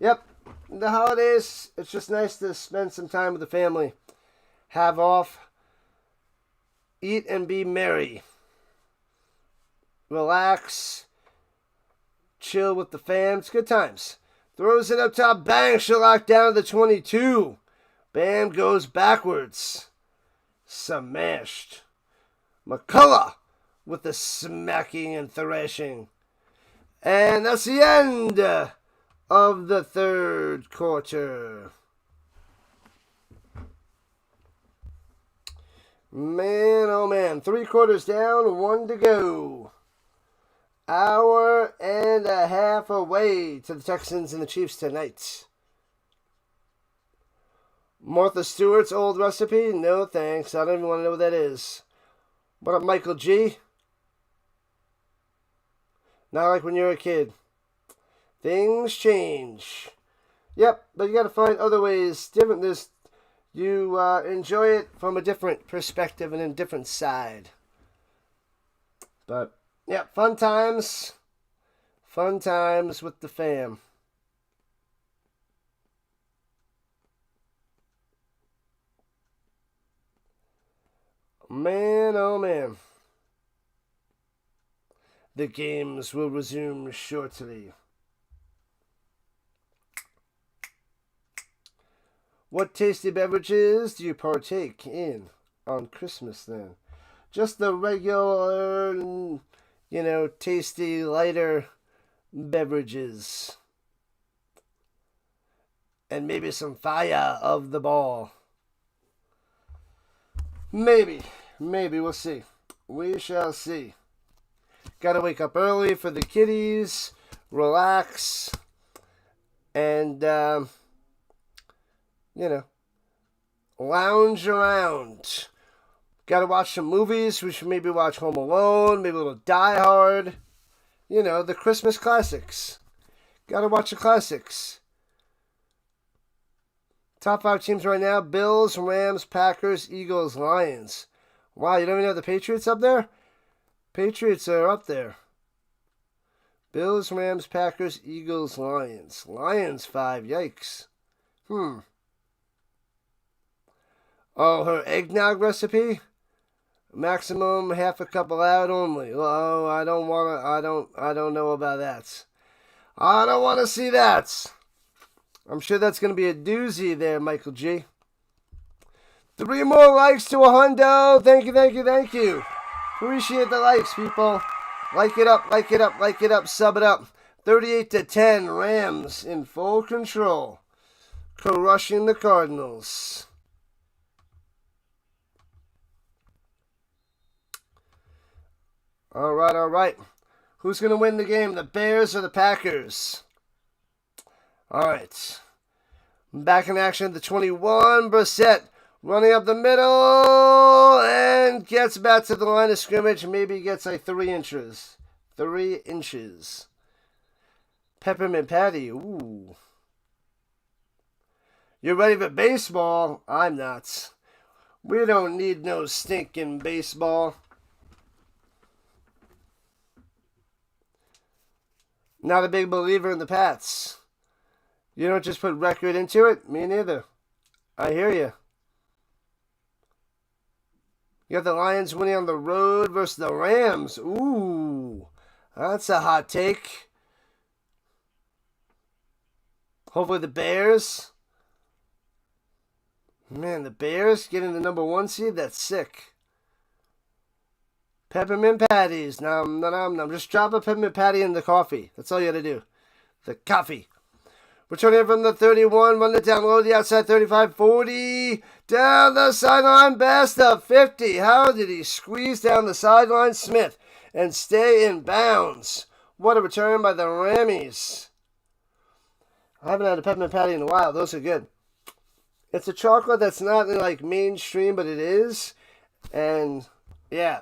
Yep, the holidays, it's just nice to spend some time with the family. Have off. Eat and be merry. Relax. Chill with the fam. It's good times. Throws it up top. Bang. Shellac down to the 22. Bam goes backwards. Smashed. McCullough with the smacking and thrashing. And that's the end of the third quarter. Man, oh man. 3 quarters down, 1 to go. Hour and a half away to the Texans and the Chiefs tonight. Martha Stewart's old recipe? No thanks. I don't even want to know what that is. What up, Michael G? Not like when you're a kid. Things change. Yep, but you got to find other ways. You enjoy it from a different perspective and a different side. But, yeah, fun times. Fun times with the fam. Man, oh man. The games will resume shortly. What tasty beverages do you partake in on Christmas then? Just the regular, tasty, lighter beverages. And maybe some fire of the ball. Maybe, we'll see. We shall see. Gotta wake up early for the kiddies, relax, and, lounge around. Gotta watch some movies. We should maybe watch Home Alone, maybe a little Die Hard. The Christmas classics. Gotta watch the classics. Top 5 teams right now: Bills, Rams, Packers, Eagles, Lions. Wow, you don't even have the Patriots up there? Patriots are up there. Bills, Rams, Packers, Eagles, Lions. Lions 5, yikes. Oh, her eggnog recipe? Maximum half a cup allowed only. Oh, I don't know about that. I don't want to see that. I'm sure that's going to be a doozy there, Michael G. 3 more likes to a hundo. Thank you. Appreciate the likes, people. Like it up, sub it up. 38-10, Rams in full control. Crushing the Cardinals. All right. Who's going to win the game, the Bears or the Packers? All right. Back in action at the 21. Brissett running up the middle and gets back to the line of scrimmage. Maybe gets like 3 inches. 3 inches. Peppermint patty. Ooh. You're ready for baseball? I'm not. We don't need no stinking baseball. Not a big believer in the Pats. You don't just put record into it? Me neither. I hear you. You got the Lions winning on the road versus the Rams. Ooh, that's a hot take. Hopefully the Bears. Man, the Bears getting the number 1 seed? That's sick. Peppermint patties. Nom. Just drop a peppermint patty in the coffee. That's all you gotta do. The coffee. Returning from the 31, run it down low, the outside 35, 40, down the sideline, best of 50. How did he squeeze down the sideline, Smith, and stay in bounds? What a return by the Rammies. I haven't had a peppermint patty in a while. Those are good. It's a chocolate that's not like mainstream, but it is. And, yeah.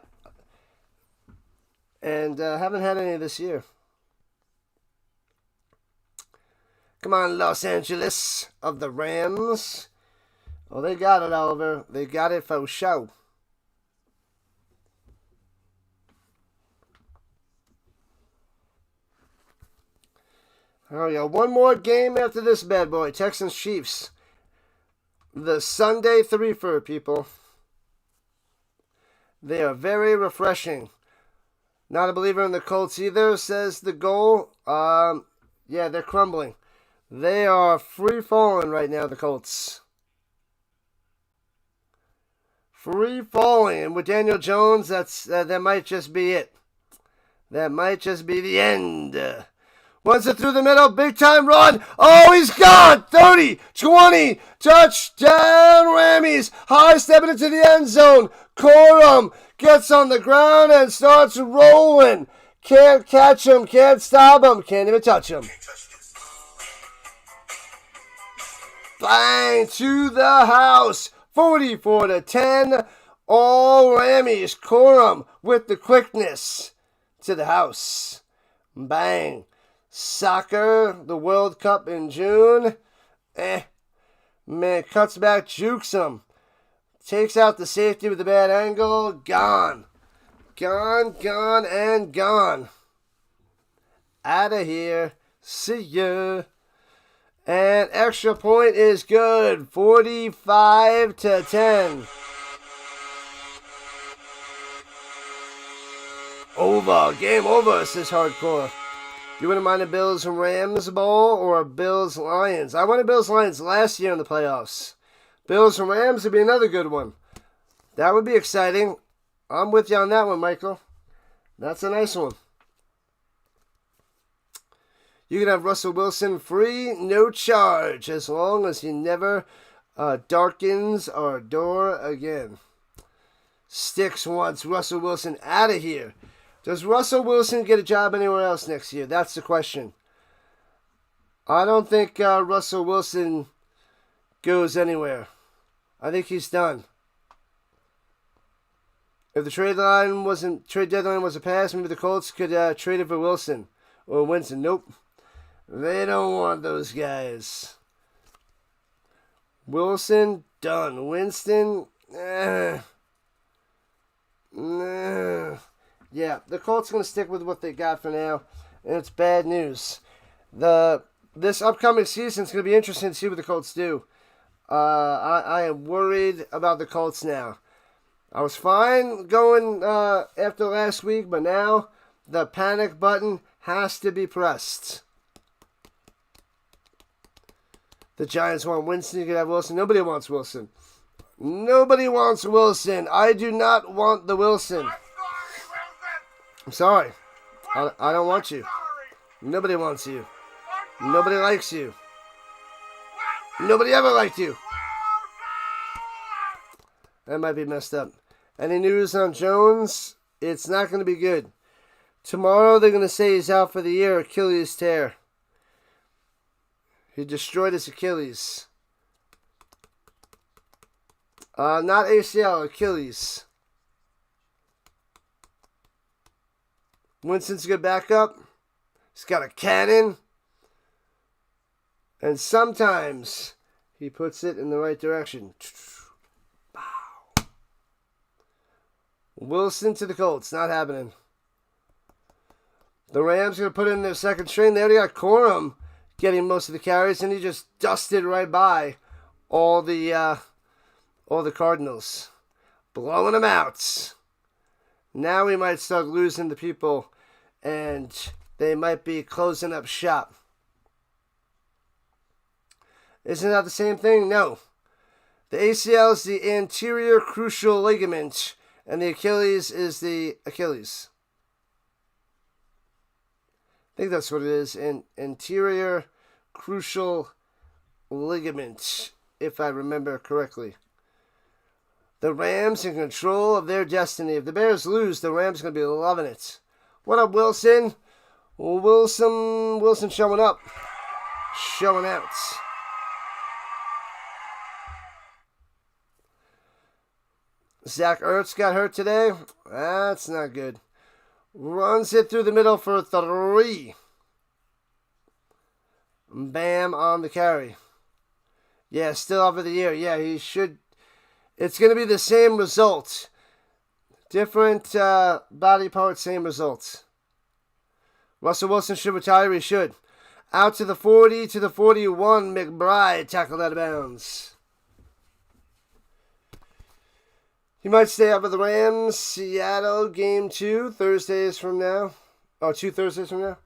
And haven't had any this year. Come on, Los Angeles of the Rams. Oh, they got it, Oliver. They got it for show. All right, one more game after this bad boy. Texans Chiefs. The Sunday 3-fer, people. They are very refreshing. Not a believer in the Colts either, says the goal. Yeah, they're crumbling. They are free falling right now, the Colts. Free falling. And with Daniel Jones, that might just be it. That might just be the end. Runs it through the middle, big time run. Oh, he's gone. 30, 20, touchdown Rammies. High stepping into the end zone. Corum gets on the ground and starts rolling. Can't catch him, can't stop him, can't even touch him. Bang to the house. 44-10. All Rammies. Corum with the quickness to the house. Bang. Soccer, the World Cup in June. Man, cuts back, jukes him. Takes out the safety with a bad angle. Gone. Gone, gone, and gone. Out of here. See ya. And extra point is good. 45-10. Over. Game over, says Hardcore. You wouldn't mind a Bills and Rams Bowl or a Bills Lions? I wanted Bills Lions last year in the playoffs. Bills and Rams would be another good one. That would be exciting. I'm with you on that one, Michael. That's a nice one. You can have Russell Wilson free, no charge, as long as he never darkens our door again. Sticks wants Russell Wilson out of here. Does Russell Wilson get a job anywhere else next year? That's the question. I don't think Russell Wilson goes anywhere. I think he's done. If the trade deadline wasn't passed, maybe the Colts could trade it for Wilson or Winston. Nope. They don't want those guys. Wilson, done. Winston, Yeah, the Colts going to stick with what they got for now, and it's bad news. This upcoming season is going to be interesting to see what the Colts do. I am worried about the Colts now. I was fine going after last week, but now the panic button has to be pressed. The Giants want Winston. You can have Wilson. Nobody wants Wilson. Nobody wants Wilson. I do not want the Wilson. I'm sorry. I don't want you. Nobody wants you. Nobody likes you. Nobody ever liked you. That might be messed up. Any news on Jones? It's not going to be good. Tomorrow they're going to say he's out for the year. Achilles tear. He destroyed his Achilles. Not ACL, Achilles. Winston's a good backup. He's got a cannon. And sometimes he puts it in the right direction. Wilson to the Colts. Not happening. The Rams are going to put in their second string. They already got Corum getting most of the carries, and he just dusted right by all the Cardinals, blowing them out. Now we might start losing the people, and they might be closing up shop. Isn't that the same thing? No. The ACL is the anterior crucial ligament, and the Achilles is the Achilles. I think that's what it is. An anterior crucial ligament, if I remember correctly. The Rams in control of their destiny. If the Bears lose, the Rams are going to be loving it. What up, Wilson? Wilson showing up. Showing out. Zach Ertz got hurt today. That's not good. Runs it through the middle for 3. Bam on the carry. Yeah, still out for the year. Yeah, he should. It's going to be the same result. Different body part, same result. Russell Wilson should retire. He should. Out to the 40, to the 41. McBride tackled out of bounds. He might stay out with the Rams. Seattle, game 2, Thursdays from now. Oh, 2 Thursdays from now.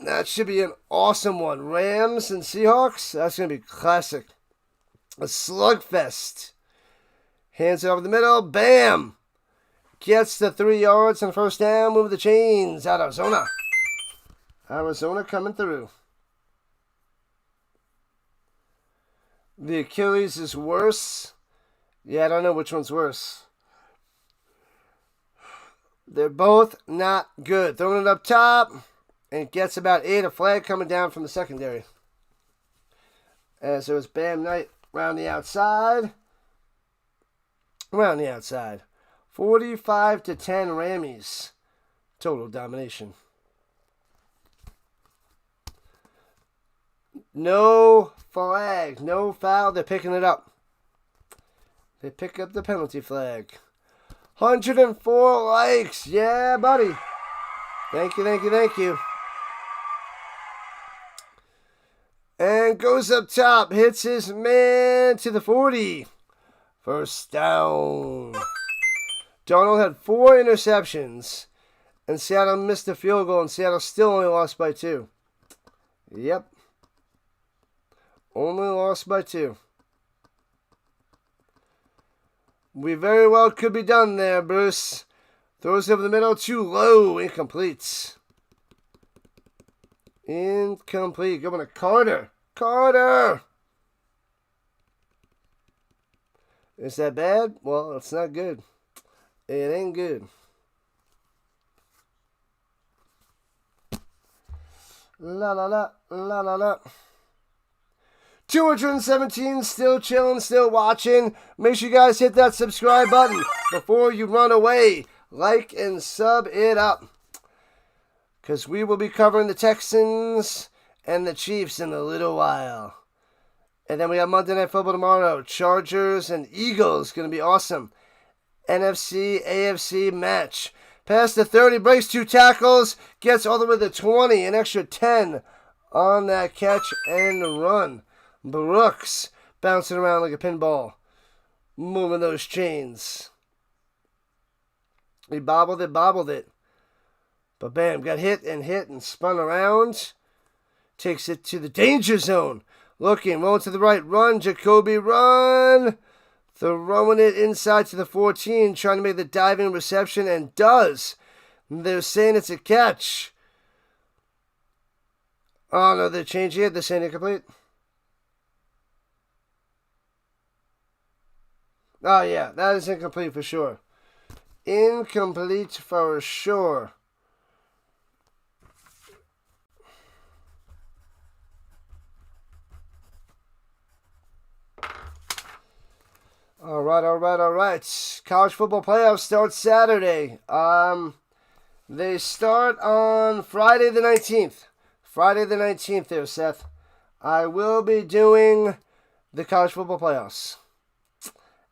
That should be an awesome one. Rams and Seahawks. That's going to be classic. A slugfest. Hands it over the middle. Bam! Gets the 3 yards and first down. Move the chains. Arizona. Arizona coming through. The Achilles is worse. Yeah, I don't know which one's worse. They're both not good. Throwing it up top. And gets about 8. A flag coming down from the secondary. As it was Bam Knight around the outside. Around the outside. 45-10 Rammies. Total domination. No flag. No foul. They're picking it up. They pick up the penalty flag. 104 likes. Yeah, buddy. Thank you, thank you, thank you. And goes up top. Hits his man to the 40. First down. Darnold had 4 interceptions. And Seattle missed a field goal. And Seattle still only lost by 2. Yep. Only lost by 2. We very well could be done there, Bruce. Throws over the middle, too low, incomplete. Incomplete. Going to Carter. Carter! Is that bad? Well, it's not good. It ain't good. La la la, la la la. 217, still chilling, still watching. Make sure you guys hit that subscribe button before you run away. Like and sub it up. Because we will be covering the Texans and the Chiefs in a little while. And then we have Monday Night Football tomorrow. Chargers and Eagles. Going to be awesome. NFC, AFC match. Past the 30, breaks 2 tackles. Gets all the way to 20. An extra 10 on that catch and run. Brooks bouncing around like a pinball. Moving those chains. He bobbled it. But bam, got hit and spun around. Takes it to the danger zone. Looking, rolling to the right. Run, Jacoby, run. Throwing it inside to the 14. Trying to make the diving reception and does. They're saying it's a catch. Oh no, they're changing it. They're saying incomplete. Oh, yeah, that is incomplete for sure. Incomplete for sure. All right. College football playoffs start Saturday. They start on Friday the 19th. Friday the 19th there, Seth. I will be doing the college football playoffs.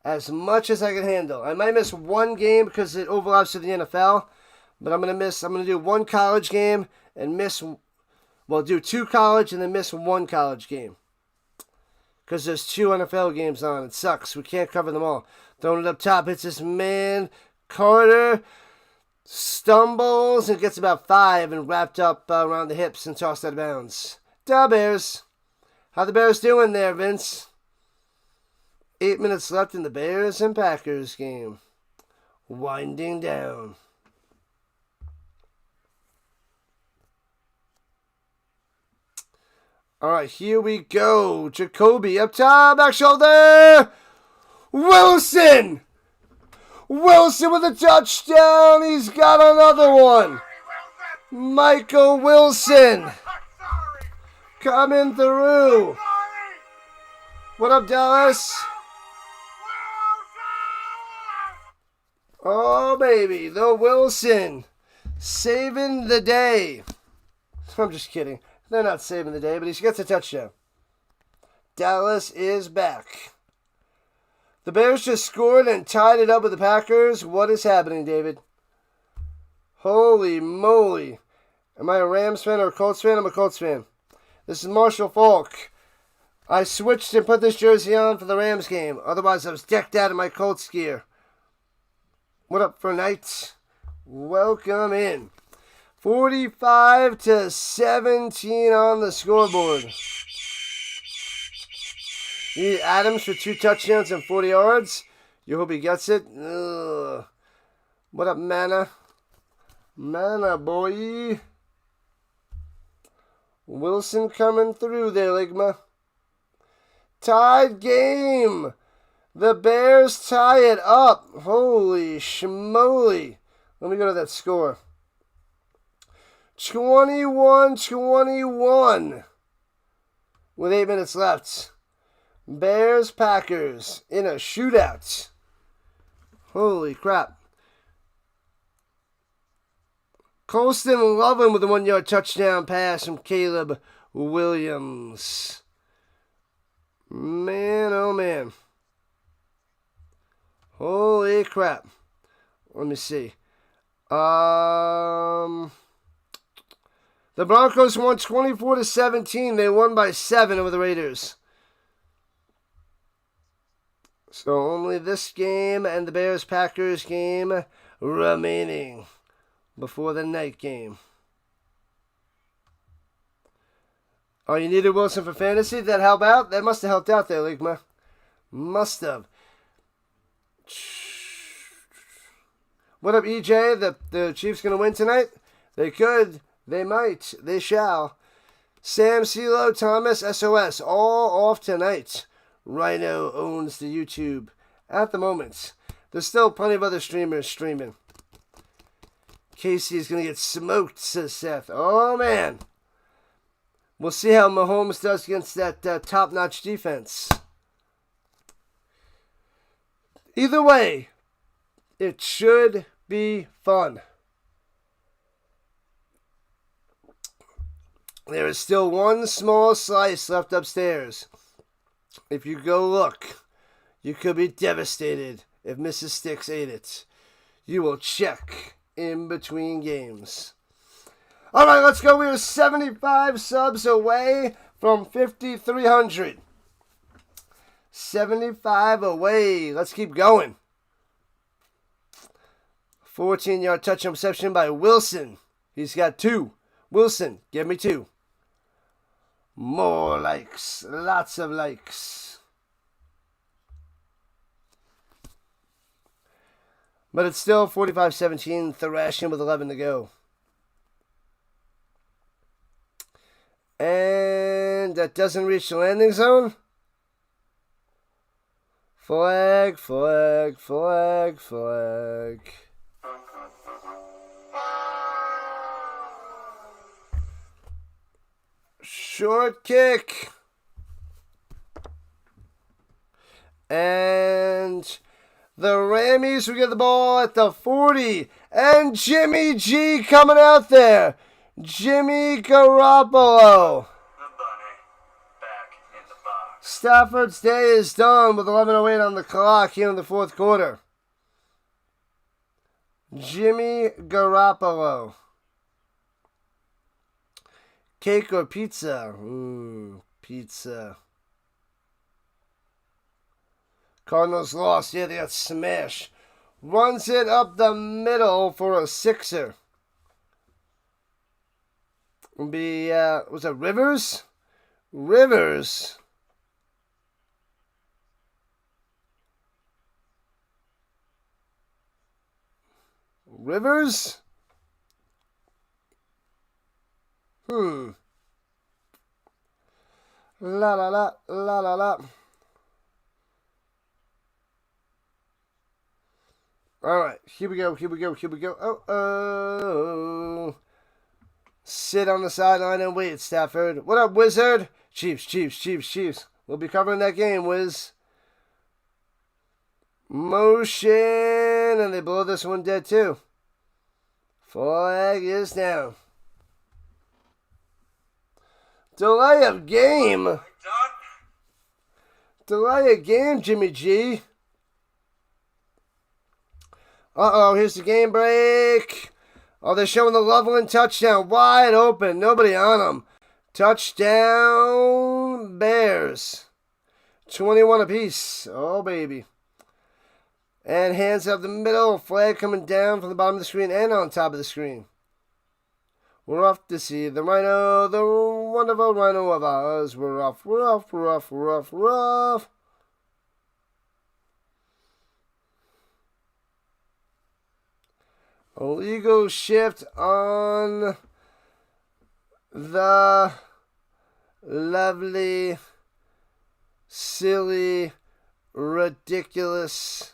As much as I can handle. I might miss one game because it overlaps with the NFL. But I'm going to do one college game and do 2 college and then miss 1 college game. Because there's 2 NFL games on. It sucks. We can't cover them all. Throwing it up top. Hits this man. Carter stumbles and gets about 5 and wrapped up around the hips and tossed out of bounds. Da Bears. How the Bears doing there, Vince? 8 minutes left in the Bears and Packers game. Winding down. All right, here we go. Jacoby up top, back shoulder. Wilson with a touchdown. He's got another one. Michael Wilson coming through. What up, Dallas? Oh, baby, the Wilson saving the day. I'm just kidding. They're not saving the day, but he gets a touchdown. Dallas is back. The Bears just scored and tied it up with the Packers. What is happening, David? Holy moly. Am I a Rams fan or a Colts fan? I'm a Colts fan. This is Marshall Falk. I switched and put this jersey on for the Rams game. Otherwise, I was decked out in my Colts gear. What up for Knights? Welcome in. 45-17 on the scoreboard. You need Adams for 2 touchdowns and 40 yards. You hope he gets it. Ugh. What up, Mana? Mana, boy. Wilson coming through there, Ligma. Tied game. The Bears tie it up. Holy schmoly. Let me go to that score. 21-21 with 8 minutes left. Bears, Packers in a shootout. Holy crap. Colston Lovin with a 1-yard touchdown pass from Caleb Williams. Man, oh man. Holy crap. Let me see. The Broncos won 24-17. They won by 7 over the Raiders. So only this game and the Bears-Packers game remaining before the night game. Oh, you needed Wilson for fantasy? Did that help out? That must have helped out there, Ligma. Must have. What up, EJ? The Chiefs going to win tonight? They could. They might. They shall. Sam, CeeLo, Thomas, SOS, all off tonight. Rhino owns the YouTube at the moment. There's still plenty of other streamers streaming. Casey is going to get smoked, says Seth. Oh, man. We'll see how Mahomes does against that top-notch defense. Either way, it should be fun. There is still one small slice left upstairs. If you go look, you could be devastated if Mrs. Sticks ate it. You will check in between games. All right, let's go. We are 75 subs away from 5,300. 75 away. Let's keep going. 14-yard touchdown reception by Wilson. He's got 2. Wilson, give me 2. More likes. Lots of likes. But it's still 45-17. Thrashing with 11 to go. And that doesn't reach the landing zone. Flag, flag, flag, flag. Short kick. And the Rammies will get the ball at the 40. And Jimmy G coming out there. Jimmy Garoppolo. The bunny back in the box. Stafford's day is done with 11:08 on the clock here in the fourth quarter. Jimmy Garoppolo. Cake or pizza? Pizza. Cardinals lost. Yeah, they got smashed. Runs it up the middle for a 6er. Will be, was it Rivers? Rivers. Rivers? La la la la la la. All right, here we go. Oh. Sit on the sideline and wait, Stafford. What up, Wizard? Chiefs. We'll be covering that game, Wiz. Motion, and they blow this one dead too. Flag is down. Delay of game. Delay of game, Jimmy G. Uh-oh, here's the game break. Oh, they're showing the Loveland touchdown. Wide open. Nobody on them. Touchdown, Bears. 21 apiece. Oh, baby. And hands up the middle. Flag coming down from the bottom of the screen and on top of the screen. We're off to see the Rhino, the wonderful Rhino of ours. We're off. Illegal shift on the lovely, silly, ridiculous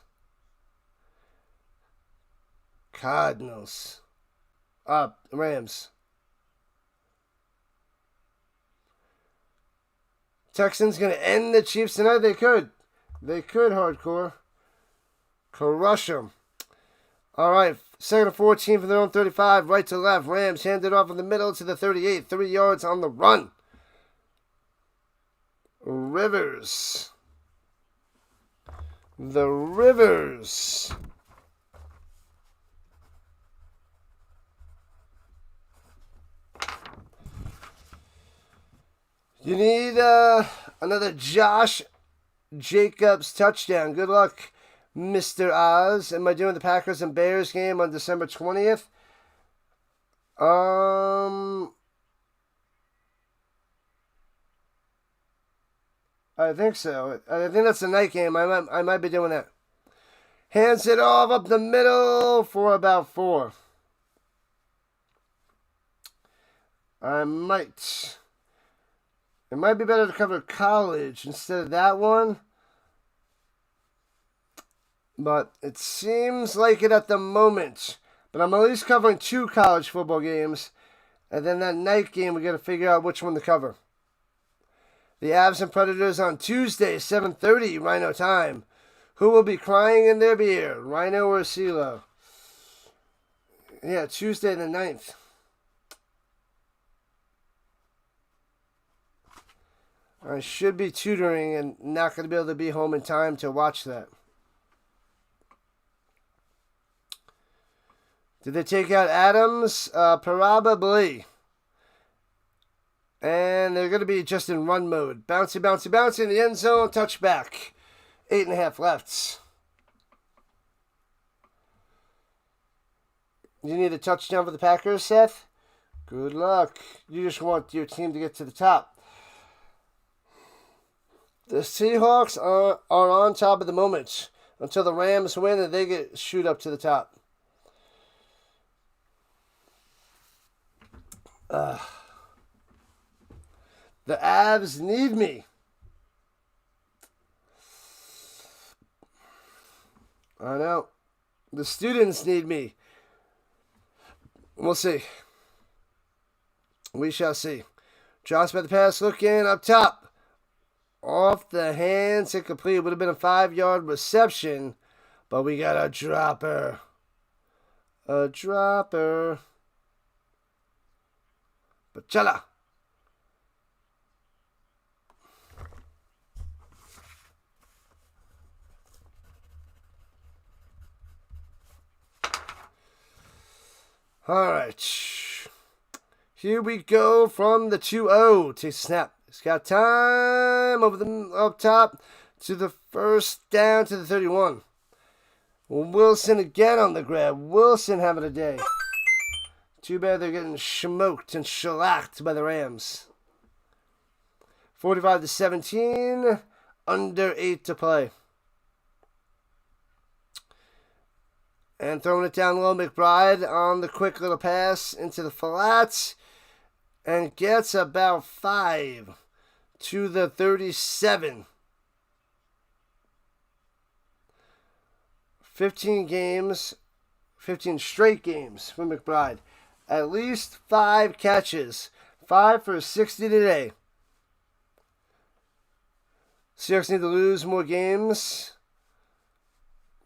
Cardinals. Rams. Texans going to end the Chiefs tonight? They could. They could, hardcore. Crush them. All right. 2nd and 14 from their own 35. Right to left. Rams hand it off in the middle to the 38. 3 yards on the run. Rivers. The Rivers. You need another Josh Jacobs touchdown. Good luck, Mr. Oz. Am I doing the Packers and Bears game on December 20th? I think so. I think that's the night game. I might be doing that. Hands it off up the middle for about 4. I might. It might be better to cover college instead of that one. But it seems like it at the moment. But I'm at least covering 2 college football games. And then that night game, we got to figure out which one to cover. The Avs and Predators on Tuesday, 7:30, Rhino time. Who will be crying in their beer, Rhino or CeeLo? Yeah, Tuesday the 9th. I should be tutoring and not going to be able to be home in time to watch that. Did they take out Adams? Probably. And they're going to be just in run mode. Bouncy, bouncy, bouncy in the end zone. Touchback. 8.5 left. You need a touchdown for the Packers, Seth? Good luck. You just want your team to get to the top. The Seahawks are on top at the moment until the Rams win and they shoot up to the top. The Avs need me. I know. The students need me. We'll see. We shall see. Josh by the pass, looking up top. Off the hands, incomplete. Would have been a 5-yard reception, but we got a dropper. A dropper. Bachala. All right. Here we go from the 2-0 to snap. It's got time over the up top to the first down to the 31. Wilson again on the grab. Wilson having a day. Too bad they're getting smoked and shellacked by the Rams. 45-17. Under 8 to play. And throwing it down low, McBride on the quick little pass into the flats. And gets about 5 to the 37. 15 straight games for McBride. At least 5 catches. 5 for 60 today. Seahawks need to lose more games.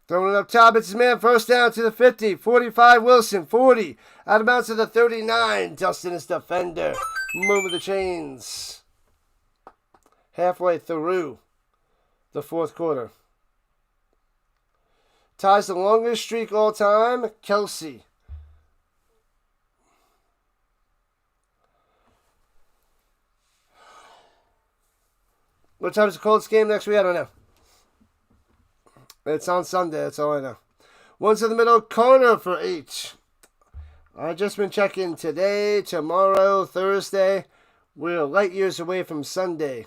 Throwing it up top, it's his man. First down to the 50. 45, Wilson. 40. Out of bounds to the 39. Dustin is defender. Moving the chains. Halfway through the 4th quarter. Ties the longest streak all time. Kelsey. What time is the Colts game next week? I don't know. It's on Sunday, that's all I know. One's in the middle corner for H. I've just been checking today, tomorrow, Thursday. We're light years away from Sunday.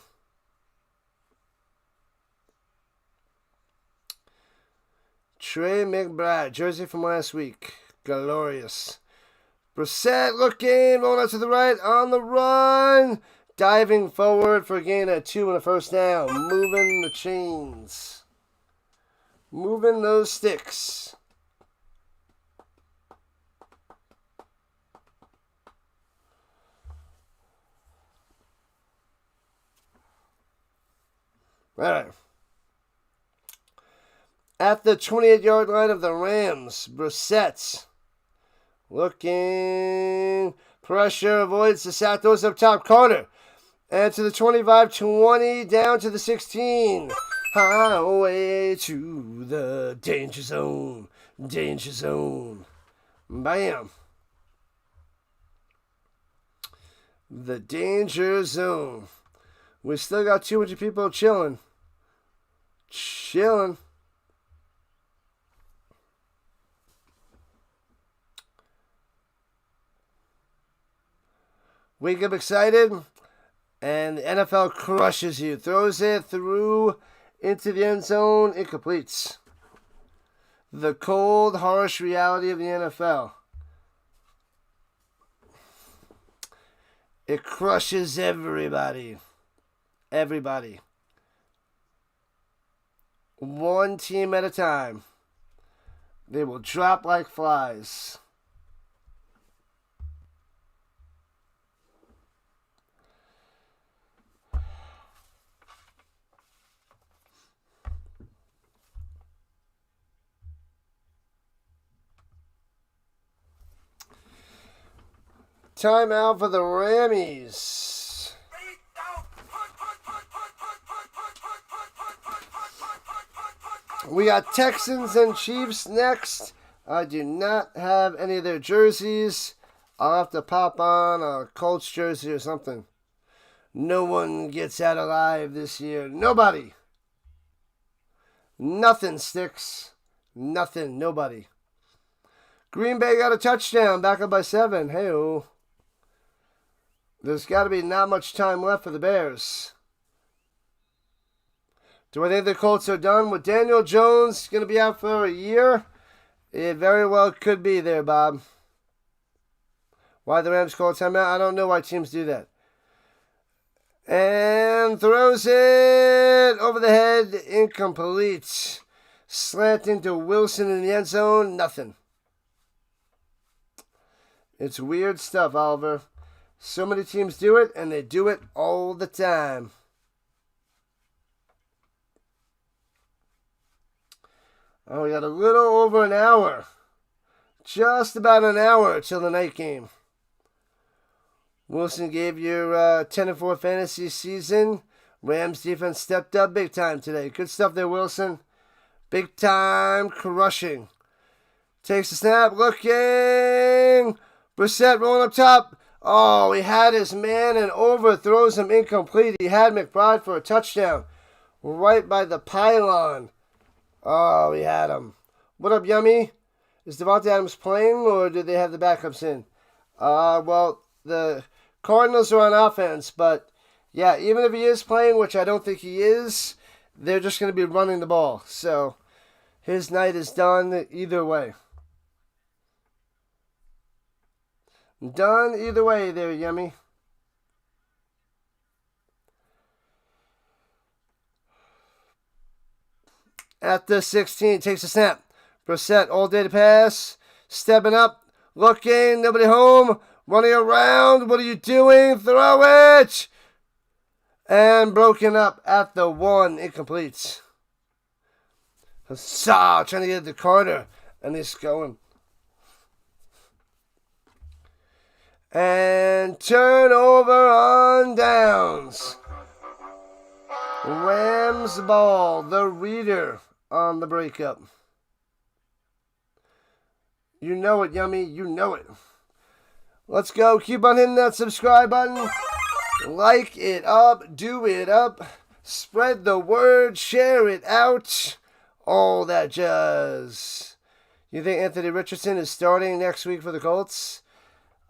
Trey McBride, jersey from last week. Glorious. Brissett looking, rolling out to the right, on the run. Diving forward for a gain of 2 and a first down. Moving the chains. Moving those sticks. All right. At the 28-yard line of the Rams, Brissett. Looking. Pressure, avoids the sack, throws up top, Carter. And to the 25-20, down to the 16. Highway to the danger zone. Danger zone. Bam. The danger zone. We still got 200 people chilling. Chilling. Wake up excited, and the NFL crushes you. Throws it through into the end zone. Incomplete. The cold, harsh reality of the NFL. It crushes everybody. Everybody. One team at a time. They will drop like flies. Timeout for the Rammies. We got Texans and Chiefs next. I do not have any of their jerseys. I'll have to pop on a Colts jersey or something. No one gets out alive this year. Nobody. Nothing sticks. Nothing. Nobody. Green Bay got a touchdown. Back up by 7. Hey-oh. There's got to be not much time left for the Bears. Do I think the Colts are done? With Daniel Jones going to be out for a year? It very well could be there, Bob. Why the Rams call timeout? I don't know why teams do that. And throws it over the head. Incomplete. Slanting to Wilson in the end zone. Nothing. It's weird stuff, Oliver. So many teams do it, and they do it all the time. Oh, we got a little over an hour. Just about an hour till the night game. Wilson gave your 10-4 fantasy season. Rams defense stepped up big time today. Good stuff there, Wilson. Big time crushing. Takes the snap, looking. Brissett rolling up top. Oh, he had his man and overthrows him incomplete. He had McBride for a touchdown. Right by the pylon. Oh, he had him. What up, Yummy? Is Devontae Adams playing, or do they have the backups in? Well, the Cardinals are on offense, but yeah, even if he is playing, which I don't think he is, they're just going to be running the ball. So his night is done either way. Done either way there, Yummy. At the 16, takes a snap. Brissett, all day to pass. Stepping up. Looking. Nobody home. Running around. What are you doing? Throw it. And broken up at the 1. Incomplete. Huzzah. Trying to get it to Carter. And he's going. And turnover on downs. Rams ball. The Reader on the breakup. You know it, Yummy. You know it. Let's go. Keep on hitting that subscribe button. Like it up. Do it up. Spread the word. Share it out. All that jazz. You think Anthony Richardson is starting next week for the Colts?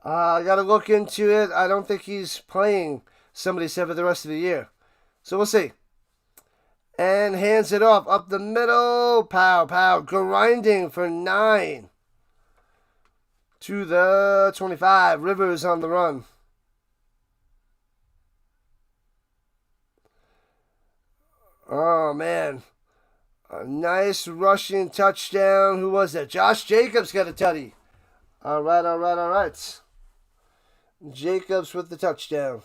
I got to look into it. I don't think he's playing, somebody said, for the rest of the year. So we'll see. And hands it off. Up the middle. Pow, pow. Grinding for 9. To the 25. Rivers on the run. Oh, man. A nice rushing touchdown. Who was that? Josh Jacobs got a tutty. All right, all right, all right. Jacobs with the touchdown.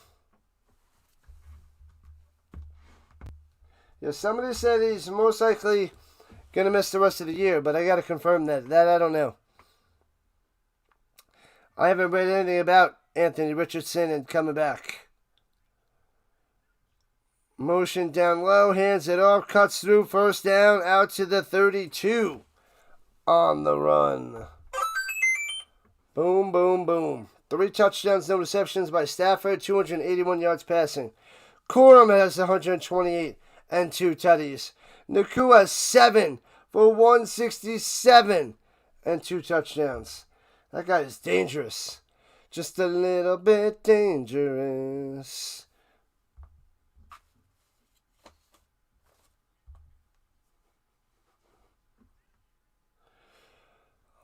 Yeah, somebody said he's most likely going to miss the rest of the year, but I got to confirm that. That I don't know. I haven't read anything about Anthony Richardson and coming back. Motion down low, hands it off, cuts through, first down, out to the 32 on the run. Boom, boom, boom. 3 touchdowns, no receptions by Stafford, 281 yards passing. Corum has 128 and 2 tutties. Nakua has 7 for 167 and 2 touchdowns. That guy is dangerous. Just a little bit dangerous.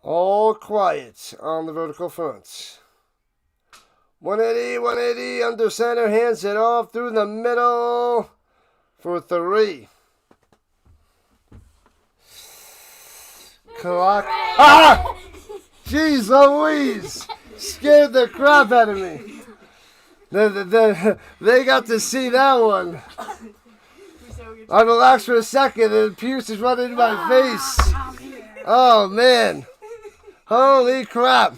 All quiet on the vertical front. 180, under center, hands it off through the middle for 3. Clock. Ah! Jeez Louise! Scared the crap out of me. They got to see that one. I relaxed for a second and Pierce is running in my face. Oh, man. Holy crap.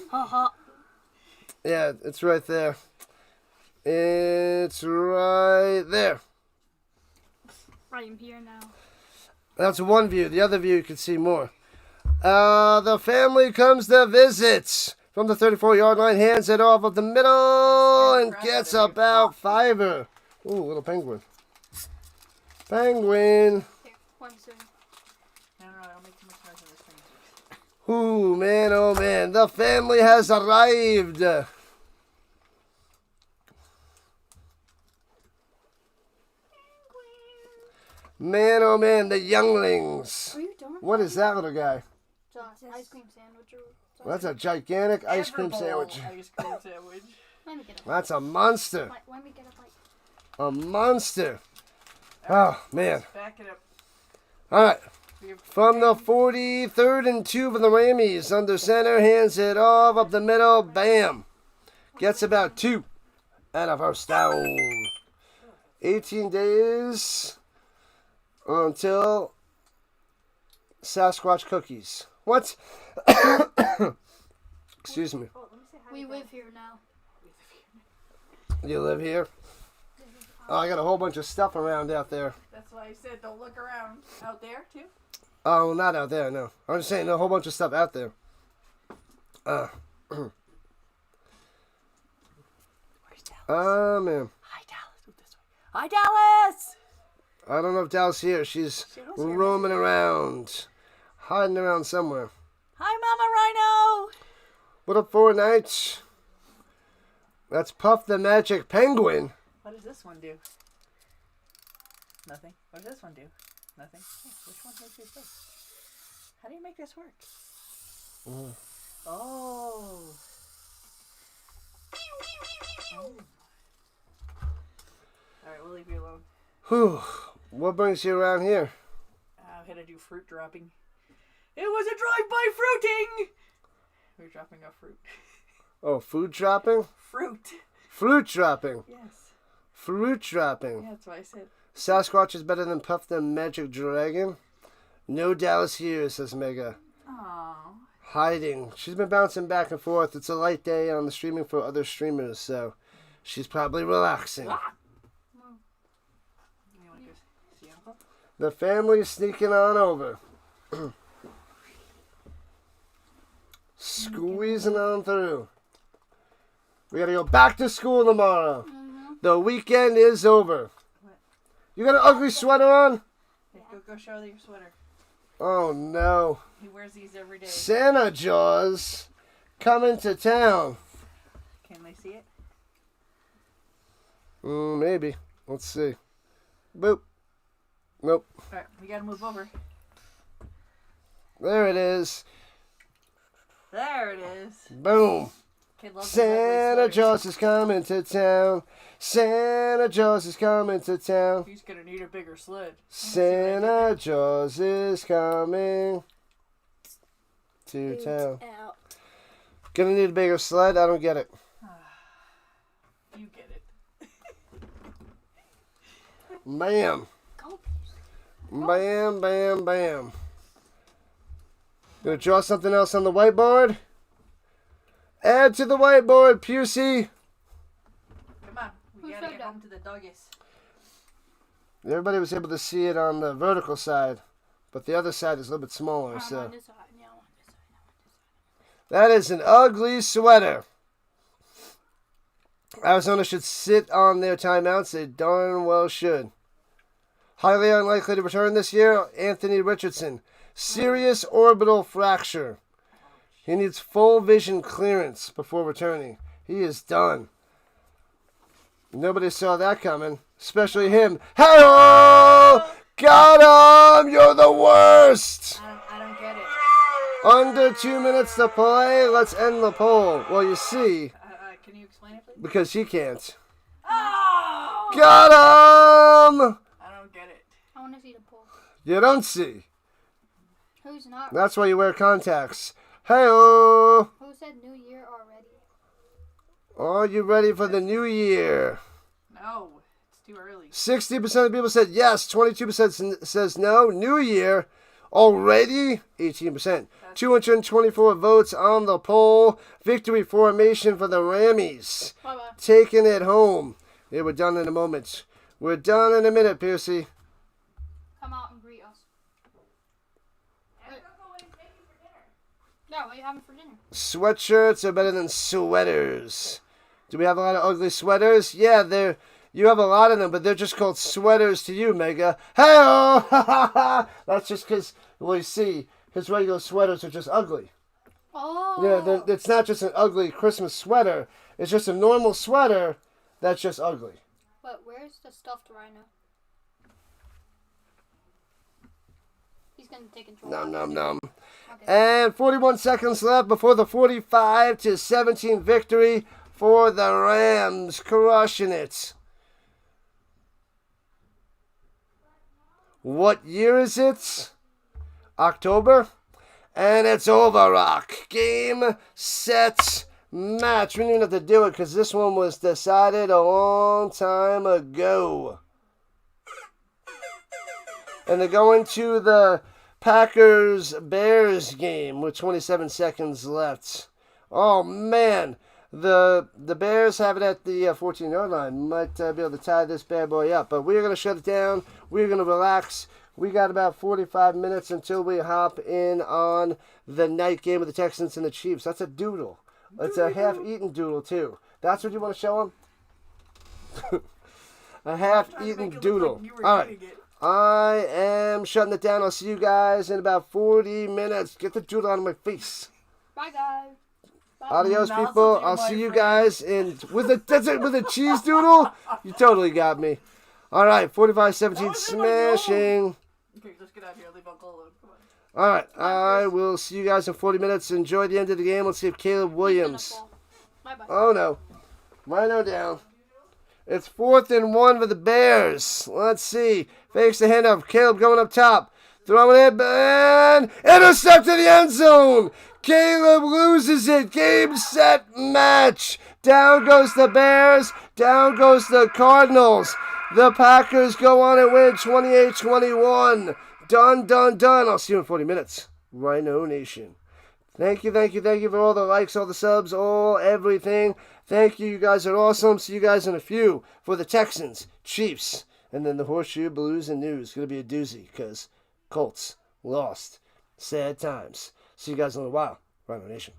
Yeah, it's right there. It's right there. Right here now. That's one view. The other view you can see more. The family comes to visit. From the 34-yard line, hands it off of the middle and gets about 5. Ooh, little penguin. Penguin. Here, 1 second. No, I'll make too much noise on this thing. Ooh, man, oh man. The family has arrived. Man, oh man, the younglings. Are you done? What is that little guy? Ice cream sandwich or Well, that's a gigantic ice cream sandwich. Ice cream sandwich. Let me get a bite. That's a monster. Let me get a bite. A monster. Oh, man. Back it up. All right. We have From the 43rd and 2 for the Rammies. Under center, hands it off up the middle. Bam. Gets about 2. And a first down. 18 days until Sasquatch cookies. What? Excuse me. We live here now. You live here? Oh, I got a whole bunch of stuff around out there. That's why I said don't look around. Out there, too? Oh, not out there, no. I'm just saying a whole bunch of stuff out there. Where's Dallas? Man. Hi, Dallas. Move this way. Hi, Dallas! I don't know if Dallas here. She's She was here. roaming around. Hiding around somewhere. Hi, Mama Rhino! What up, Fortnite? That's Puff the Magic Penguin. What does this one do? Nothing. What does this one do? Nothing. Oh, which one makes this work? How do you make this work? Oh. Alright, we'll leave you alone. Whew. What brings you around here? I had to do fruit dropping. It was a drive-by fruiting! We were dropping off fruit. Oh, food dropping? Fruit. Fruit dropping. Yes. Fruit dropping. Yeah, that's what I said. Sasquatch is better than Puff the Magic Dragon? No Dallas here, says Mega. Aww. Hiding. She's been bouncing back and forth. It's a light day on the streaming for other streamers, so she's probably relaxing. Ah! You want to go see Uncle? The family's sneaking on over. Squeezing on through. We gotta go back to school tomorrow. The weekend is over. What? You got an ugly sweater on? Hey, go show your sweater. Oh no. He wears these every day. Santa Jaws coming to town. Can they see it? Maybe. Let's see. Boop. Nope. Alright, we gotta move over. There it is. There it is. Boom. Kid loves Santa ugly Jaws is coming to town. Santa Jaws is coming to town. He's gonna need a bigger sled. Santa Jaws is coming to town. Out. Gonna need a bigger sled? I don't get it. You get it. Ma'am. Go. Bam, bam, bam. Gonna draw something else on the whiteboard. Add to the whiteboard, Pusey. Come on. We Who gotta showed get that? home to the doggies. Everybody was able to see it on the vertical side, but the other side is a little bit smaller. I'm So on this side. Yeah, I'm on this side. that is an ugly sweater. Arizona should sit on their timeouts. They darn well should. Highly unlikely to return this year, Anthony Richardson. Serious orbital fracture. He needs full vision clearance before returning. He is done. Nobody saw that coming, especially him. Hey-oh! Got him! You're the worst! I don't get it. Under 2 minutes to play. Let's end the poll. Well, you see, Can you explain it, please? because he can't. Oh! Got him! I don't get it. I want to see the poll. You don't see. Who's not? That's why you wear contacts. Hey-oh! Who said New Year already? Are you ready for the new year? No, it's too early. 60% of people said yes. 22% says no. New year already? 18%. 224 votes on the poll. Victory formation for the Rammies. Bye-bye. Taking it home. Yeah, we're done in a moment. We're done in a minute, Piercy. Come out and greet us. Yeah, what are you having for dinner? Sweatshirts are better than sweaters. Do we have a lot of ugly sweaters? Yeah, you have a lot of them, but they're just called sweaters to you, Mega. Hey-oh! That's just because, well, you see, his regular sweaters are just ugly. Oh. Yeah, it's not just an ugly Christmas sweater. It's just a normal sweater that's just ugly. But where's the stuffed rhino? He's gonna take control. Nom, nom, nom. Okay. And 41 seconds left before the 45-17 victory for the Rams. Crushing it. What year is it? October? And it's over, Rock. Game, set, match. We didn't even have to do it because this one was decided a long time ago. And they're going to the Packers-Bears game with 27 seconds left. Oh, man. The Bears have it at the 14-yard line. Might be able to tie this bad boy up. But we're going to shut it down. We're going to relax. We got about 45 minutes until we hop in on the night game with the Texans and the Chiefs. That's a doodle. It's a half-eaten doodle, too. That's what you want to show them? A half-eaten doodle. All right. I am shutting it down. I'll see you guys in about 40 minutes. Get the doodle out of my face. Bye, guys. Bye. Adios, Not people. such a I'll my see you friend. guys in with a cheese doodle. You totally got me. All right, 45-17 That was in my smashing. Okay, let's get out of here. Leave Uncle alone. Come on. All right, I will see you guys in 40 minutes. Enjoy the end of the game. Let's see if Caleb Williams. Bye-bye. Oh no, Rhino down. It's 4th and 1 for the Bears. Let's see. Fakes the handoff. Caleb going up top. Throwing it and intercepted the end zone. Caleb loses it. Game, set, match. Down goes the Bears. Down goes the Cardinals. The Packers go on and win 28-21. Done, done, done. I'll see you in 40 minutes. Rhino Nation. Thank you for all the likes, all the subs, everything. Thank you. You guys are awesome. See you guys in a few for the Texans, Chiefs, and then the Horseshoe Blues and News. Going to be a doozy because Colts lost. Sad times. See you guys in a while. Rhino Nation.